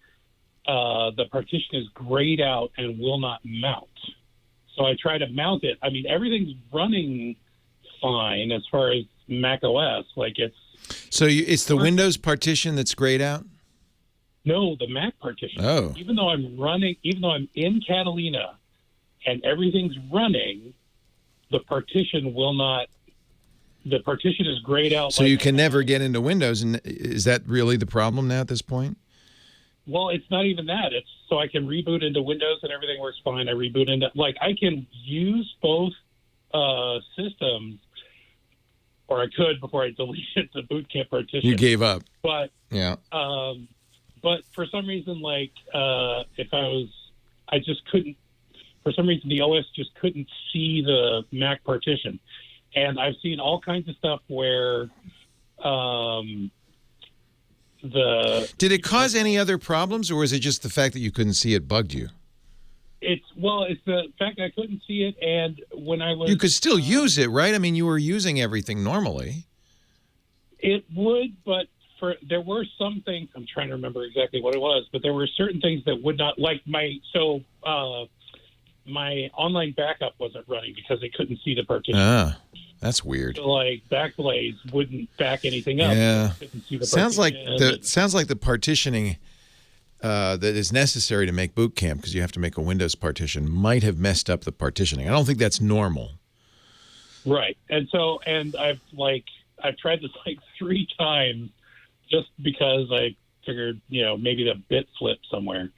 The partition is grayed out and will not mount. So I try to mount it. I mean, everything's running fine as far as Mac OS. So it's the Windows partition that's grayed out? No, the Mac partition. Oh. Even though I'm in Catalina and everything's running, the partition is grayed out. So you can never get into Windows, and is that really the problem now at this point? Well, it's not even that. It's so I can reboot into Windows and everything works fine. I reboot into I can use both systems or I could before I deleted the boot camp partition. You gave up. But yeah. But for some reason, like I just couldn't. For some reason, the OS just couldn't see the Mac partition, and I've seen all kinds of stuff where Did it cause any other problems, or was it just the fact that you couldn't see it bugged you? It's the fact I couldn't see it, and when I was... You could still use it, right? I mean, you were using everything normally. It would, but there were some things, I'm trying to remember exactly what it was, but there were certain things that would not, like my online backup wasn't running because they couldn't see the partition. Ah, that's weird. So, like, Backblaze wouldn't back anything up. Yeah. Couldn't see the sounds like partition. the partitioning that is necessary to make Boot Camp, because you have to make a Windows partition, might have messed up the partitioning. I don't think that's normal. Right. And I've tried this like 3 times just because I figured, maybe the bit flipped somewhere.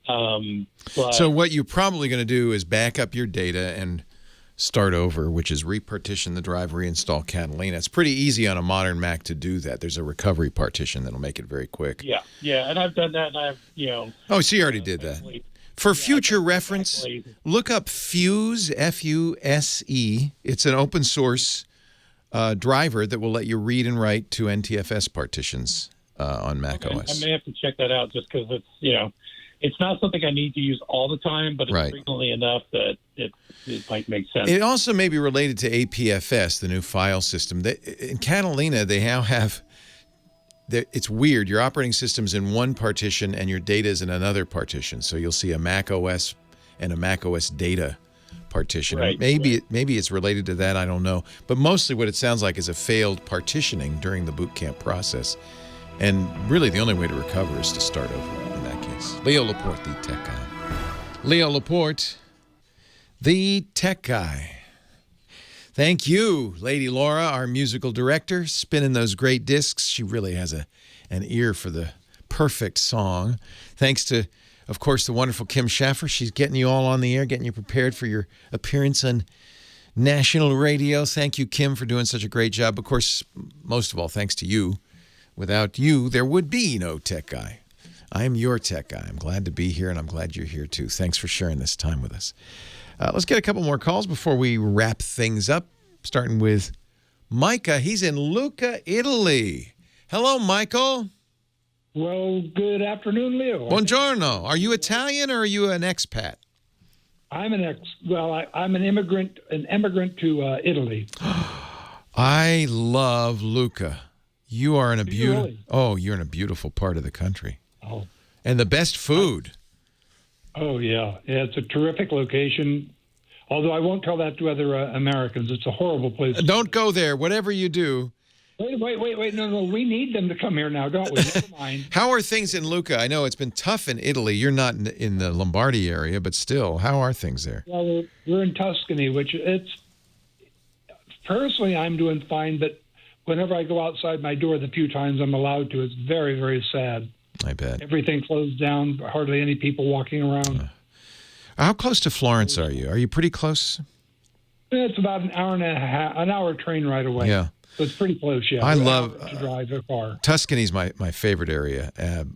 So what you're probably going to do is back up your data and start over, which is repartition the drive, reinstall Catalina. It's pretty easy on a modern Mac to do that. There's a recovery partition that'll make it very quick. Yeah, and I've done that, and I've, Oh, so you already did that. For future reference, look up Fuse, F-U-S-E. It's an open source driver that will let you read and write to NTFS partitions on Mac OS. I may have to check that out just because it's, it's not something I need to use all the time, but it's frequently enough that it might make sense. It also may be related to APFS, the new file system. In Catalina, they now have... It's weird. Your operating system's in one partition and your data is in another partition. So you'll see a Mac OS and a Mac OS data partition. Right. Maybe it's related to that. I don't know. But mostly what it sounds like is a failed partitioning during the boot camp process. And really the only way to recover is to start over in that case. Leo Laporte, the tech guy. Leo Laporte, the tech guy. Thank you, Lady Laura, our musical director, spinning those great discs. She really has an ear for the perfect song. Thanks to, of course, the wonderful Kim Schaffer. She's getting you all on the air, getting you prepared for your appearance on national radio. Thank you, Kim, for doing such a great job. Of course, most of all, thanks to you. Without you, there would be no tech guy. I am your tech guy. I'm glad to be here, and I'm glad you're here, too. Thanks for sharing this time with us. Let's get a couple more calls before we wrap things up, starting with Micah. He's in Lucca, Italy. Hello, Michael. Well, good afternoon, Leo. Buongiorno. Are you Italian or are you an expat? I'm I'm an immigrant to Italy. I love Lucca. You are in a beautiful. Oh, you're in a beautiful part of the country. Oh, and the best food. Oh yeah, it's a terrific location. Although I won't tell that to other Americans. It's a horrible place. Don't go there. Whatever you do. Wait. No. We need them to come here now, don't we? Never mind. How are things in Lucca? I know it's been tough in Italy. You're not in the Lombardy area, but still, how are things there? Well, we're in Tuscany, which it's personally I'm doing fine, but whenever I go outside my door, the few times I'm allowed to, it's very, very sad. I bet. Everything closed down. Hardly any people walking around. How close to Florence are you? Are you pretty close? It's about an hour train ride away. Yeah. So it's pretty close, yeah. I love to drive a car. Tuscany's my favorite area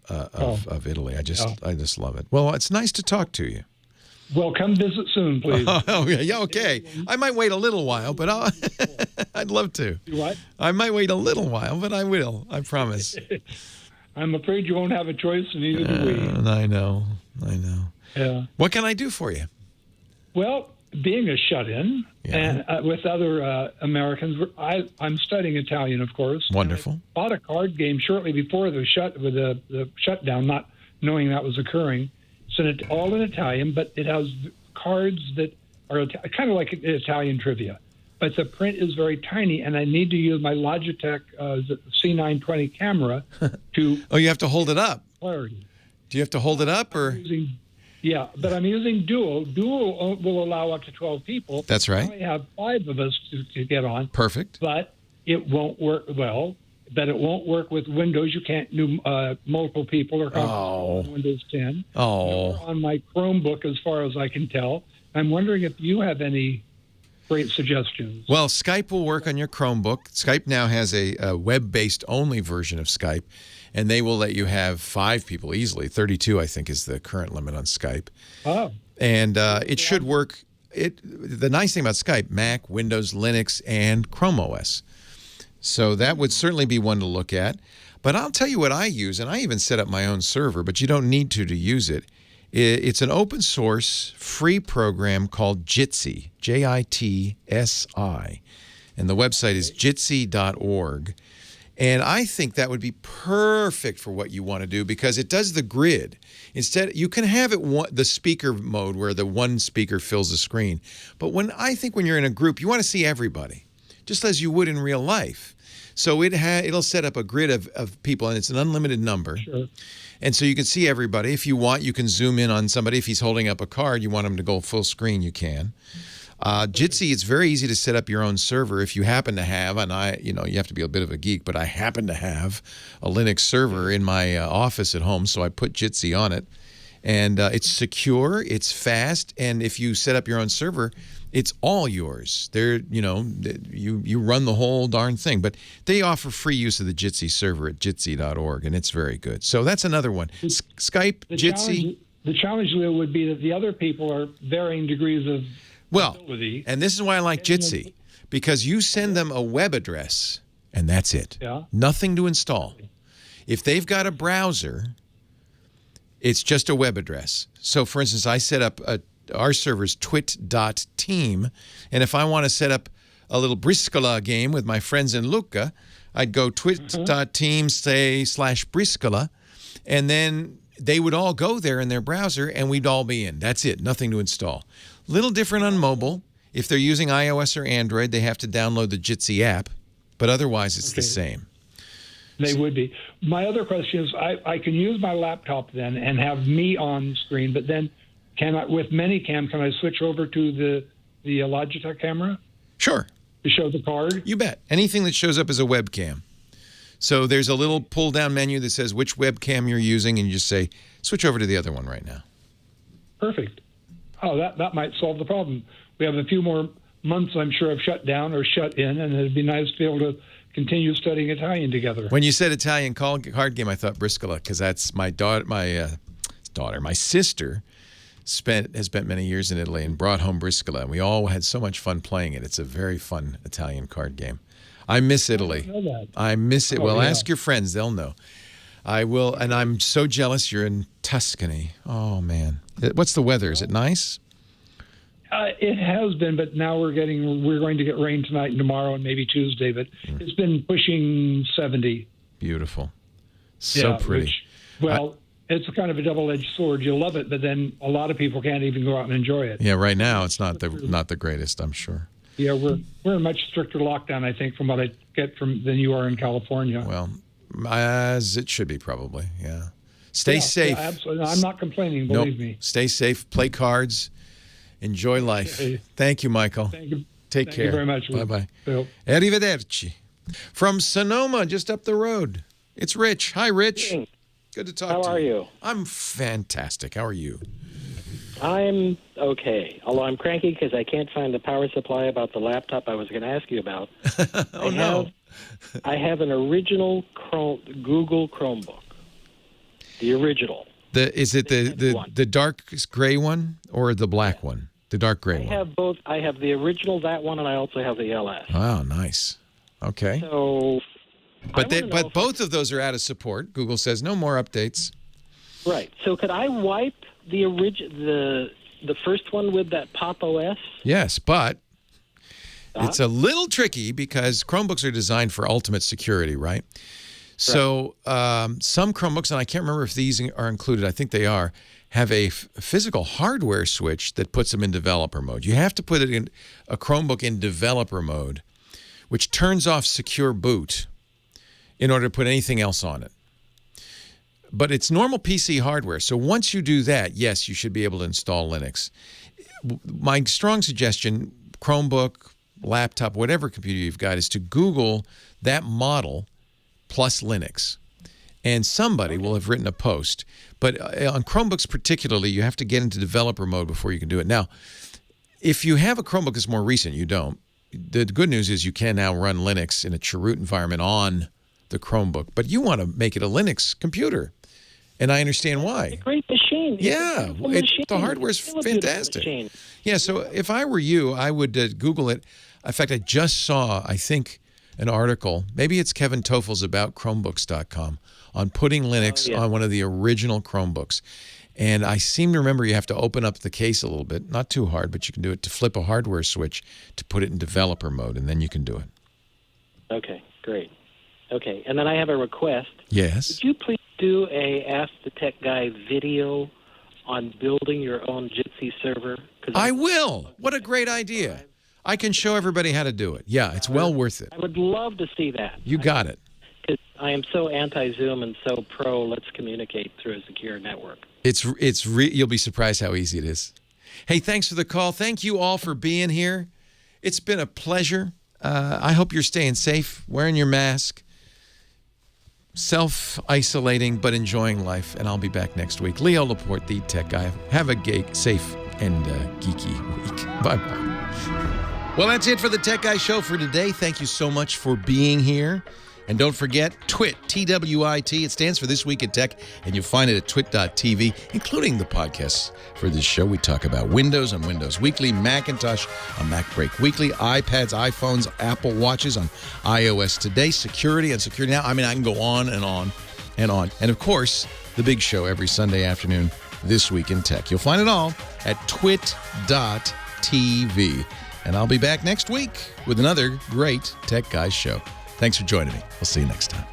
of Italy. I just love it. Well, it's nice to talk to you. Well, come visit soon, please. Oh, yeah, okay. I might wait a little while, but I'd love to. You what? I might wait a little while, but I will. I promise. I'm afraid you won't have a choice, and neither do we. I know. Yeah. What can I do for you? Well, being a shut-in and with other Americans, I'm studying Italian, of course. Wonderful. I bought a card game shortly before the shutdown, not knowing that was occurring. It's all in Italian, but it has cards that are kind of like Italian trivia. But the print is very tiny, and I need to use my Logitech C920 camera to... Oh, you have to hold it up. Clarity. Do you have to hold it up, or... Yeah, but I'm using Duo. Duo will allow up to 12 people. That's right. I only have 5 of us to get on. Perfect. But it won't work well. But it won't work with Windows. You can't do multiple people or on Windows 10. Oh. On my Chromebook, as far as I can tell. I'm wondering if you have any great suggestions. Well, Skype will work on your Chromebook. Skype now has a web-based only version of Skype, and they will let you have 5 people easily. 32, I think, is the current limit on Skype. Oh. And it should work. The nice thing about Skype, Mac, Windows, Linux, and Chrome OS. So that would certainly be one to look at. But I'll tell you what I use, and I even set up my own server, but you don't need to use it. It's an open source free program called Jitsi, Jitsi, and the website is jitsi.org. And I think that would be perfect for what you want to do because it does the grid. Instead, you can have it the speaker mode where the one speaker fills the screen. But when you're in a group, you want to see everybody, just as you would in real life. So it'll set up a grid of people, and it's an unlimited number. Sure. And so you can see everybody. If you want, you can zoom in on somebody. If he's holding up a card, you want him to go full screen, you can. Jitsi, it's very easy to set up your own server if you happen to have, and you have to be a bit of a geek, but I happen to have a Linux server in my office at home, so I put Jitsi on it. And it's secure, it's fast, and if you set up your own server, it's all yours. You run the whole darn thing. But they offer free use of the Jitsi server at jitsi.org, and it's very good. So that's another one. Skype, Jitsi. The challenge, Leo, would be that the other people are varying degrees of ability. And this is why I like Jitsi, because you send them a web address, and that's it. Yeah. Nothing to install. If they've got a browser, it's just a web address. So, for instance, I set up our server's twit.team, and if I want to set up a little Briscola game with my friends in Lucca, I'd go twit.team, say, /Briscola, and then they would all go there in their browser, and we'd all be in. That's it. Nothing to install. Little different on mobile. If they're using iOS or Android, they have to download the Jitsi app, but otherwise it's the same. They would be. My other question is, I can use my laptop then and have me on screen, but then with Minicam, can I switch over to the Logitech camera? Sure. To show the card? You bet. Anything that shows up as a webcam. So there's a little pull-down menu that says which webcam you're using, and you just say, switch over to the other one right now. Perfect. Oh, that might solve the problem. We have a few more months, I'm sure, of shut down or shut in, and it'd be nice to be able to continue studying Italian together. When you said Italian card game, I thought Briscola, because that's my sister has spent many years in Italy and brought home Briscola, and we all had so much fun playing it. It's a very fun Italian card game. I miss Italy. I know that. I miss it. Oh, well, yeah. ask your friends. They'll know. I will, and I'm so jealous you're in Tuscany. Oh, man. What's the weather? Is it nice? It has been, but now we're going to get rain tonight and tomorrow and maybe Tuesday, but it's been pushing 70. Beautiful. So pretty. It's kind of a double-edged sword. You love it, but then a lot of people can't even go out and enjoy it. Yeah, right now it's not the greatest, I'm sure. Yeah, we're in much stricter lockdown, I think, from what I get than you are in California. Well, as it should be, probably. Yeah. Stay safe. Yeah, absolutely. I'm not complaining. Believe me. Stay safe. Play cards. Enjoy life. Thank you, Michael. Thank you. Take care. Thank you very much. Bye-bye. Bill. Arrivederci. From Sonoma, just up the road, it's Rich. Hi, Rich. Good to talk to you. How are you? I'm fantastic. How are you? I'm okay, although I'm cranky because I can't find the power supply about the laptop I was going to ask you about. I have an original Google Chromebook. The original. Is it the dark gray one or the black one? The dark gray one. I have both. I have the original, that one, and I also have the LS. Wow, nice. Okay. So, but both of those are out of support. Google says no more updates. Right. So could I wipe the first one with that Pop OS? Yes, but it's a little tricky because Chromebooks are designed for ultimate security, right? So some Chromebooks, and I can't remember if these are included, I think they are, have a physical hardware switch that puts them in developer mode. You have to put it in a Chromebook in developer mode, which turns off secure boot in order to put anything else on it. But it's normal PC hardware. So once you do that, yes, you should be able to install Linux. My strong suggestion, Chromebook, laptop, whatever computer you've got, is to Google that model plus Linux. And somebody will have written a post. But on Chromebooks particularly, you have to get into developer mode before you can do it. Now, If you have a Chromebook that's more recent, you don't. The good news is you can now run Linux in a chroot environment on the Chromebook, but you want to make it a Linux computer. And I understand why. It's a great machine. Yeah, the hardware's fantastic. Yeah, so if I were you, I would Google it. In fact, I just saw, I think, an article. Maybe it's Kevin Tofel's about Chromebooks.com on putting Linux on one of the original Chromebooks. And I seem to remember you have to open up the case a little bit. Not too hard, but you can do it to flip a hardware switch to put it in developer mode, and then you can do it. Okay, great. Okay, and then I have a request. Yes. Would you please do a Ask the Tech Guy video on building your own Jitsi server? I will. What a great idea. I can show everybody how to do it. Yeah, it's well worth it. I would love to see that. You got it. Because I am so anti-Zoom and so pro let's communicate through a secure network. You'll be surprised how easy it is. Hey, thanks for the call. Thank you all for being here. It's been a pleasure. I hope you're staying safe, wearing your mask, self-isolating, but enjoying life. And I'll be back next week. Leo Laporte, the tech guy. Have a safe and geeky week. Bye-bye. Well, that's it for the Tech Guy Show for today. Thank you so much for being here. And don't forget, TWIT, T-W-I-T. It stands for This Week in Tech, and you'll find it at twit.tv, including the podcasts for this show. We talk about Windows on Windows Weekly, Macintosh on MacBreak Weekly, iPads, iPhones, Apple Watches on iOS Today, security on Security Now. I mean, I can go on and on and on. And, of course, the big show every Sunday afternoon, This Week in Tech. You'll find it all at twit.tv. And I'll be back next week with another great Tech Guys show. Thanks for joining me. We'll see you next time.